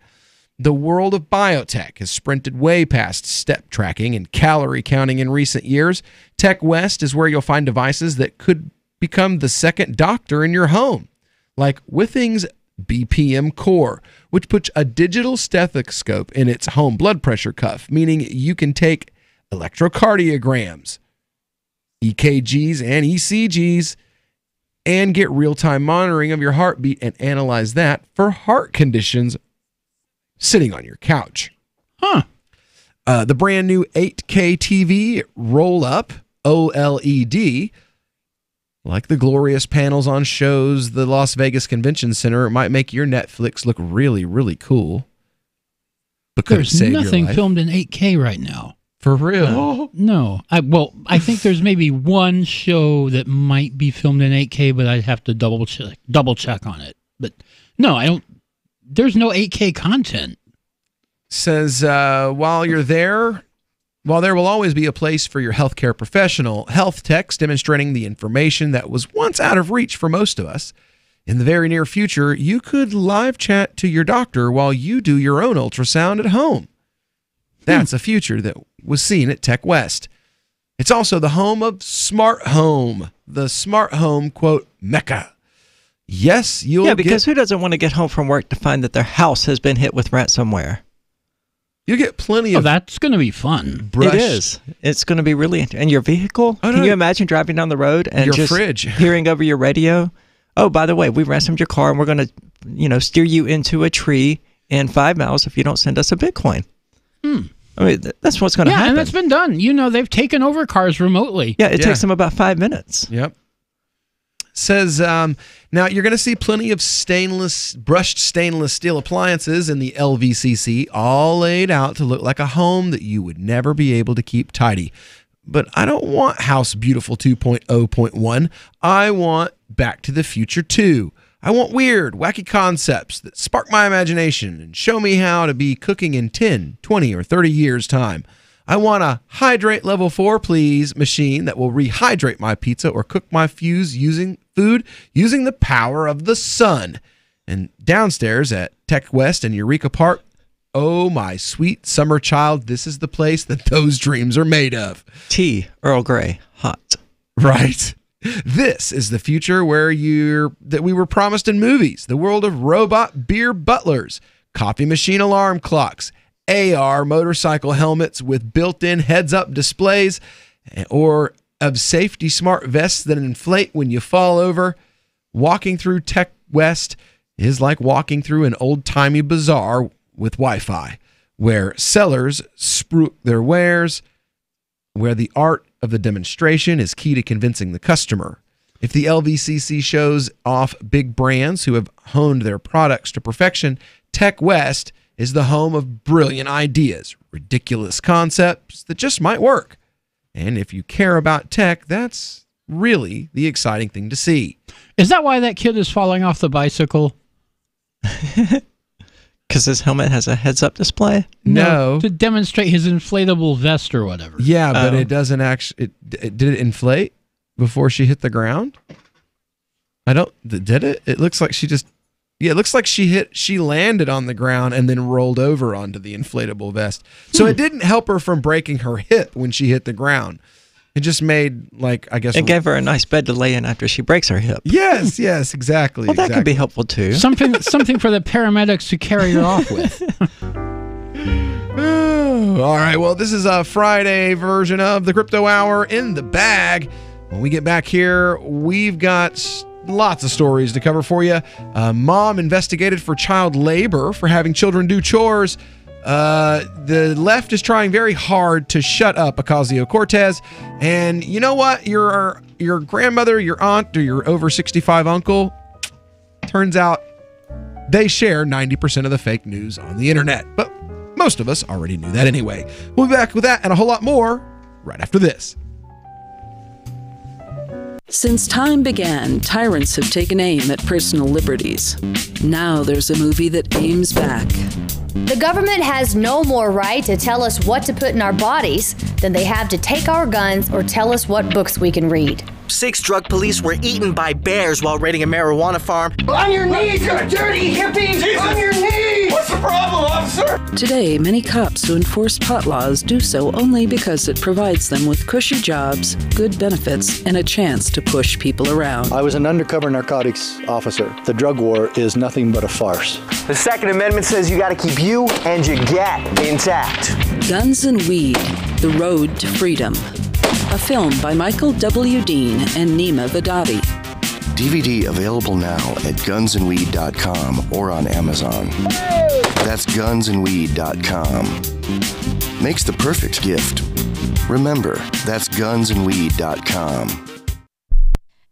The world of biotech has sprinted way past step tracking and calorie counting in recent years. Tech West is where you'll find devices that could become the second doctor in your home, like Withings BPM Core, which puts a digital stethoscope in its home blood pressure cuff, meaning you can take electrocardiograms, EKGs, and ECGs, and get real-time monitoring of your heartbeat and analyze that for heart conditions sitting on your couch. Huh. The brand new 8K TV roll-up OLED, like the glorious panels on shows the Las Vegas Convention Center, might make your Netflix look really, really cool. But could There's save your nothing life. filmed in 8K right now. For real? No. I think there's maybe one show that might be filmed in 8K, but I'd have to double check on it. But no, I don't. There's no 8K content. Says while there will always be a place for your healthcare professional, health techs demonstrating the information that was once out of reach for most of us. In the very near future, you could live chat to your doctor while you do your own ultrasound at home. That's a future that was seen at Tech West. It's also the home of Smart Home, the smart home, quote, mecca. yes, you'll Yeah, because who doesn't want to get home from work to find that their house has been hit with ransomware? You'll get plenty of... that's going to be fun. It is. It's going to be really... And your vehicle? Can you imagine driving down the road and Your just fridge. hearing over your radio, oh, by the way, we ransomed your car and we're going to, steer you into a tree in 5 miles if you don't send us a Bitcoin. I mean, that's what's going to happen. Yeah, and that's been done. They've taken over cars remotely. Yeah, it takes them about 5 minutes. Yep. Says, now you're going to see plenty of brushed stainless steel appliances in the LVCC, all laid out to look like a home that you would never be able to keep tidy. But I don't want House Beautiful 2.0.1. I want Back to the Future 2. I want weird, wacky concepts that spark my imagination and show me how to be cooking in 10, 20, or 30 years' time. I want a Hydrate Level 4, please machine that will rehydrate my pizza or cook my food using the power of the sun. And downstairs at Tech West and Eureka Park, oh, my sweet summer child, this is the place that those dreams are made of. Tea, Earl Grey, hot. Right. This is the future that we were promised in movies. The world of robot beer butlers, coffee machine alarm clocks, AR motorcycle helmets with built-in heads-up displays, or of safety smart vests that inflate when you fall over. Walking through Tech West is like walking through an old-timey bazaar with Wi-Fi, where sellers spruik their wares, where the art of the demonstration is key to convincing the customer. If the LVCC shows off big brands who have honed their products to perfection, Tech West is the home of brilliant ideas, ridiculous concepts that just might work. And if you care about tech, that's really the exciting thing to see. Is that why that kid is falling off the bicycle? Because his helmet has a heads-up display? No. To demonstrate his inflatable vest or whatever. Yeah, but it doesn't actually... Did it inflate before she hit the ground? Did it? It looks like she just... Yeah, it looks like she landed on the ground and then rolled over onto the inflatable vest. So it didn't help her from breaking her hip when she hit the ground. It just made, It gave her a nice bed to lay in after she breaks her hip. Yes, exactly. Well, that could be helpful too. Something for the paramedics to carry her off with. All right, well, this is a Friday version of the Crypto Hour in the bag. When we get back here, we've got lots of stories to cover for you. Mom investigated for child labor for having children do chores. The left is trying very hard to shut up Ocasio-Cortez. And you know what? Your grandmother, your aunt, or your over 65 uncle, turns out they share 90% of the fake news on the internet. But most of us already knew that anyway. We'll be back with that and a whole lot more right after this. Since time began, tyrants have taken aim at personal liberties. Now there's a movie that aims back. The government has no more right to tell us what to put in our bodies than they have to take our guns or tell us what books we can read. 6 drug police were eaten by bears while raiding a marijuana farm. On your knees, you dirty hippies! Jesus. On your knees! What's the problem, officer? Today, many cops who enforce pot laws do so only because it provides them with cushy jobs, good benefits, and a chance to push people around. I was an undercover narcotics officer. The drug war is nothing but a farce. The Second Amendment says you gotta keep you and your gat intact. Guns and Weed, The Road to Freedom. A film by Michael W. Dean and Nima Vadadi. DVD available now at gunsandweed.com or on Amazon. That's gunsandweed.com. Makes the perfect gift. Remember, that's gunsandweed.com.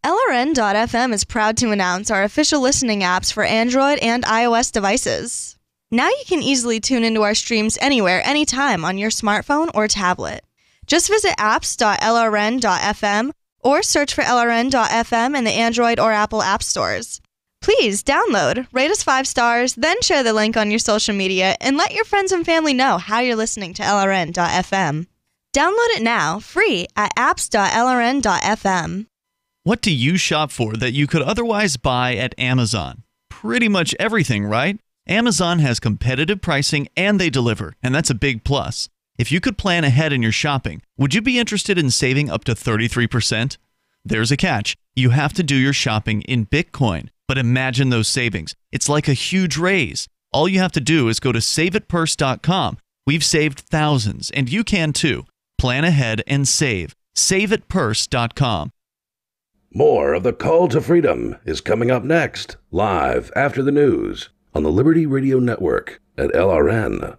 LRN.FM is proud to announce our official listening apps for Android and iOS devices. Now you can easily tune into our streams anywhere, anytime on your smartphone or tablet. Just visit apps.lrn.fm or search for LRN.FM in the Android or Apple app stores. Please download, rate us 5 stars, then share the link on your social media and let your friends and family know how you're listening to LRN.FM. Download it now, free at apps.lrn.fm. What do you shop for that you could otherwise buy at Amazon? Pretty much everything, right? Amazon has competitive pricing and they deliver, and that's a big plus. If you could plan ahead in your shopping, would you be interested in saving up to 33%? There's a catch. You have to do your shopping in Bitcoin. But imagine those savings. It's like a huge raise. All you have to do is go to saveitpurse.com. We've saved thousands, and you can too. Plan ahead and save. Saveitpurse.com. More of the Call to Freedom is coming up next, live after the news on the Liberty Radio Network at LRN.FM.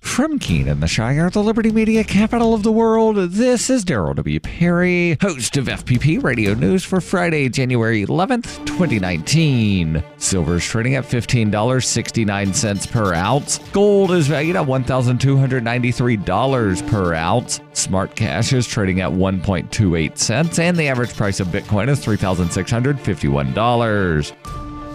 From Keene in the Shire, the Liberty Media capital of the world, this is Darrell W. Perry, host of FPP Radio News for Friday, January 11th, 2019. Silver is trading at $15.69 per ounce. Gold is valued at $1,293 per ounce. Smart cash is trading at 1.28 cents, and the average price of Bitcoin is $3,651.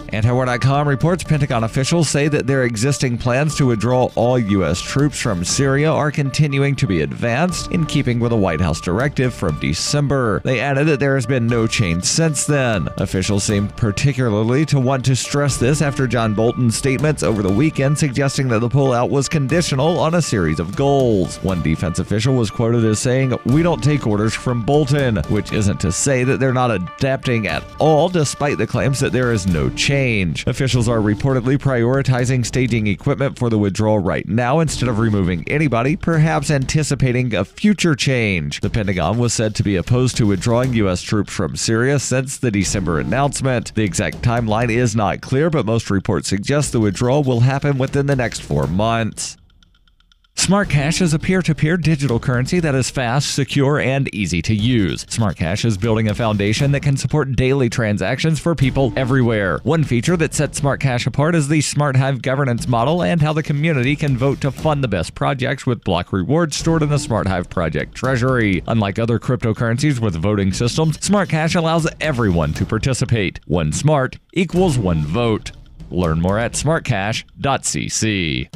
Antiwar.com reports Pentagon officials say that their existing plans to withdraw all U.S. troops from Syria are continuing to be advanced, in keeping with a White House directive from December. They added that there has been no change since then. Officials seem particularly to want to stress this after John Bolton's statements over the weekend suggesting that the pullout was conditional on a series of goals. One defense official was quoted as saying, "We don't take orders from Bolton," which isn't to say that they're not adapting at all, despite the claims that there is no change. Officials are reportedly prioritizing staging equipment for the withdrawal right now instead of removing anybody, perhaps anticipating a future change. The Pentagon was said to be opposed to withdrawing U.S. troops from Syria since the December announcement. The exact timeline is not clear, but most reports suggest the withdrawal will happen within the next 4 months. Smart Cash is a peer-to-peer digital currency that is fast, secure, and easy to use. Smart Cash is building a foundation that can support daily transactions for people everywhere. One feature that sets Smart Cash apart is the Smart Hive governance model and how the community can vote to fund the best projects with block rewards stored in the Smart Hive project treasury. Unlike other cryptocurrencies with voting systems, Smart Cash allows everyone to participate. One smart equals one vote. Learn more at smartcash.cc.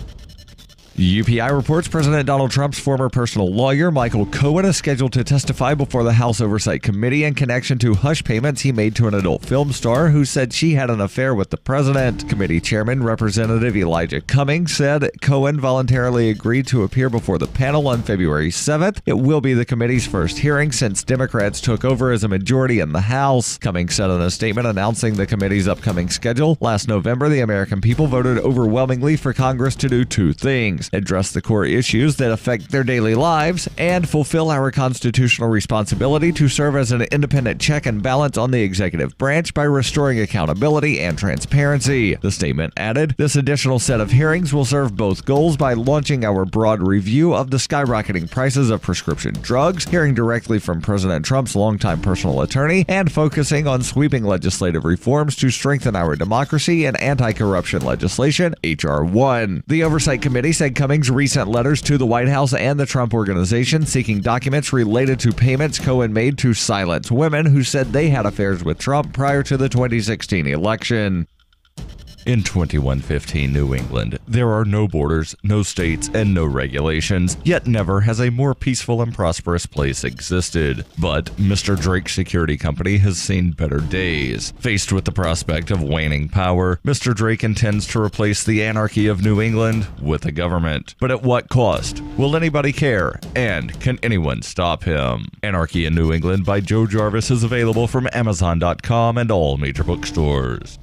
UPI reports President Donald Trump's former personal lawyer, Michael Cohen, is scheduled to testify before the House Oversight Committee in connection to hush payments he made to an adult film star who said she had an affair with the president. Committee Chairman Representative Elijah Cummings said Cohen voluntarily agreed to appear before the panel on February 7th. It will be the committee's first hearing since Democrats took over as a majority in the House. Cummings said in a statement announcing the committee's upcoming schedule, last November, the American people voted overwhelmingly for Congress to do two things: address the core issues that affect their daily lives, and fulfill our constitutional responsibility to serve as an independent check and balance on the executive branch by restoring accountability and transparency. The statement added, this additional set of hearings will serve both goals by launching our broad review of the skyrocketing prices of prescription drugs, hearing directly from President Trump's longtime personal attorney, and focusing on sweeping legislative reforms to strengthen our democracy and anti-corruption legislation, H.R. 1. The Oversight Committee said Cummings' recent letters to the White House and the Trump Organization seeking documents related to payments Cohen made to silence women who said they had affairs with Trump prior to the 2016 election. In 2115 New England, there are no borders, no states, and no regulations, yet never has a more peaceful and prosperous place existed. But Mr. Drake's security company has seen better days. Faced with the prospect of waning power, Mr. Drake intends to replace the anarchy of New England with a government. But at what cost? Will anybody care? And can anyone stop him? Anarchy in New England by Joe Jarvis is available from Amazon.com and all major bookstores.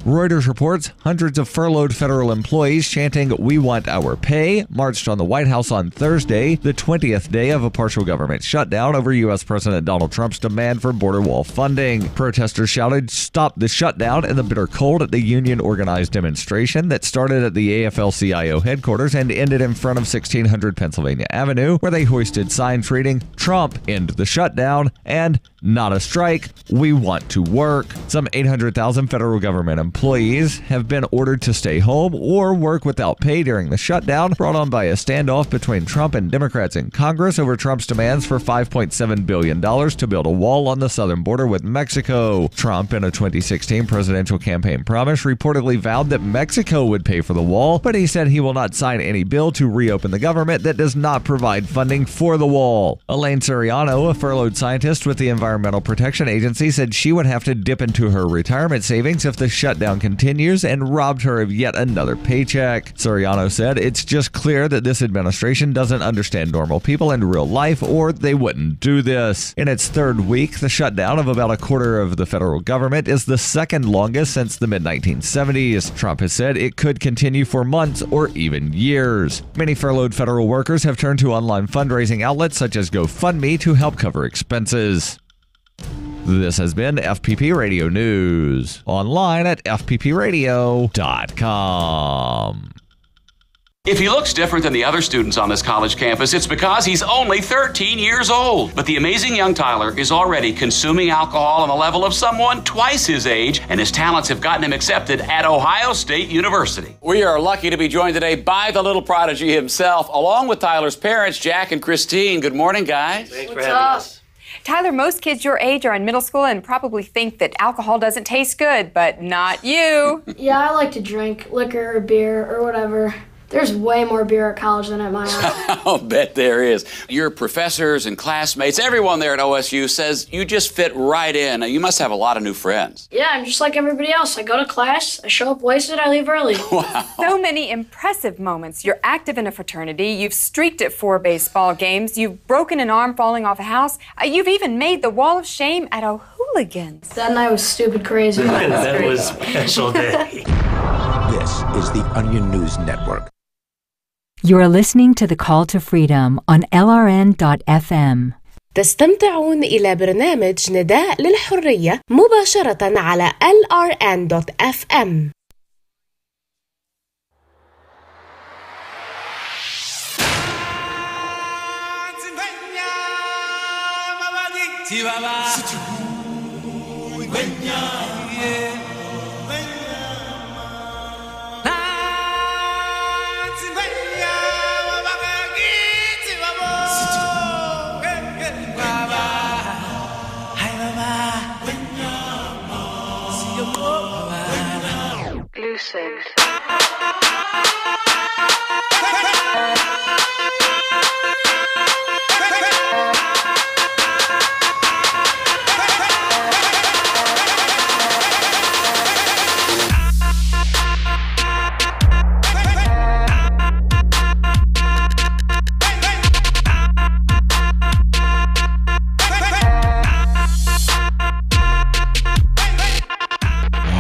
Reuters reports hundreds of furloughed federal employees chanting, "We want our pay," marched on the White House on Thursday, the 20th day of a partial government shutdown over U.S. President Donald Trump's demand for border wall funding. Protesters shouted, "Stop the shutdown," in the bitter cold at the union-organized demonstration that started at the AFL-CIO headquarters and ended in front of 1600 Pennsylvania Avenue, where they hoisted signs reading, "Trump, end the shutdown," and "Not a strike, we want to work." Some 800,000 federal government employees have been ordered to stay home or work without pay during the shutdown, brought on by a standoff between Trump and Democrats in Congress over Trump's demands for $5.7 billion to build a wall on the southern border with Mexico. Trump, in a 2016 presidential campaign promise, reportedly vowed that Mexico would pay for the wall, but he said he will not sign any bill to reopen the government that does not provide funding for the wall. Elaine Soriano, a furloughed scientist with the Environmental Protection Agency, said she would have to dip into her retirement savings if the shutdown shutdown continues and robbed her of yet another paycheck. Soriano said, "It's just clear that this administration doesn't understand normal people in real life, or they wouldn't do this." In its third week, the shutdown of about a quarter of the federal government is the second longest since the mid-1970s. Trump has said it could continue for months or even years. Many furloughed federal workers have turned to online fundraising outlets such as GoFundMe to help cover expenses. This has been FPP Radio News. Online at fppradio.com. If he looks different than the other students on this college campus, it's because he's only 13 years old. But the amazing young Tyler is already consuming alcohol on the level of someone twice his age, and his talents have gotten him accepted at Ohio State University. We are lucky to be joined today by the little prodigy himself, along with Tyler's parents, Jack and Christine. Good morning, guys. Thanks for having us. Tyler, most kids your age are in middle school and probably think that alcohol doesn't taste good, but not you. Yeah, I like to drink liquor or beer or whatever. There's way more beer at college than at my house. I'll bet there is. Your professors and classmates, everyone there at OSU says you just fit right in. You must have a lot of new friends. Yeah, I'm just like everybody else. I go to class, I show up wasted, I leave early. Wow. So many impressive moments. You're active in a fraternity. You've streaked at 4 baseball games. You've broken an arm falling off a house. You've even made the wall of shame at O'Hooligans. That night was stupid crazy. That was a special day. This is the Onion News Network. You're listening to The Call to Freedom on LRN.FM. تستمتعون إلى برنامج نداء للحرية مباشرة على LRN.FM.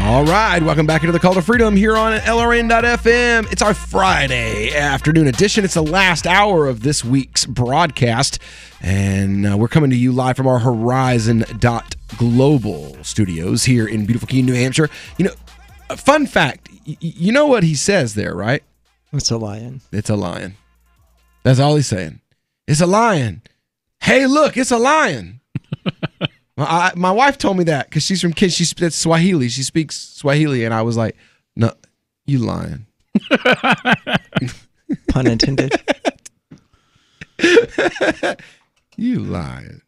All right, welcome back into the Call to Freedom here on LRN.FM. It's our Friday afternoon edition. It's the last hour of this week's broadcast, and we're coming to you live from our Horizon.global studios here in beautiful Keene, New Hampshire. You know, a fun fact, you know what he says there, right? It's a lion. It's a lion. That's all he's saying. It's a lion. Hey, look, it's a lion. My wife told me that because she's from Kenya. That's Swahili. She speaks Swahili, and I was like, "No, you lying." Pun intended. You lying.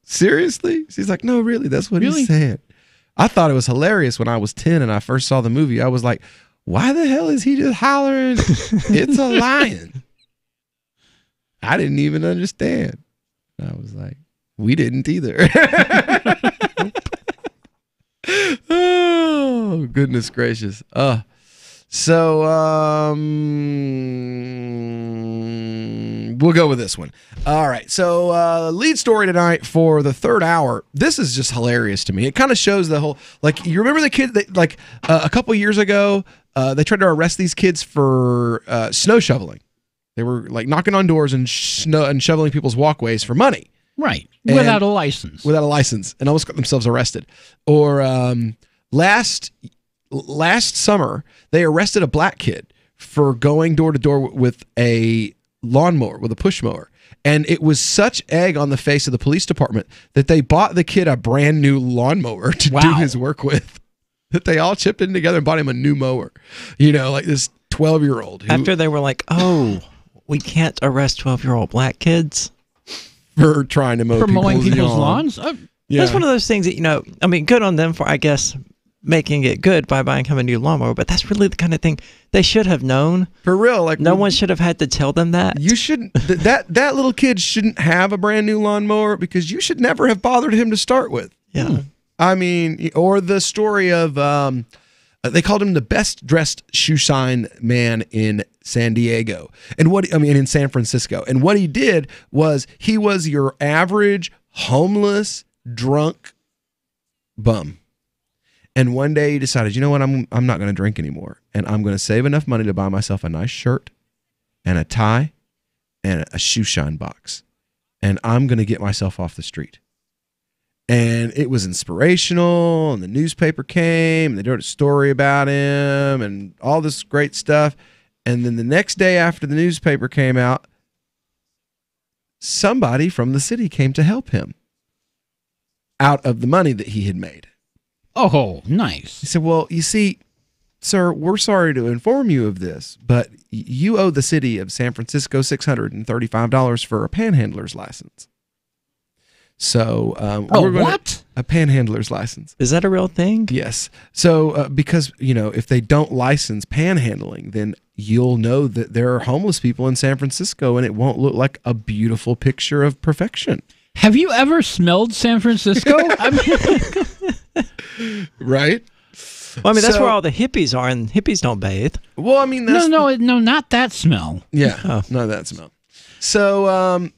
Seriously? She's like, "No, really. That's what he's saying." I thought it was hilarious when I was 10 and I first saw the movie. I was like, "Why the hell is he just hollering? It's a lion." I didn't even understand. I was like, we didn't either. Oh, goodness gracious. So we'll go with this one. All right. So lead story tonight for the third hour. This is just hilarious to me. It kind of shows the whole, like, you remember the kid that, like, a couple years ago, they tried to arrest these kids for snow shoveling. They were like knocking on doors and shoveling people's walkways for money. Right. Without a license. Without a license, and almost got themselves arrested. Or last summer, they arrested a black kid for going door to door with a lawnmower, with a push mower. And it was such egg on the face of the police department that they bought the kid a brand new lawnmower to do his work with. That they all chipped in together and bought him a new mower. You know, like this 12-year-old. After they were like, oh, we can't arrest 12-year-old black kids for trying to mow people's lawns. That's one of those things that, you know, I mean, good on them for, I guess, making it good by buying him a new lawnmower, but that's really the kind of thing they should have known. For real. Like, no one should have had to tell them that. You shouldn't, that little kid shouldn't have a brand new lawnmower because you should never have bothered him to start with. Yeah. I mean, or the story of They called him the best dressed shoe shine man in San Diego. And in San Francisco. And what he did was he was your average homeless, drunk bum. And one day he decided, you know what, I'm not going to drink anymore. And I'm going to save enough money to buy myself a nice shirt and a tie and a shoe shine box. And I'm going to get myself off the street. And it was inspirational, and the newspaper came, and they wrote a story about him, and all this great stuff. And then the next day after the newspaper came out, somebody from the city came to help him out of the money that he had made. Oh, nice. He said, well, you see, sir, we're sorry to inform you of this, but you owe the city of San Francisco $635 for a panhandler's license. So, a panhandler's license. Is that a real thing? Yes. So, because, if they don't license panhandling, then you'll know that there are homeless people in San Francisco and it won't look like a beautiful picture of perfection. Have you ever smelled San Francisco? Right? Well, that's where all the hippies are, and hippies don't bathe. Well, that's... No, not that smell. Yeah, not that smell. So,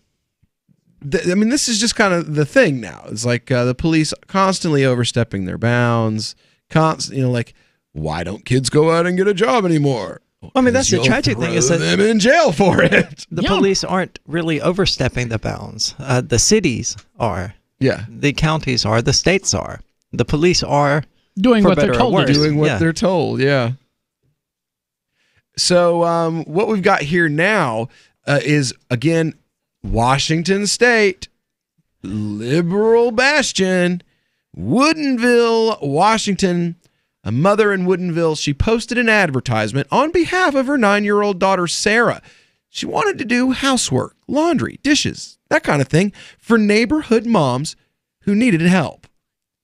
this is just kind of the thing now. It's like the police constantly overstepping their bounds. Why don't kids go out and get a job anymore? That's the tragic thing is that them in jail for it. The police aren't really overstepping the bounds. The cities are. Yeah. The counties are. The states are. The police are doing what they're told. Doing what they're told. Yeah. So what we've got here now is again. Washington State, liberal bastion, Woodinville, Washington. A mother in Woodinville, she posted an advertisement on behalf of her 9-year-old daughter, Sarah. She wanted to do housework, laundry, dishes, that kind of thing for neighborhood moms who needed help.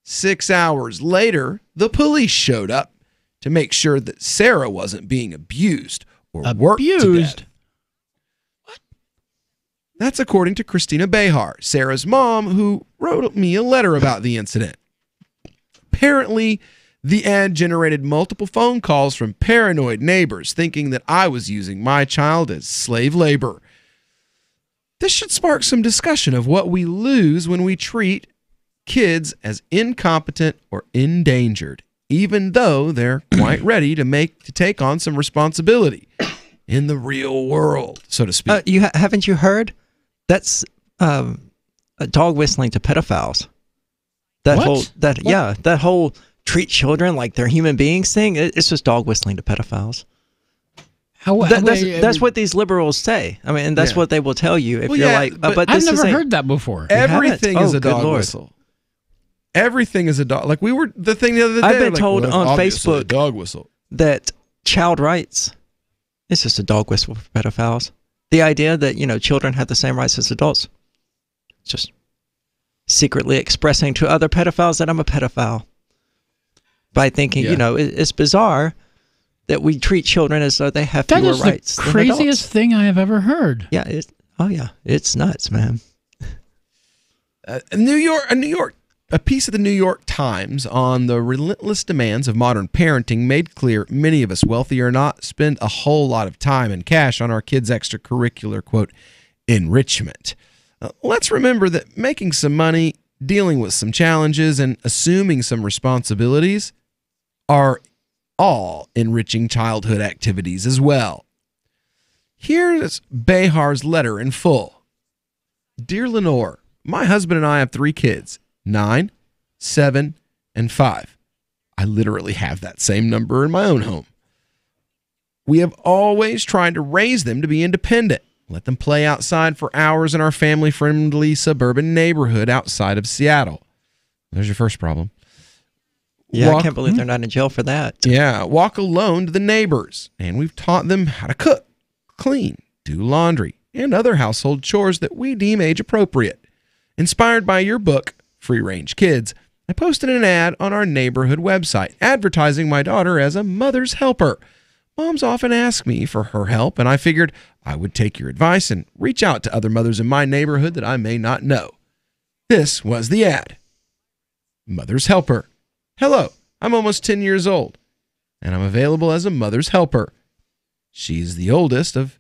6 hours later, the police showed up to make sure that Sarah wasn't being abused or worked to death. That's according to Christina Behar, Sarah's mom, who wrote me a letter about the incident. Apparently, the ad generated multiple phone calls from paranoid neighbors thinking that I was using my child as slave labor. This should spark some discussion of what we lose when we treat kids as incompetent or endangered, even though they're quite ready to take on some responsibility in the real world, so to speak. Haven't you heard? That's a dog whistling to pedophiles. That whole treat children like they're human beings thing. It's just dog whistling to pedophiles. That's what these liberals say. That's what they will tell you if you're like. But I've never heard that before. Everything is a dog whistle. Everything is a dog. Like the thing the other day. I've been told on Facebook dog whistle that child rights. It's just a dog whistle for pedophiles. The idea that, children have the same rights as adults. Just secretly expressing to other pedophiles that I'm a pedophile. By thinking, it's bizarre that we treat children as though they have fewer rights than adults. That is the craziest thing I have ever heard. Yeah. It's nuts, man. A piece of the New York Times on the relentless demands of modern parenting made clear many of us, wealthy or not, spend a whole lot of time and cash on our kids' extracurricular, quote, enrichment. Let's remember that making some money, dealing with some challenges, and assuming some responsibilities are all enriching childhood activities as well. Here's Behar's letter in full. Dear Lenore, my husband and I have 3 kids. 9, 7, and 5. I literally have that same number in my own home. We have always tried to raise them to be independent. Let them play outside for hours in our family-friendly suburban neighborhood outside of Seattle. There's your first problem. Yeah, I can't believe they're not in jail for that. Yeah, walk alone to the neighbors. And we've taught them how to cook, clean, do laundry, and other household chores that we deem age appropriate. Inspired by your book, Free Range Kids, I posted an ad on our neighborhood website advertising my daughter as a mother's helper. Moms often ask me for her help, and I figured I would take your advice and reach out to other mothers in my neighborhood that I may not know. This was the ad. Mother's helper. Hello, I'm almost 10 years old. and I'm available as a mother's helper. She's the oldest of...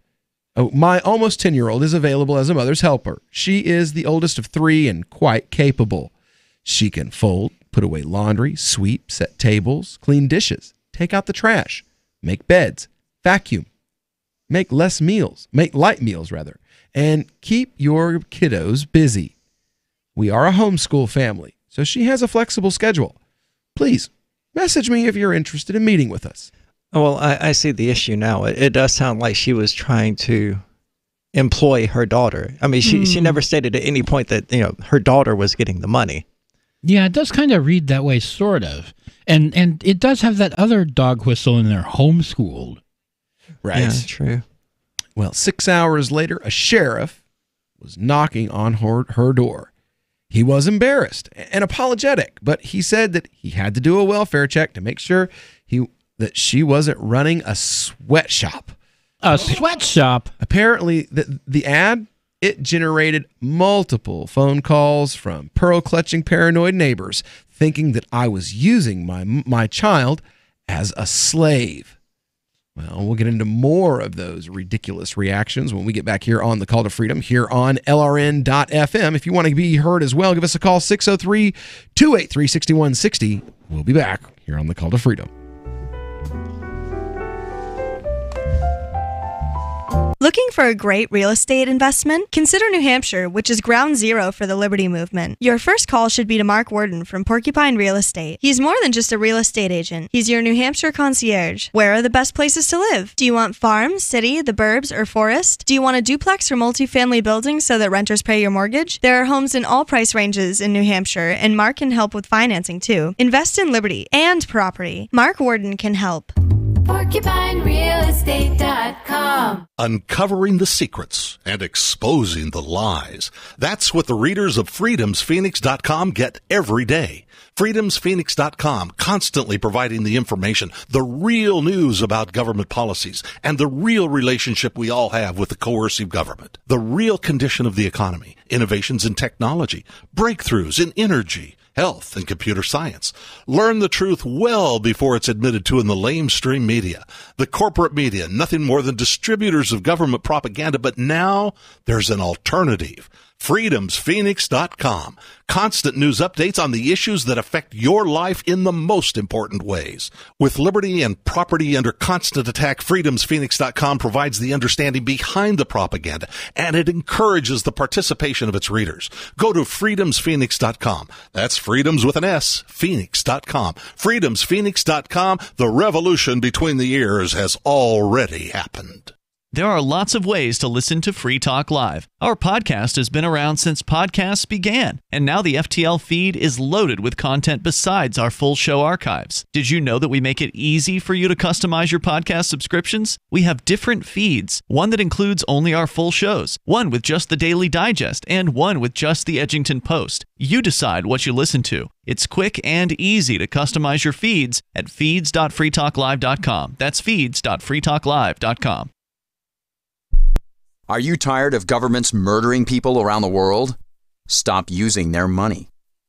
Oh, my almost 10-year-old is available as a mother's helper. She is the oldest of 3 and quite capable. She can fold, put away laundry, sweep, set tables, clean dishes, take out the trash, make beds, vacuum, make light meals, and keep your kiddos busy. We are a homeschool family, so she has a flexible schedule. Please, message me if you're interested in meeting with us. Well, I see the issue now. It does sound like she was trying to employ her daughter. I mean, she never stated at any point that, her daughter was getting the money. Yeah, it does kind of read that way, sort of. And it does have that other dog whistle in there, homeschooled. Right. Yeah, true. Well, 6 hours later, a sheriff was knocking on her door. He was embarrassed and apologetic, but he said that he had to do a welfare check to make sure that she wasn't running a sweatshop. A sweatshop? Apparently, the ad, it generated multiple phone calls from pearl-clutching paranoid neighbors thinking that I was using my child as a slave. Well, we'll get into more of those ridiculous reactions when we get back here on The Call to Freedom here on LRN.FM. If you want to be heard as well, give us a call, 603-283-6160. We'll be back here on The Call to Freedom. Looking for a great real estate investment? Consider New Hampshire, which is ground zero for the Liberty Movement. Your first call should be to Mark Worden from Porcupine Real Estate. He's more than just a real estate agent. He's your New Hampshire concierge. Where are the best places to live? Do you want farm, city, the burbs, or forest? Do you want a duplex or multifamily building so that renters pay your mortgage? There are homes in all price ranges in New Hampshire, and Mark can help with financing too. Invest in liberty and property. Mark Worden can help. PorcupineRealEstate.com. Uncovering the secrets and exposing the lies. That's what the readers of FreedomsPhoenix.com get every day. FreedomsPhoenix.com, constantly providing the information, the real news about government policies, and the real relationship we all have with the coercive government. The real condition of the economy, innovations in technology, breakthroughs in energy, health, and computer science. Learn the truth well before it's admitted to in the lamestream media. The corporate media, nothing more than distributors of government propaganda, but now there's an alternative. FreedomsPhoenix.com. Constant news updates on the issues that affect your life in the most important ways. With liberty and property under constant attack, FreedomsPhoenix.com provides the understanding behind the propaganda, and it encourages the participation of its readers. Go to FreedomsPhoenix.com. That's freedoms with an S, Phoenix.com. FreedomsPhoenix.com. The revolution between the ears has already happened. There are lots of ways to listen to Free Talk Live. Our podcast has been around since podcasts began, and now the FTL feed is loaded with content besides our full show archives. Did you know that we make it easy for you to customize your podcast subscriptions? We have different feeds, one that includes only our full shows, one with just the Daily Digest, and one with just the Edgington Post. You decide what you listen to. It's quick and easy to customize your feeds at feeds.freetalklive.com. That's feeds.freetalklive.com. Are you tired of governments murdering people around the world? Stop using their money.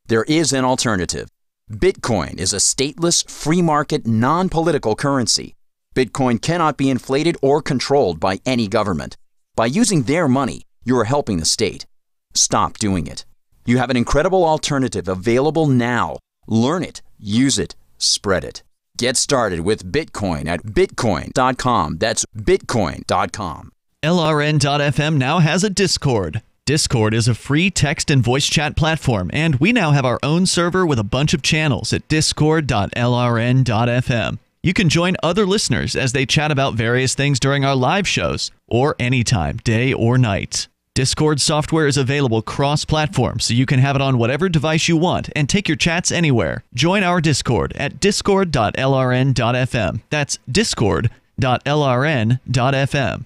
There is an alternative. Bitcoin is a stateless, free market, non-political currency. Bitcoin cannot be inflated or controlled by any government. By using their money, you are helping the state. Stop doing it. You have an incredible alternative available now. Learn it, use it, spread it. Get started with Bitcoin at bitcoin.com. That's bitcoin.com. LRN.FM now has a Discord. Discord is a free text and voice chat platform, and we now have our own server with a bunch of channels at discord.lrn.fm. You can join other listeners as they chat about various things during our live shows, or anytime, day or night. Discord software is available cross-platform, so you can have it on whatever device you want and take your chats anywhere. Join our Discord at discord.lrn.fm. That's discord.lrn.fm.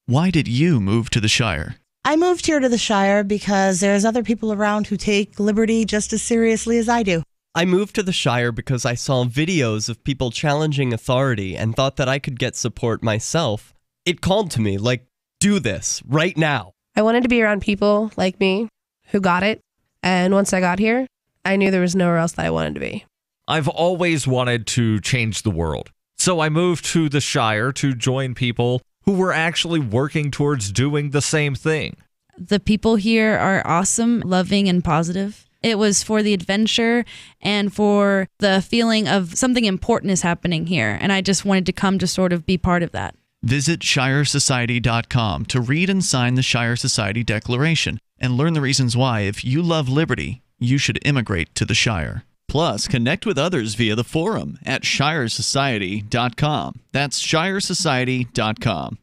Why did you move to the Shire? I moved here to the Shire because there's other people around who take liberty just as seriously as I do. I moved to the Shire because I saw videos of people challenging authority and thought that I could get support myself. It called to me, like, do this, right now. I wanted to be around people like me who got it, and once I got here, I knew there was nowhere else that I wanted to be. I've always wanted to change the world. So I moved to the Shire to join people who were actually working towards doing the same thing. The people here are awesome, loving, and positive. It was for the adventure and for the feeling of something important is happening here. And I just wanted to come to sort of be part of that. Visit ShireSociety.com to read and sign the Shire Society Declaration and learn the reasons why, if you love liberty, you should immigrate to the Shire. Plus, connect with others via the forum at ShireSociety.com. That's ShireSociety.com.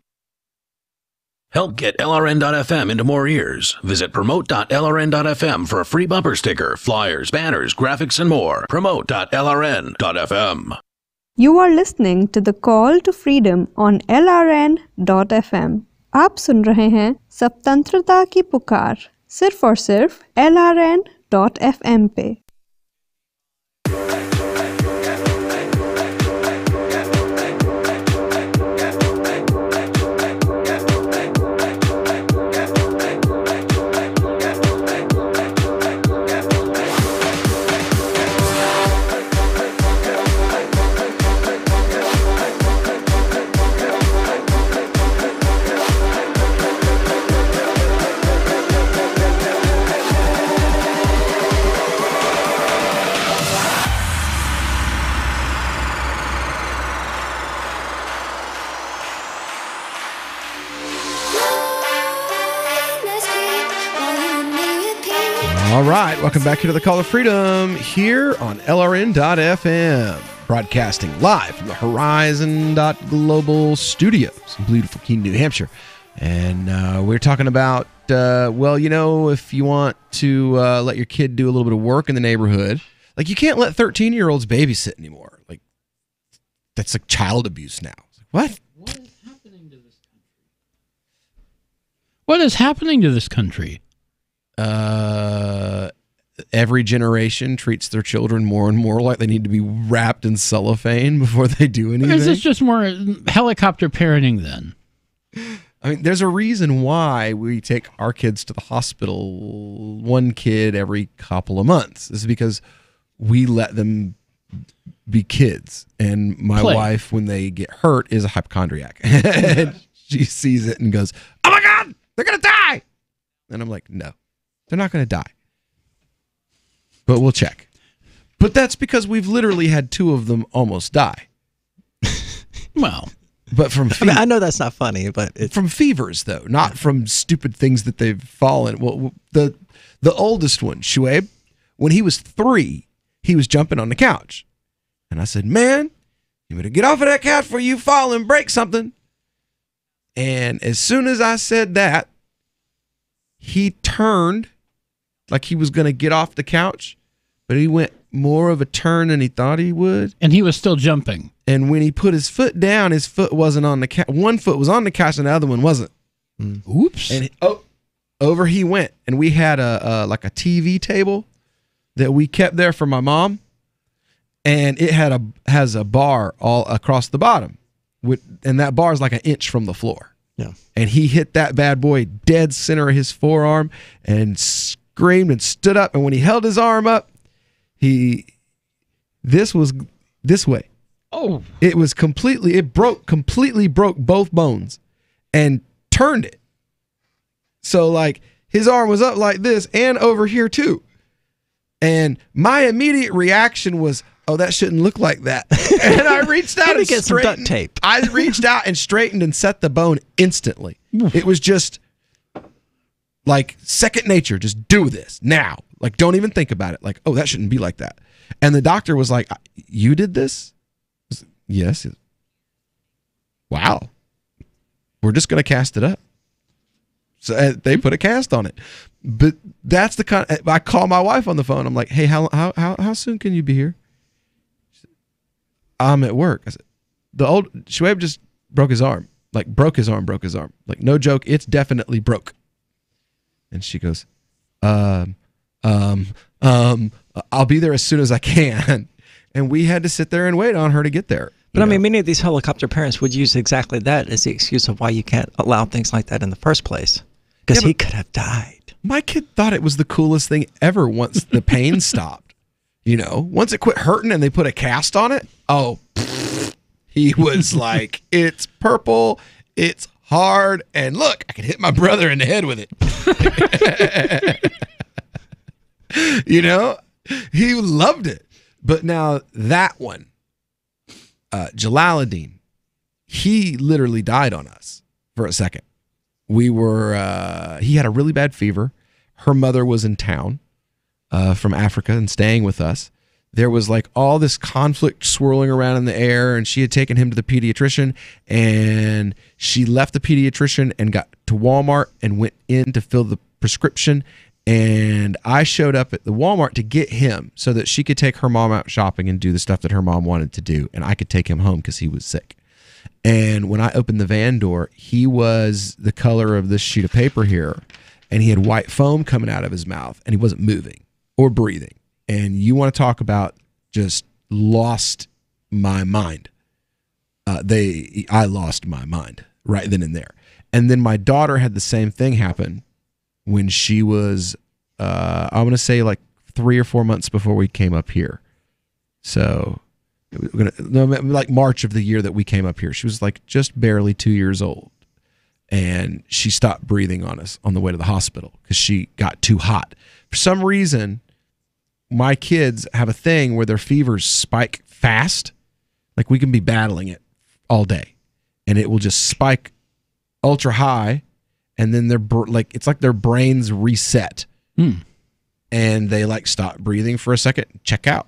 Help get LRN.FM into more ears. Visit promote.lrn.fm for a free bumper sticker, flyers, banners, graphics, and more. Promote.lrn.fm. You are listening to the Call to Freedom on LRN.FM. आप सुन रहे हैं स्वतंत्रता की पुकार सिर्फ और सिर्फ LRN.FM पे। All right, welcome back here to the Call of Freedom here on LRN.FM, broadcasting live from the Horizon.Global Studios in beautiful Keene, New Hampshire. And we're talking about, well, you know, if you want to let your kid do a little bit of work in the neighborhood, like you can't let 13-year-olds babysit anymore. Like, that's like child abuse now. What? What is happening to this country? What is happening to this country? Every generation treats their children more and more like they need to be wrapped in cellophane before they do anything. Or is this just more helicopter parenting then? I mean, there's a reason why we take our kids to the hospital, one kid every couple of months. This is because we let them be kids. And my wife, when they get hurt, is a hypochondriac. And she sees it and goes, "Oh my God, they're going to die." And I'm like, no, they're not going to die. But we'll check. But that's because we've literally had two of them almost die. Well, but from I mean, I know that's not funny, but it's from fevers though, not from stupid things that they've fallen. Well, the oldest one, Shuaib, when he was 3, he was jumping on the couch, and I said, "Man, you better get off of that couch before you fall and break something." And as soon as I said that, he turned like he was going to get off the couch, but he went more of a turn than he thought he would. And he was still jumping. And when he put his foot down, his foot wasn't on the couch. One foot was on the couch and the other one wasn't. Oops. And over he went. And we had like a TV table that we kept there for my mom. And it has a bar all across the bottom. And that bar is like an inch from the floor. Yeah. And he hit that bad boy dead center of his forearm and screamed and stood up. And when he held his arm up, this was this way. Oh. It was completely broke both bones and turned it. So like his arm was up like this and over here too. And my immediate reaction was, "Oh, that shouldn't look like that." And I reached out and get some duct tape. I reached out and straightened and set the bone instantly. It was just like second nature. Just do this now. Like, don't even think about it. Like, oh, that shouldn't be like that. And the doctor was like, "You did this?" I was like, "Yes." Wow. We're just going to cast it up. So they put a cast on it. But that's the kind I call my wife on the phone. I'm like, "Hey, how soon can you be here?" "I'm at work." I said, "The old Shuaib just broke his arm. Like broke his arm. Like, no joke, it's definitely broke." And she goes, "I'll be there as soon as I can." And we had to sit there and wait on her to get there. But I mean, many of these helicopter parents would use exactly that as the excuse of why you can't allow things like that in the first place. Because he could have died. My kid thought it was the coolest thing ever once the pain stopped. You know, once it quit hurting and they put a cast on it, He was like, it's purple, it's hard, and look, I can hit my brother in the head with it. You know, he loved it. But now that one, Jalaluddin, he literally died on us for a second. We were, he had a really bad fever. Her mother was in town from Africa and staying with us. There was like all this conflict swirling around in the air, and she had taken him to the pediatrician, and she left the pediatrician and got to Walmart and went in to fill the prescription. And I showed up at the Walmart to get him so that she could take her mom out shopping and do the stuff that her mom wanted to do, and I could take him home because he was sick. And when I opened the van door, he was the color of this sheet of paper here, and he had white foam coming out of his mouth, and he wasn't moving or breathing. And you want to talk about just lost my mind. I lost my mind right then and there. And then my daughter had the same thing happen when she was, I want to say like 3 or 4 months before we came up here. So like March of the year that we came up here. She was like just barely 2 years old. And she stopped breathing on us on the way to the hospital because she got too hot. For some reason, my kids have a thing where their fevers spike fast. Like we can be battling it all day and it will just spike ultra high, and then it's like their brains reset and they like stop breathing for a second, check out,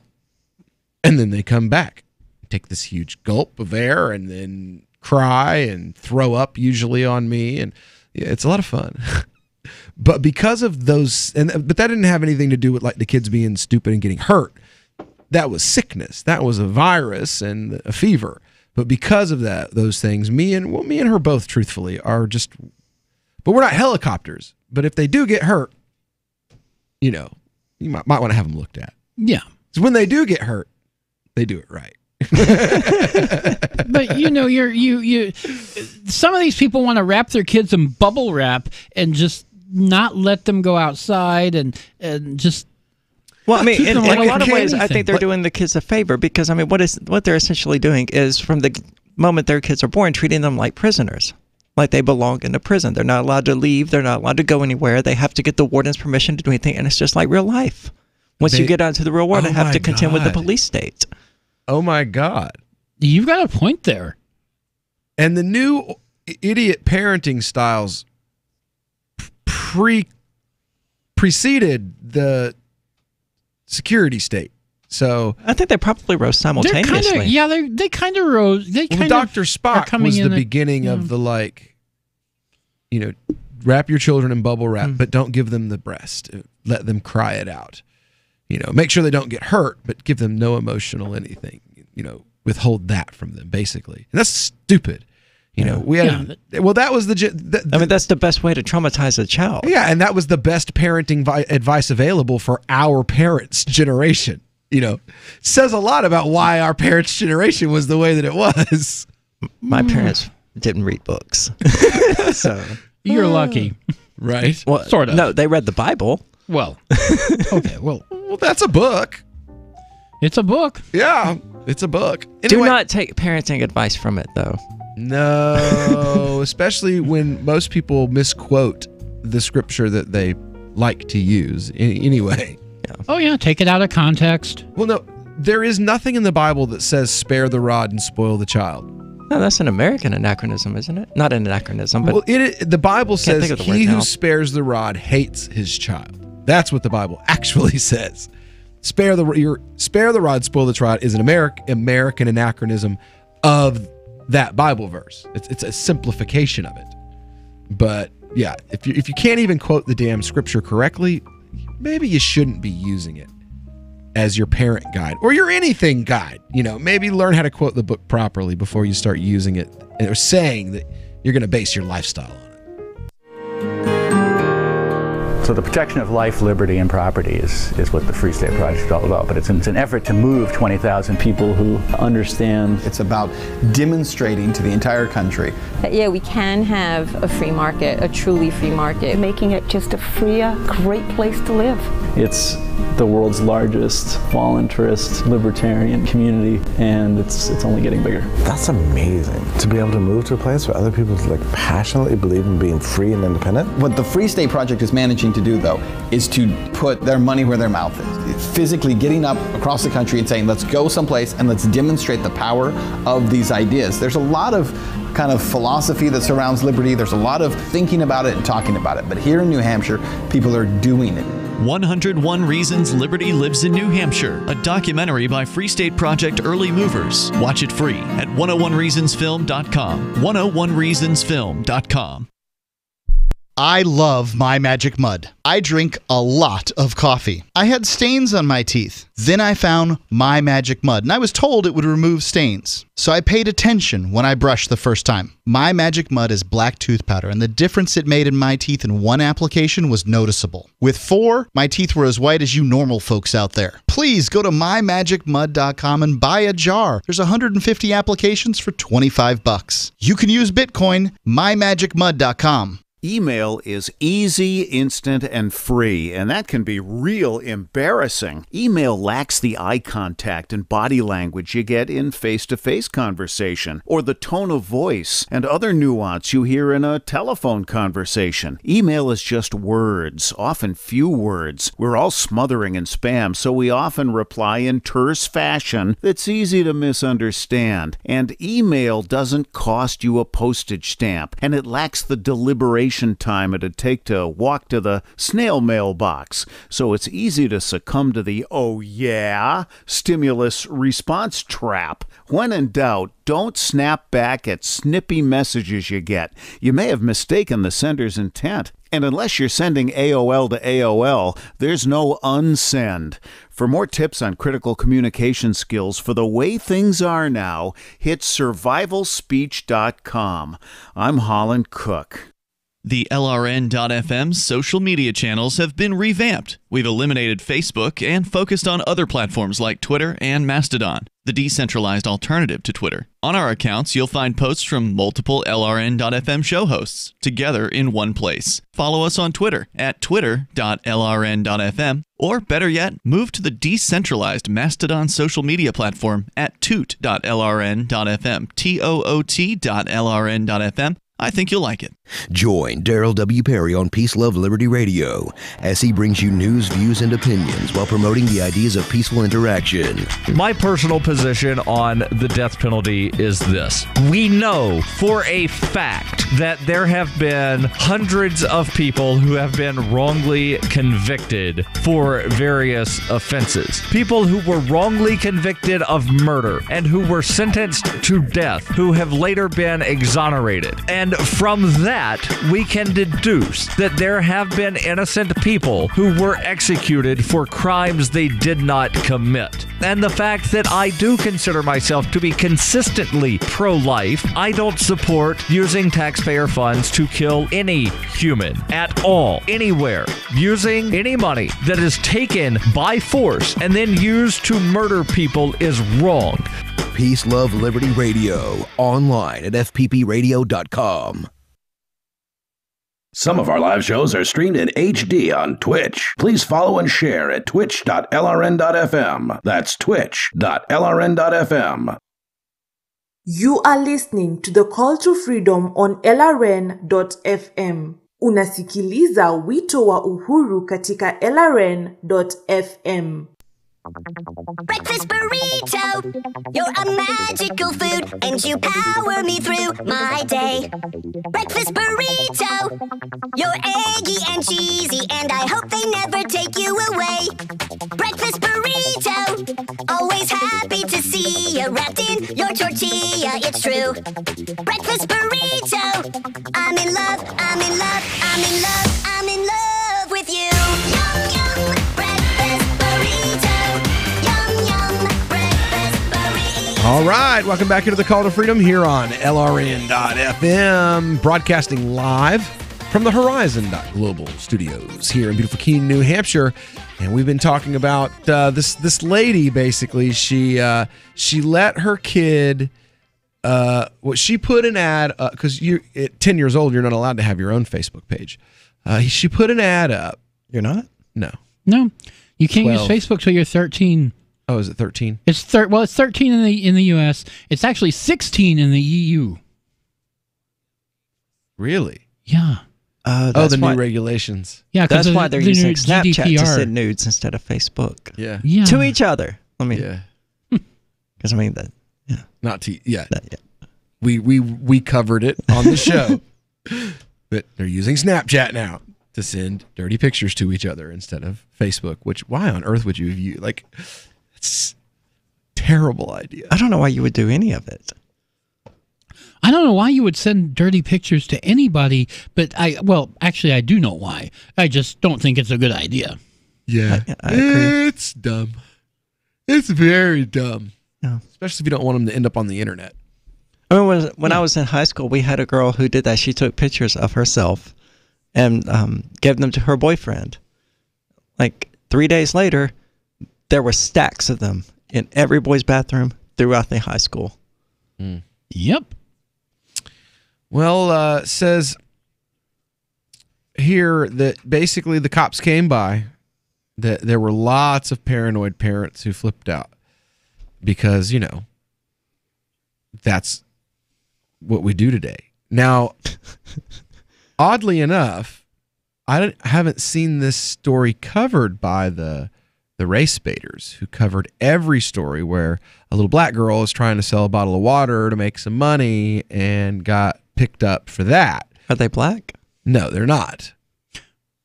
and then they come back, take this huge gulp of air, and then cry and throw up usually on me, and yeah, it's a lot of fun. But because of those, but that didn't have anything to do with like the kids being stupid and getting hurt. That was sickness. That was a virus and a fever. But because of those things, me and her both, truthfully, are just. But we're not helicopters. But if they do get hurt, you know, you might want to have them looked at. Yeah. So when they do get hurt, they do it right. But you know, you some of these people want to wrap their kids in bubble wrap and just not let them go outside and just. Well, I mean, in a lot of ways, anything. I think they're doing the kids a favor because, I mean, what they're essentially doing is from the moment their kids are born, treating them like prisoners, like they belong in a prison. They're not allowed to leave. They're not allowed to go anywhere. They have to get the warden's permission to do anything, and it's just like real life. Once you get out into the real world, they have to contend with the police state. Oh, my God. You've got a point there. And the new idiot parenting styles preceded the security state. So I think they probably rose simultaneously. They kind of rose. Dr. Spock was the beginning of the like, you know, wrap your children in bubble wrap, but don't give them the breast. Let them cry it out. You know, make sure they don't get hurt, but give them no emotional anything. You know, withhold that from them, basically. And that's stupid. You know, we had that was I mean, that's the best way to traumatize a child. Yeah, and that was the best parenting advice available for our parents' generation. You know, says a lot about why our parents' generation was the way that it was. My parents didn't read books, so you're lucky, right? Well, sort of. No, they read the Bible. Well, okay, well, that's a book. It's a book. Yeah, it's a book. Anyway, do not take parenting advice from it, though. No, especially when most people misquote the scripture that they like to use anyway. Yeah. Oh, yeah, take it out of context. Well, no, there is nothing in the Bible that says spare the rod and spoil the child. No, that's an American anachronism, isn't it? Not an anachronism, but... Well, the Bible says he who spares the rod hates his child. That's what the Bible actually says. Spare the rod, spoil the child is an American anachronism of that Bible verse. It's a simplification of it. But yeah, if you can't even quote the damn scripture correctly, maybe you shouldn't be using it as your parent guide or your anything guide. You know, maybe learn how to quote the book properly before you start using it or saying that you're going to base your lifestyle on it. So the protection of life, liberty, and property is what the Free State Project is all about. But it's an effort to move 20,000 people who understand. It's about demonstrating to the entire country that, yeah, we can have a free market, a truly free market. Making it just a freer, great place to live. It's the world's largest voluntarist libertarian community, and it's only getting bigger. That's amazing, to be able to move to a place where other people passionately believe in being free and independent. What the Free State Project is managing to do, though, is to put their money where their mouth is. Physically getting up across the country and saying, let's go someplace and let's demonstrate the power of these ideas. There's a lot of kind of philosophy that surrounds liberty. There's a lot of thinking about it and talking about it. But here in New Hampshire, people are doing it. 101 Reasons Liberty Lives in New Hampshire, a documentary by Free State Project early movers. Watch it free at 101reasonsfilm.com. 101reasonsfilm.com. I love My Magic Mud. I drink a lot of coffee. I had stains on my teeth. Then I found My Magic Mud, and I was told it would remove stains. So I paid attention when I brushed the first time. My Magic Mud is black tooth powder, and the difference it made in my teeth in one application was noticeable. With 4, my teeth were as white as you normal folks out there. Please go to mymagicmud.com and buy a jar. There's 150 applications for $25. You can use Bitcoin, mymagicmud.com. Email is easy, instant, and free, and that can be real embarrassing. Email lacks the eye contact and body language you get in face-to-face conversation, or the tone of voice and other nuance you hear in a telephone conversation. Email is just words, often few words. We're all smothering in spam, so we often reply in terse fashion that's easy to misunderstand. And email doesn't cost you a postage stamp, and it lacks the deliberation time it'd take to walk to the snail mail box. So it's easy to succumb to the "oh yeah" stimulus response trap. When in doubt, don't snap back at snippy messages you get. You may have mistaken the sender's intent. And unless you're sending AOL to AOL, there's no unsend. For more tips on critical communication skills for the way things are now, hit survivalspeech.com. I'm Holland Cook. The LRN.FM social media channels have been revamped. We've eliminated Facebook and focused on other platforms like Twitter and Mastodon, the decentralized alternative to Twitter. On our accounts, you'll find posts from multiple LRN.FM show hosts together in one place. Follow us on Twitter at twitter.lrn.fm, or better yet, move to the decentralized Mastodon social media platform at toot.lrn.fm, toot.lrn.fm. I think you'll like it. Join Daryl W. Perry on Peace, Love, Liberty Radio as he brings you news, views, and opinions while promoting the ideas of peaceful interaction. My personal position on the death penalty is this. We know for a fact that there have been hundreds of people who have been wrongly convicted for various offenses. People who were wrongly convicted of murder and who were sentenced to death, who have later been exonerated. And from that, we can deduce that there have been innocent people who were executed for crimes they did not commit. And the fact that I do consider myself to be consistently pro-life, I don't support using taxpayer funds to kill any human at all, anywhere. Using any money that is taken by force and then used to murder people is wrong. Peace, Love, Liberty Radio, online at fppradio.com. Some of our live shows are streamed in HD on Twitch. Please follow and share at twitch.lrn.fm. That's twitch.lrn.fm. You are listening to the Call to Freedom on LRN.fm. Unasikiliza wito wa uhuru katika LRN.fm. Breakfast burrito, you're a magical food, and you power me through my day. Breakfast burrito, you're eggy and cheesy, and I hope they never take you away. Breakfast burrito, always happy to see you wrapped in your tortilla, it's true. Breakfast burrito, I'm in love, I'm in love, I'm in love, I'm in love with you. Yum, yum, breakfast burrito. All right, welcome back into the Call to Freedom here on LRN.FM, broadcasting live from the Horizon.global studios here in beautiful Keene, New Hampshire. And we've been talking about this lady. Basically, she let her kid. She put an ad because you're at 10 years old, you're not allowed to have your own Facebook page. She put an ad up. You're not? No. You can't 12. use Facebook till you're 13. Oh, is it 13? It's 13 in the US. It's actually 16 in the EU. Really? Yeah. The new regulations. Yeah, that's why they're using Snapchat GDPR. to send nudes instead of Facebook. Yeah. To each other. I mean, yeah. Because I mean that. Yeah. Not to yeah. We covered it on the show. But they're using Snapchat now to send dirty pictures to each other instead of Facebook. Which why on earth would you have used? Like, it's a terrible idea. I don't know why you would do any of it. I don't know why you would send dirty pictures to anybody, but actually I do know why. I just don't think it's a good idea. Yeah. I agree. It's dumb. It's very dumb. Yeah. Especially if you don't want them to end up on the internet. I mean, when I was in high school, we had a girl who did that. She took pictures of herself and gave them to her boyfriend. Like 3 days later, there were stacks of them in every boy's bathroom throughout the high school. Yep. Well, says here that basically the cops came by, that there were lots of paranoid parents who flipped out because, that's what we do today. Now, oddly enough, I haven't seen this story covered by the race baiters, who covered every story where a little black girl is trying to sell a bottle of water to make some money and got picked up for that. Are they black? No, they're not.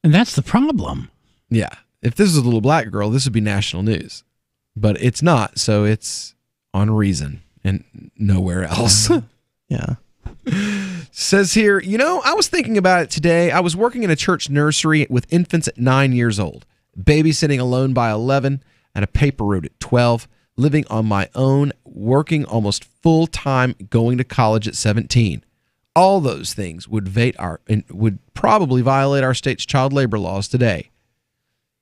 And that's the problem. Yeah. If this was a little black girl, this would be national news. But it's not, so it's on Reason and nowhere else. Yeah. Says here, I was thinking about it today. I was working in a church nursery with infants at 9 years old, babysitting alone by 11, and a paper route at 12, living on my own, working almost full time, going to college at 17. All those things would probably violate our state's child labor laws today.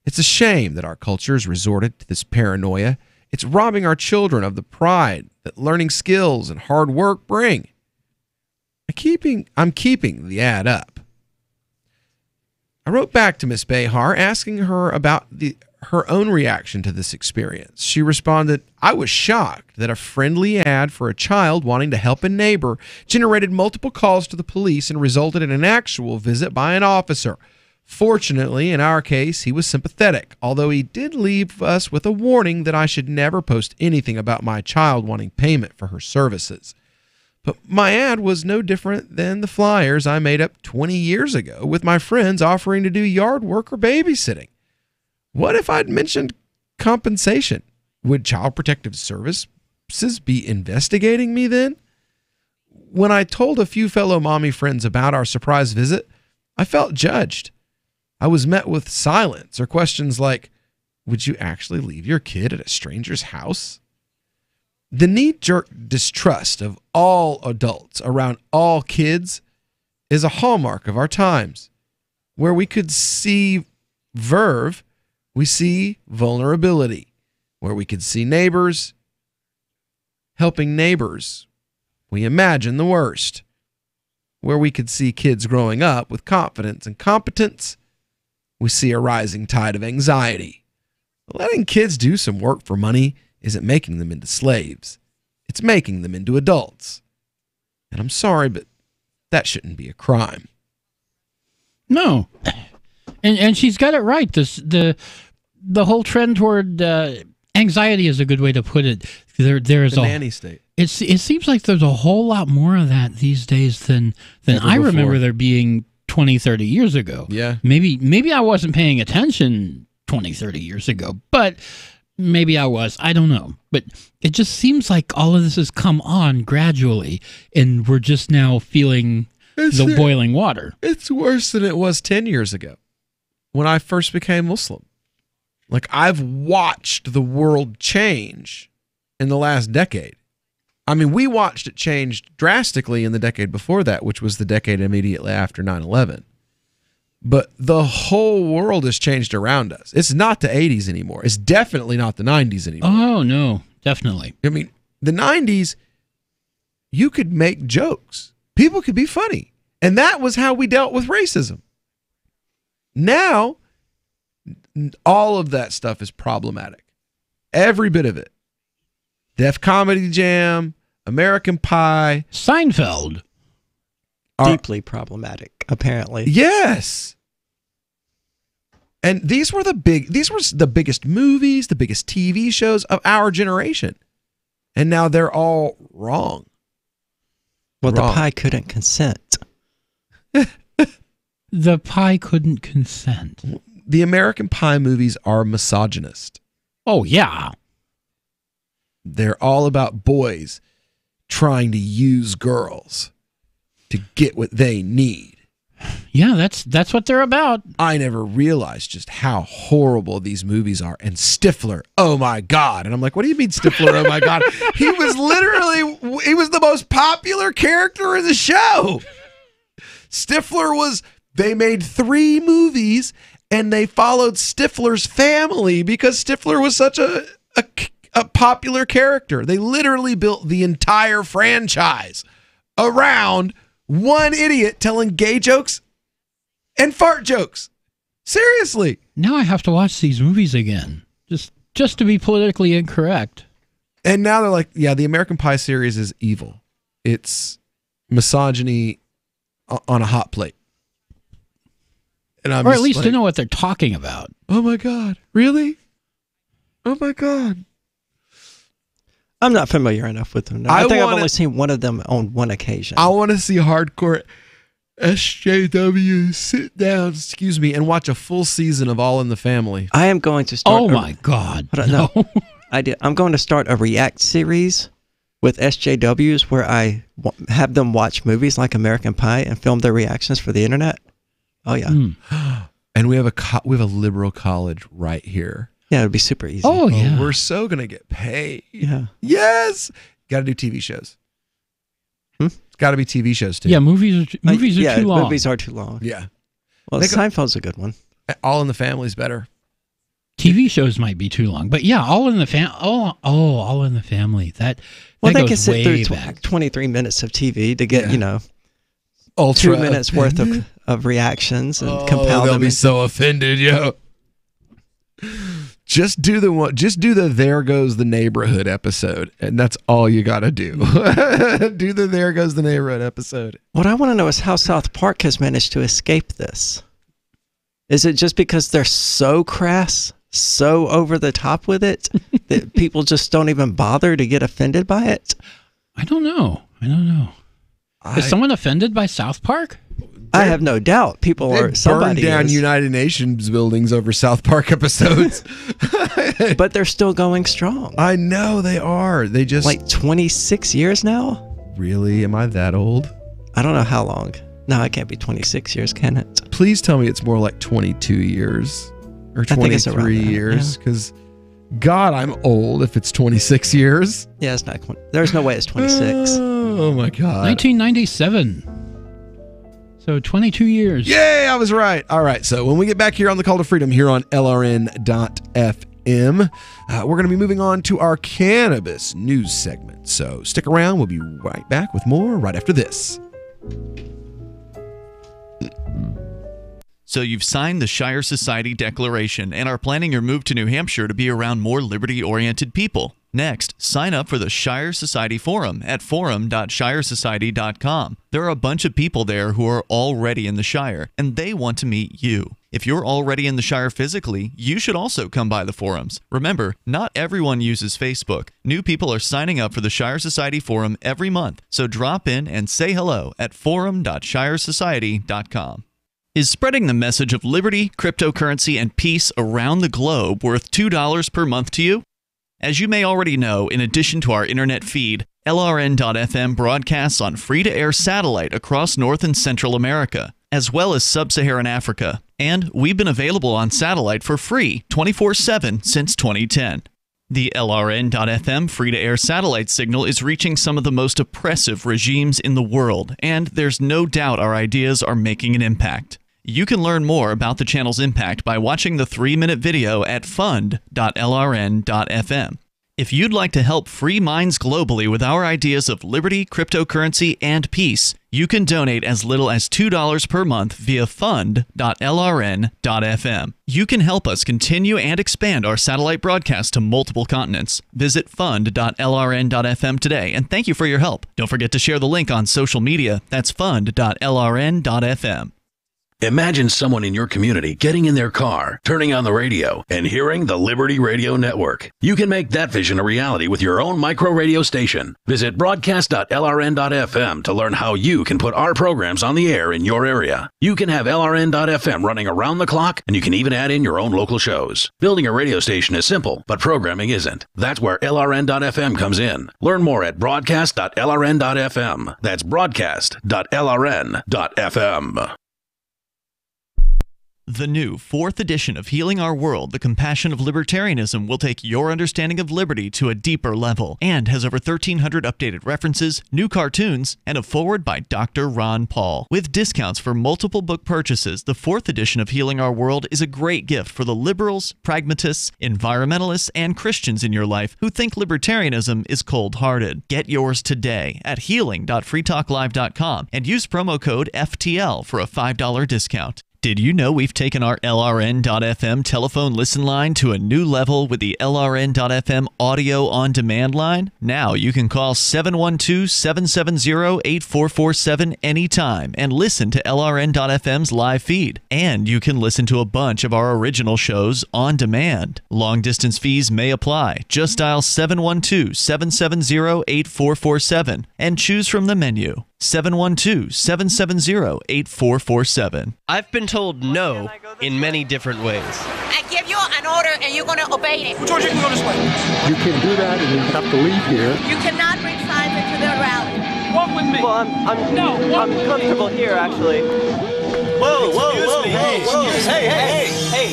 It's a shame that our culture has resorted to this paranoia. It's robbing our children of the pride that learning skills and hard work bring. I'm keeping the ad up. I wrote back to Miss Behar asking her about her own reaction to this experience. She responded, I was shocked that a friendly ad for a child wanting to help a neighbor generated multiple calls to the police and resulted in an actual visit by an officer. Fortunately, in our case, he was sympathetic, although he did leave us with a warning that I should never post anything about my child wanting payment for her services. But my ad was no different than the flyers I made up 20 years ago with my friends offering to do yard work or babysitting. What if I'd mentioned compensation? Would Child Protective Services be investigating me then? When I told a few fellow mommy friends about our surprise visit, I felt judged. I was met with silence or questions like, would you actually leave your kid at a stranger's house? The knee-jerk distrust of all adults around all kids is a hallmark of our times. Where we could see verve, we see vulnerability. Where we could see neighbors helping neighbors, we imagine the worst. Where we could see kids growing up with confidence and competence, we see a rising tide of anxiety. Letting kids do some work for money isn't making them into slaves. It's making them into adults. And I'm sorry, but that shouldn't be a crime. No. And she's got it right. The whole trend toward anxiety is a good way to put it. There's the nanny state. It seems like there's a whole lot more of that these days than I remember there being 20, 30 years ago. Yeah. Maybe I wasn't paying attention 20, 30 years ago, but maybe I was. I don't know. But it just seems like all of this has come on gradually, and we're just now feeling the boiling water. It's worse than it was 10 years ago when I first became Muslim. Like, I've watched the world change in the last decade. I mean, we watched it change drastically in the decade before that, which was the decade immediately after 9/11. But the whole world has changed around us. It's not the 80s anymore. It's definitely not the 90s anymore. Oh, no, definitely. I mean, the 90s, you could make jokes. People could be funny. And that was how we dealt with racism. Now All of that stuff is problematic. Every bit of it. Def Comedy Jam, American Pie, Seinfeld. Deeply problematic, apparently. Yes. And these were the biggest movies, the biggest TV shows of our generation. And now they're all wrong. Well, the pie couldn't consent. The pie couldn't consent. The American Pie movies are misogynist. Oh, yeah. They're all about boys trying to use girls to get what they need. Yeah, that's what they're about. I never realized just how horrible these movies are. And Stifler, oh my God. And I'm like, what do you mean Stifler, oh my God? He was the most popular character in the show. Stifler they made 3 movies and they followed Stifler's family because Stifler was such a popular character. They literally built the entire franchise around one idiot telling gay jokes and fart jokes. Seriously. Now I have to watch these movies again, just to be politically incorrect. And now they're like, yeah, the American Pie series is evil. It's misogyny on a hot plate. And or at least to know what they're talking about. Oh my God. Really? Oh my God. I'm not familiar enough with them. I think I've only seen one of them on one occasion. I want to see hardcore SJW sit down, and watch a full season of All in the Family. I am going to start. Oh my God. No. I'm going to start a React series with SJWs where I have them watch movies like American Pie and film their reactions for the internet. Oh yeah. And we have a liberal college right here. Yeah, it'd be super easy. Oh yeah. We're so gonna get paid. Yeah. Yes. Got to do TV shows. It's got to be TV shows too. Yeah, movies are too long. Movies are too long. Yeah. Well, Seinfeld's a good one. All in the Family's better. TV shows might be too long, but yeah, All in the All in the Family. That they goes can sit way through back. 23 minutes of TV to get 2 minutes worth of reactions and compile they'll them. be so offended, yo. Just do the There Goes the Neighborhood episode, and that's all you got to do. Do the There Goes the Neighborhood episode. What I want to know is how South Park has managed to escape this. Is it just because they're so crass, so over the top with it, that people just don't even bother to get offended by it? I don't know. Is someone offended by South Park? I have no doubt. People are. Somebody burned down is. United Nations buildings over South Park episodes. But they're still going strong. I know they are. They just like 26 years now. Really? Am I that old? I don't know how long. No, it can't be 26 years, can it? Please tell me it's more like 22 years or 23 years, because God, I'm old if it's 26 years. Yeah, it's not. There's no way it's 26. Oh my God. 1997. So 22 years. Yay, I was right. All right, so when we get back here on the Call to Freedom here on LRN.FM, we're going to be moving on to our cannabis news segment. So stick around. We'll be right back with more right after this. So you've signed the Shire Society Declaration and are planning your move to New Hampshire to be around more liberty-oriented people. Next, sign up for the Shire Society Forum at forum.shiresociety.com. There are a bunch of people there who are already in the Shire, and they want to meet you. If you're already in the Shire physically, you should also come by the forums. Remember, not everyone uses Facebook. New people are signing up for the Shire Society Forum every month, so drop in and say hello at forum.shiresociety.com. Is spreading the message of liberty, cryptocurrency, and peace around the globe worth $2 per month to you? As you may already know, in addition to our internet feed, LRN.FM broadcasts on free-to-air satellite across North and Central America, as well as Sub-Saharan Africa. And we've been available on satellite for free 24/7 since 2010. The LRN.FM free-to-air satellite signal is reaching some of the most oppressive regimes in the world, and there's no doubt our ideas are making an impact. You can learn more about the channel's impact by watching the 3-minute video at fund.lrn.fm. If you'd like to help free minds globally with our ideas of liberty, cryptocurrency, and peace, you can donate as little as $2 per month via fund.lrn.fm. You can help us continue and expand our satellite broadcast to multiple continents. Visit fund.lrn.fm today, and thank you for your help. Don't forget to share the link on social media. That's fund.lrn.fm. Imagine someone in your community getting in their car, turning on the radio, and hearing the Liberty Radio Network. You can make that vision a reality with your own micro radio station. Visit broadcast.lrn.fm to learn how you can put our programs on the air in your area. You can have LRN.FM running around the clock, and you can even add in your own local shows. Building a radio station is simple, but programming isn't. That's where LRN.FM comes in. Learn more at broadcast.lrn.fm. That's broadcast.lrn.fm. The new 4th edition of Healing Our World, The Compassion of Libertarianism will take your understanding of liberty to a deeper level and has over 1,300 updated references, new cartoons, and a foreword by Dr. Ron Paul. With discounts for multiple book purchases, the 4th edition of Healing Our World is a great gift for the liberals, pragmatists, environmentalists, and Christians in your life who think libertarianism is cold-hearted. Get yours today at healing.freetalklive.com and use promo code FTL for a $5 discount. Did you know we've taken our LRN.FM telephone listen line to a new level with the LRN.FM audio on-demand line? Now you can call 712-770-8447 anytime and listen to LRN.FM's live feed. And you can listen to a bunch of our original shows on demand. Long-distance fees may apply. Just dial 712-770-8447 and choose from the menu. 712-770-8447. I've been told no in many different ways. I give you an order and you're going to obey it. George, you can go this way. You can't do that and you have to leave here. You cannot bring signs into the rally. Walk with me. Well, I'm comfortable here, actually. Whoa, hey.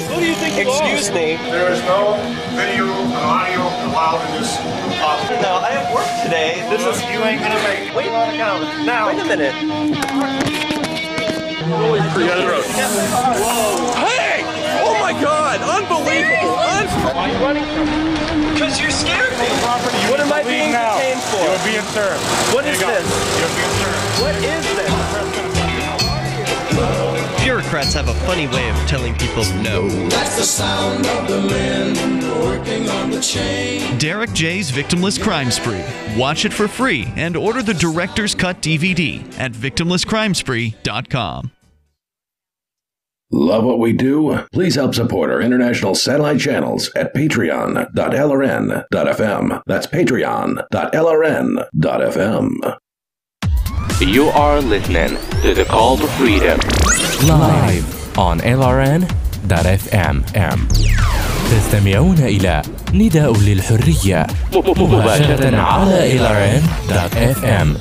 Who do you think you are? Excuse me. There is no video and audio allowed in this office. No, I have work today. You ain't gonna make it. Wait a minute. Hey! Oh my God! Unbelievable! Why are you running from me? Because you're scared me. What am I being detained for? You're being served. What is this? You're being served. What is this? Bureaucrats have a funny way of telling people no. That's the sound of the men working on the chain. Derek J's Victimless Crime Spree. Watch it for free and order the Director's Cut DVD at victimlesscrimespree.com. Love what we do? Please help support our international satellite channels at patreon.lrn.fm. That's patreon.lrn.fm. You are listening to The Call to Freedom live on LRN.fm. تستمعون إلى نداء للحرية مباشرة على LRN.fm.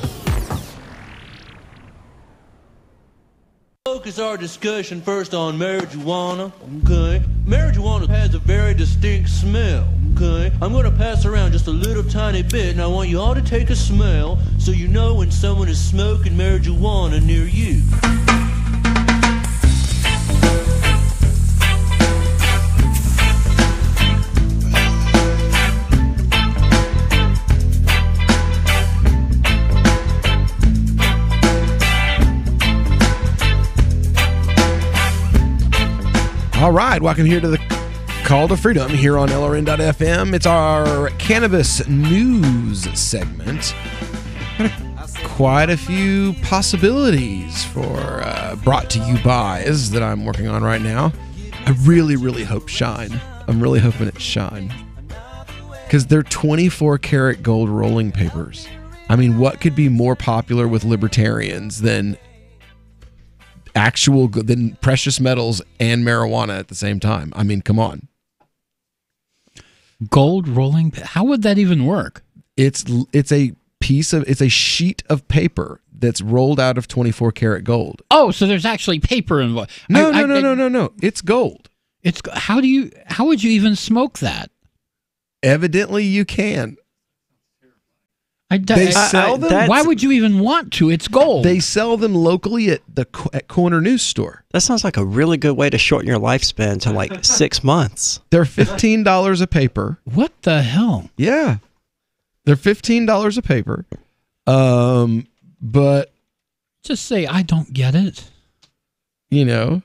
Focus our discussion first on marijuana, okay? Marijuana has a very distinct smell, okay? I'm going to pass around just a little tiny bit, and I want you all to take a smell so you know when someone is smoking marijuana near you. All right, welcome here to the Call to Freedom here on LRN.FM. It's our cannabis news segment. Got quite a few possibilities for brought to you bys that I'm working on right now. I really, really hope shine. I'm really hoping it's shine. Because they're 24 karat gold rolling papers. I mean, what could be more popular with libertarians than precious metals and marijuana at the same time? I mean, come on. Gold rolling? How would that even work? It's a sheet of paper that's rolled out of 24 karat gold. Oh, so there's actually paper involved. No. It's gold. How would you even smoke that? Evidently you can. They sell them. Why would you even want to? It's gold. They sell them locally at corner news store. That sounds like a really good way to shorten your lifespan to like 6 months. They're $15 a paper. What the hell? Yeah, they're $15 a paper. But just say I don't get it. You know,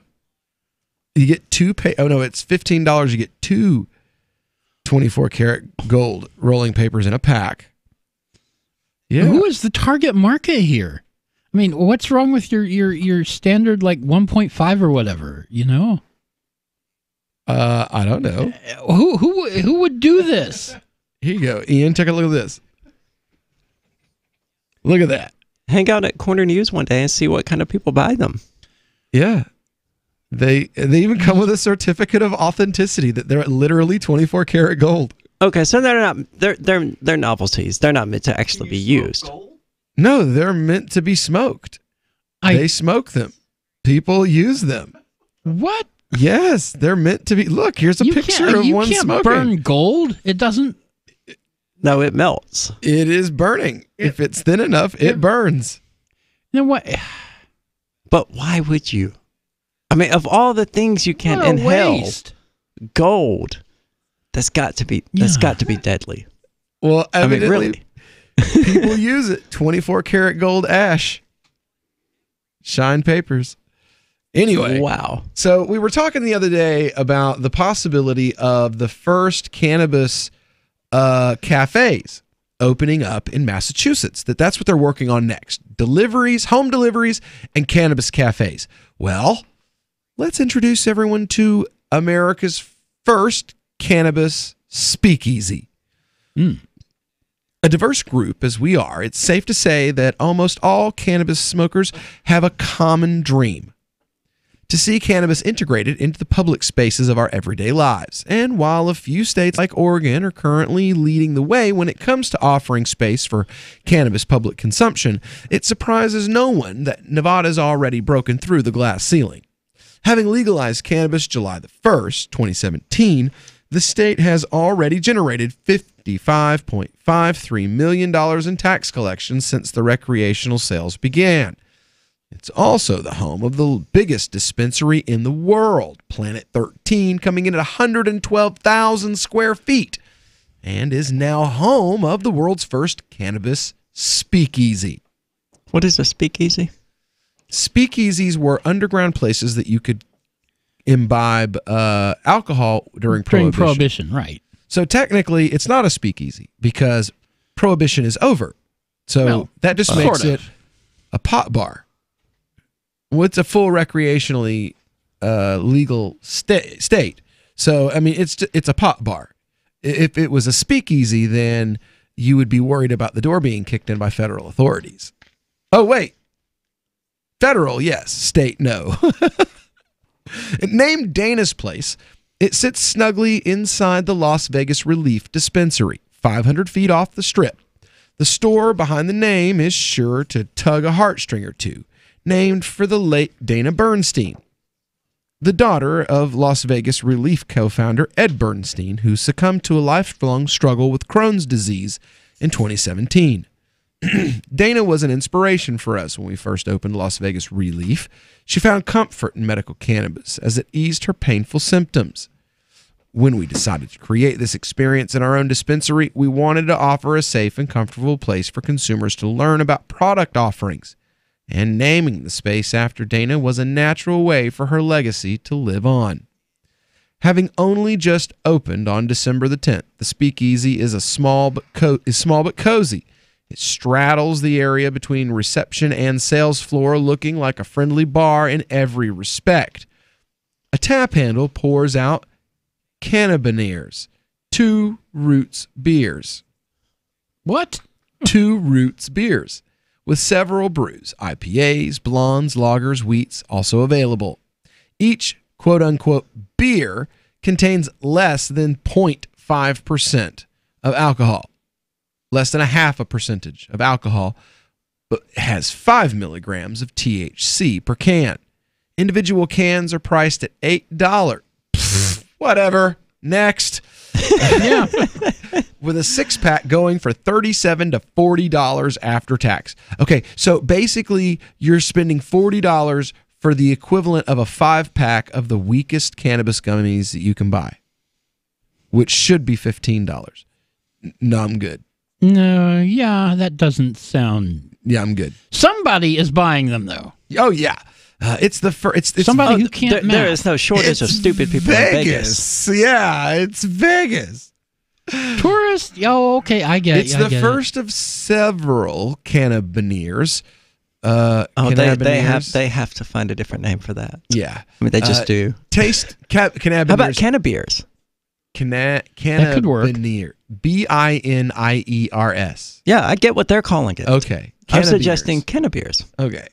you get two Oh no, it's $15. You get two 24 karat gold rolling papers in a pack. Yeah. Who is the target market here? I mean, what's wrong with your standard like 1.5 or whatever? You know. I don't know. Who would do this? Here you go, Ian. Take a look at this. Look at that. Hang out at Corner News one day and see what kind of people buy them. Yeah. They even come with a certificate of authenticity that they're literally 24 karat gold. Okay, so they're novelties. They're not meant to actually be used. No, they're meant to be smoked. They smoke them. People use them. What? Yes, they're meant to be. Look, here's a picture of one smoking. You can't burn gold. It doesn't. No, it melts. It is burning. If it's thin enough, it burns. Then what? But why would you? I mean, of all the things you can inhale, gold. That's got to be deadly. Well, I mean, really, people use it. 24 karat gold ash, shine papers. Anyway, wow. So we were talking the other day about the possibility of the first cannabis cafes opening up in Massachusetts. That's what they're working on next: deliveries, home deliveries, and cannabis cafes. Well, let's introduce everyone to America's first cannabis speakeasy. A diverse group as we are, it's safe to say that almost all cannabis smokers have a common dream: to see cannabis integrated into the public spaces of our everyday lives. And while a few states like Oregon are currently leading the way when it comes to offering space for cannabis public consumption, it surprises no one that Nevada's already broken through the glass ceiling. Having legalized cannabis July the 1st, 2017, the state has already generated $55.53 million in tax collections since the recreational sales began. It's also the home of the biggest dispensary in the world, Planet 13, coming in at 112,000 square feet, and is now home of the world's first cannabis speakeasy. What is a speakeasy? Speakeasies were underground places that you could imbibe alcohol during Prohibition. Right. So technically, it's not a speakeasy because Prohibition is over. So that just makes it a pot bar. What's a full recreationally legal state? So I mean, it's a pot bar. If it was a speakeasy, then you would be worried about the door being kicked in by federal authorities. Oh wait, federal, yes. State, no. Named Dana's Place, it sits snugly inside the Las Vegas Relief Dispensary, 500 feet off the Strip. The store behind the name is sure to tug a heartstring or two, named for the late Dana Bernstein, the daughter of Las Vegas Relief co-founder Ed Bernstein, who succumbed to a lifelong struggle with Crohn's disease in 2017. Dana was an inspiration for us when we first opened Las Vegas Relief. She found comfort in medical cannabis as it eased her painful symptoms. When we decided to create this experience in our own dispensary, we wanted to offer a safe and comfortable place for consumers to learn about product offerings. And naming the space after Dana was a natural way for her legacy to live on. Having only just opened on December the 10th, the speakeasy is small but cozy. It straddles the area between reception and sales floor, looking like a friendly bar in every respect. A tap handle pours out Cannabineers, 2 Roots beers. What? 2 Roots beers, with several brews, IPAs, blondes, lagers, wheats, also available. Each quote-unquote beer contains less than 0.5% of alcohol. Less than 0.5% of alcohol, but has 5 milligrams of THC per can. Individual cans are priced at $8. Whatever. Next. Yeah. with a 6-pack going for $37 to $40 after tax. Okay, so basically you're spending $40 for the equivalent of a 5-pack of the weakest cannabis gummies that you can buy, which should be $15. No, I'm good. No, yeah, that doesn't sound... Yeah, I'm good. Somebody is buying them, though. Oh, yeah. It's the first. It's somebody who can't There is no shortage of stupid people in Vegas. Yeah, it's Vegas. Tourists? Oh, okay, I get it. It's the first of several cannabineers. They have to find a different name for that. Yeah. I mean, they just do. Cannabineers. How about cannabiers? That could work. Bineer. Bineers. Yeah, I get what they're calling it. Okay. I'm suggesting cannabiers. Okay.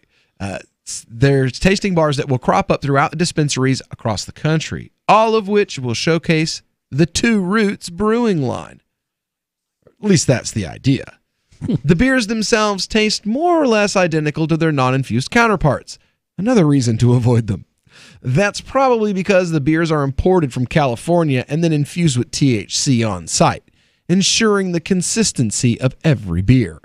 There's tasting bars that will crop up throughout the dispensaries across the country, all of which will showcase the Two Roots brewing line. At least that's the idea. The beers themselves taste more or less identical to their non-infused counterparts. Another reason to avoid them. That's probably because the beers are imported from California and then infused with THC on site, ensuring the consistency of every beer.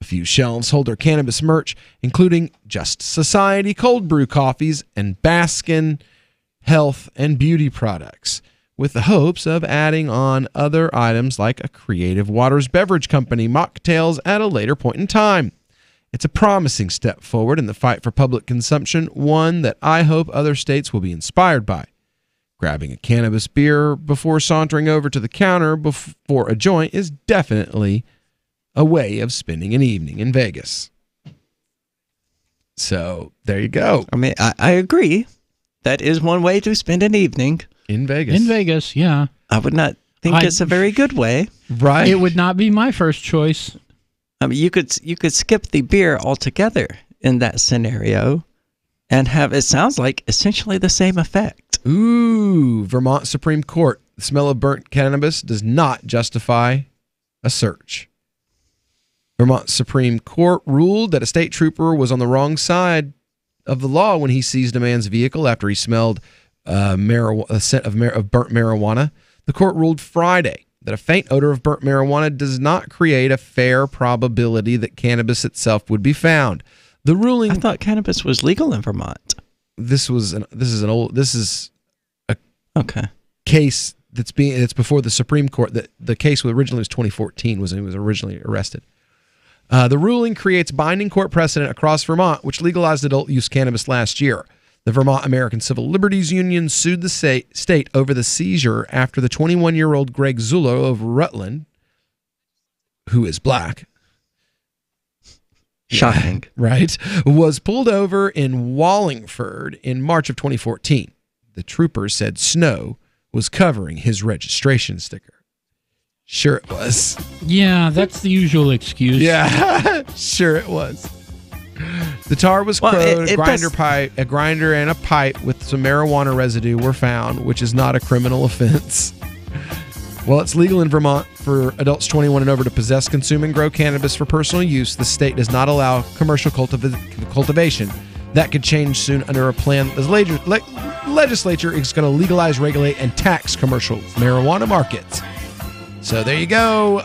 A few shelves hold their cannabis merch, including Just Society cold brew coffees and Baskin health and beauty products, with the hopes of adding on other items like a Creative Waters beverage company mocktails at a later point in time. It's a promising step forward in the fight for public consumption, one that I hope other states will be inspired by. Grabbing a cannabis beer before sauntering over to the counter before a joint is definitely a way of spending an evening in Vegas. So there you go. I mean, I agree. That is one way to spend an evening. In Vegas. In Vegas, yeah. I would not think it's a very good way. Right. It would not be my first choice. I mean, you could skip the beer altogether in that scenario and have, it sounds like, essentially the same effect. Ooh, Vermont Supreme Court. The smell of burnt cannabis does not justify a search. Vermont Supreme Court ruled that a state trooper was on the wrong side of the law when he seized a man's vehicle after he smelled a scent of burnt marijuana. The court ruled Friday that a faint odor of burnt marijuana does not create a fair probability that cannabis itself would be found. The ruling. I thought cannabis was legal in Vermont. This is a case that's before the Supreme Court. That the case originally was 2014 when he was originally arrested. The ruling creates binding court precedent across Vermont, which legalized adult use cannabis last year. The Vermont American Civil Liberties Union sued the state over the seizure after the 21-year-old Greg Zullo of Rutland, who is black, shocking, right, was pulled over in Wallingford in March of 2014. The trooper said snow was covering his registration sticker. Sure it was. Yeah, that's the usual excuse. Yeah, sure it was. The tar was crowed, a grinder and a pipe with some marijuana residue were found, which is not a criminal offense. While it's legal in Vermont for adults 21 and over to possess, consume, and grow cannabis for personal use, the state does not allow commercial cultivation. That could change soon under a plan. The legislature is going to legalize, regulate, and tax commercial marijuana markets. So there you go.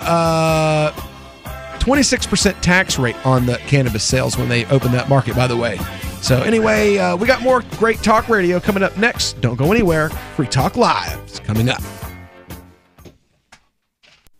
26% tax rate on the cannabis sales when they open that market, by the way. So anyway, we got more great talk radio coming up next. Don't go anywhere. Free Talk Live is coming up.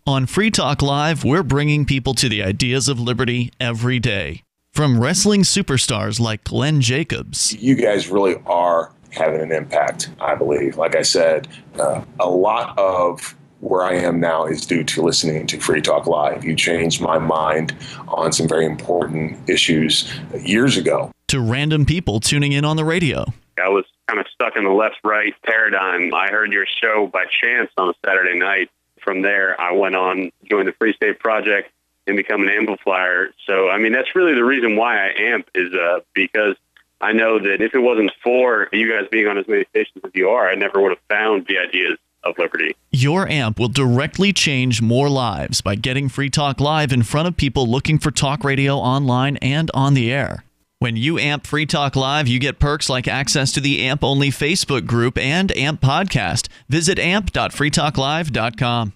On Free Talk Live, we're bringing people to the ideas of liberty every day. From wrestling superstars like Glenn Jacobs. You guys really are having an impact, I believe. Like I said, a lot of where I am now is due to listening to Free Talk Live. You changed my mind on some very important issues years ago. To random people tuning in on the radio. I was kind of stuck in the left-right paradigm. I heard your show by chance on a Saturday night. From there, I went on, joined the Free State Project, and become an amplifier. So, I mean, that's really the reason why I amp is because I know that if it wasn't for you guys being on as many stations as you are, I never would have found the ideas of liberty. Your amp will directly change more lives by getting Free Talk Live in front of people looking for talk radio online and on the air. When you amp Free Talk Live, you get perks like access to the AMP-only Facebook group and AMP podcast. Visit amp.freetalklive.com.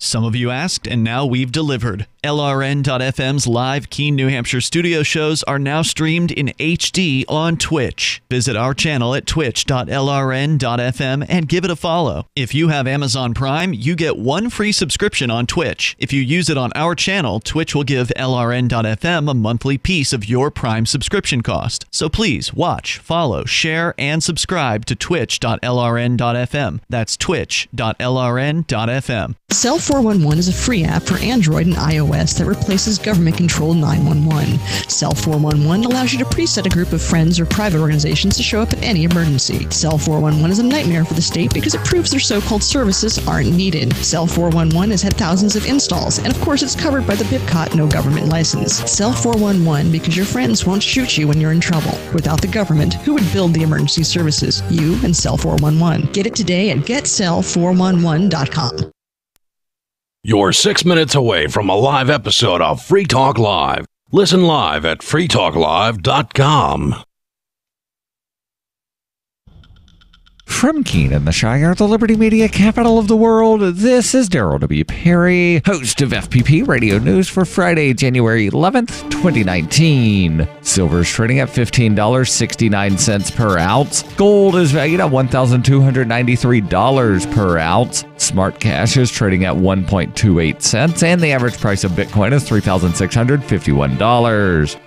Some of you asked, and now we've delivered. LRN.FM's live Keene, New Hampshire studio shows are now streamed in HD on Twitch. Visit our channel at twitch.lrn.fm and give it a follow. If you have Amazon Prime, you get one free subscription on Twitch. If you use it on our channel, Twitch will give LRN.FM a monthly piece of your Prime subscription cost. So please watch, follow, share, and subscribe to twitch.lrn.fm. That's twitch.lrn.fm. Cell 411 is a free app for Android and iOS that replaces government-controlled 911. Cell 411 allows you to preset a group of friends or private organizations to show up at any emergency. Cell 411 is a nightmare for the state because it proves their so-called services aren't needed. Cell 411 has had thousands of installs, and of course it's covered by the BIPCOT no government license. Cell 411 because your friends won't shoot you when you're in trouble. Without the government, who would build the emergency services? You and Cell 411. Get it today at getcell411.com. You're 6 minutes away from a live episode of Free Talk Live. Listen live at freetalklive.com. From Keene in the Shire, the Liberty Media capital of the world, this is Daryl W. Perry, host of FPP Radio News for Friday, January 11th, 2019. Silver is trading at $15.69 per ounce. Gold is valued at $1,293 per ounce. Smart cash is trading at 1.28 cents, and the average price of Bitcoin is $3,651.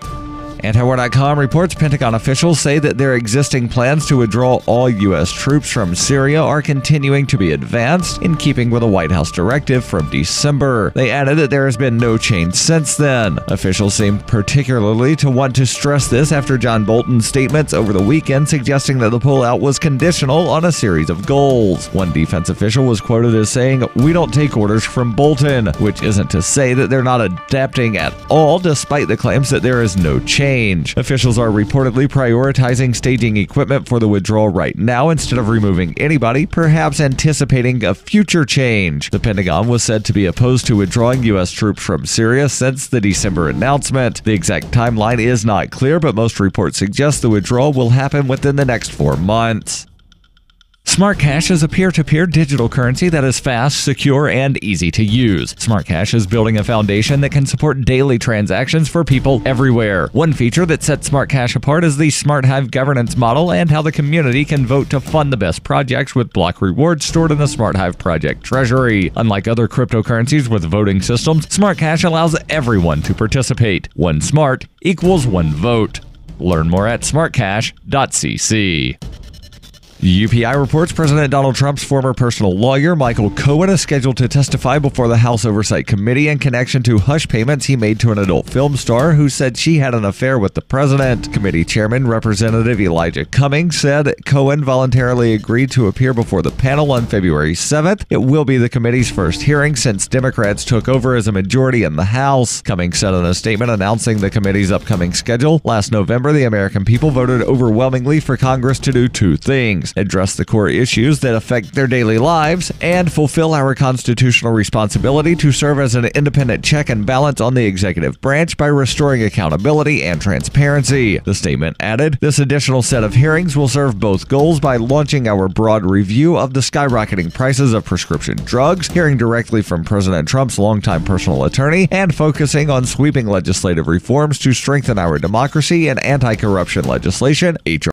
Antiwar.com reports Pentagon officials say that their existing plans to withdraw all U.S. troops from Syria are continuing to be advanced in keeping with a White House directive from December. They added that there has been no change since then. Officials seem particularly to want to stress this after John Bolton's statements over the weekend suggesting that the pullout was conditional on a series of goals. One defense official was quoted as saying, "We don't take orders from Bolton," which isn't to say that they're not adapting at all, despite the claims that there is no change. Officials are reportedly prioritizing staging equipment for the withdrawal right now instead of removing anybody, perhaps anticipating a future change. The Pentagon was said to be opposed to withdrawing U.S. troops from Syria since the December announcement. The exact timeline is not clear, but most reports suggest the withdrawal will happen within the next 4 months. Smart Cash is a peer-to-peer digital currency that is fast, secure, and easy to use. Smart Cash is building a foundation that can support daily transactions for people everywhere. One feature that sets Smart Cash apart is the Smart Hive governance model and how the community can vote to fund the best projects with block rewards stored in the Smart Hive project treasury. Unlike other cryptocurrencies with voting systems, Smart Cash allows everyone to participate. One smart equals one vote. Learn more at smartcash.cc. UPI reports President Donald Trump's former personal lawyer, Michael Cohen, is scheduled to testify before the House Oversight Committee in connection to hush payments he made to an adult film star who said she had an affair with the president. Committee Chairman Representative Elijah Cummings said Cohen voluntarily agreed to appear before the panel on February 7th. It will be the committee's first hearing since Democrats took over as a majority in the House. Cummings said in a statement announcing the committee's upcoming schedule, last November, the American people voted overwhelmingly for Congress to do two things: address the core issues that affect their daily lives, and fulfill our constitutional responsibility to serve as an independent check and balance on the executive branch by restoring accountability and transparency. The statement added, "This additional set of hearings will serve both goals by launching our broad review of the skyrocketing prices of prescription drugs, hearing directly from President Trump's longtime personal attorney, and focusing on sweeping legislative reforms to strengthen our democracy and anti-corruption legislation, H.R.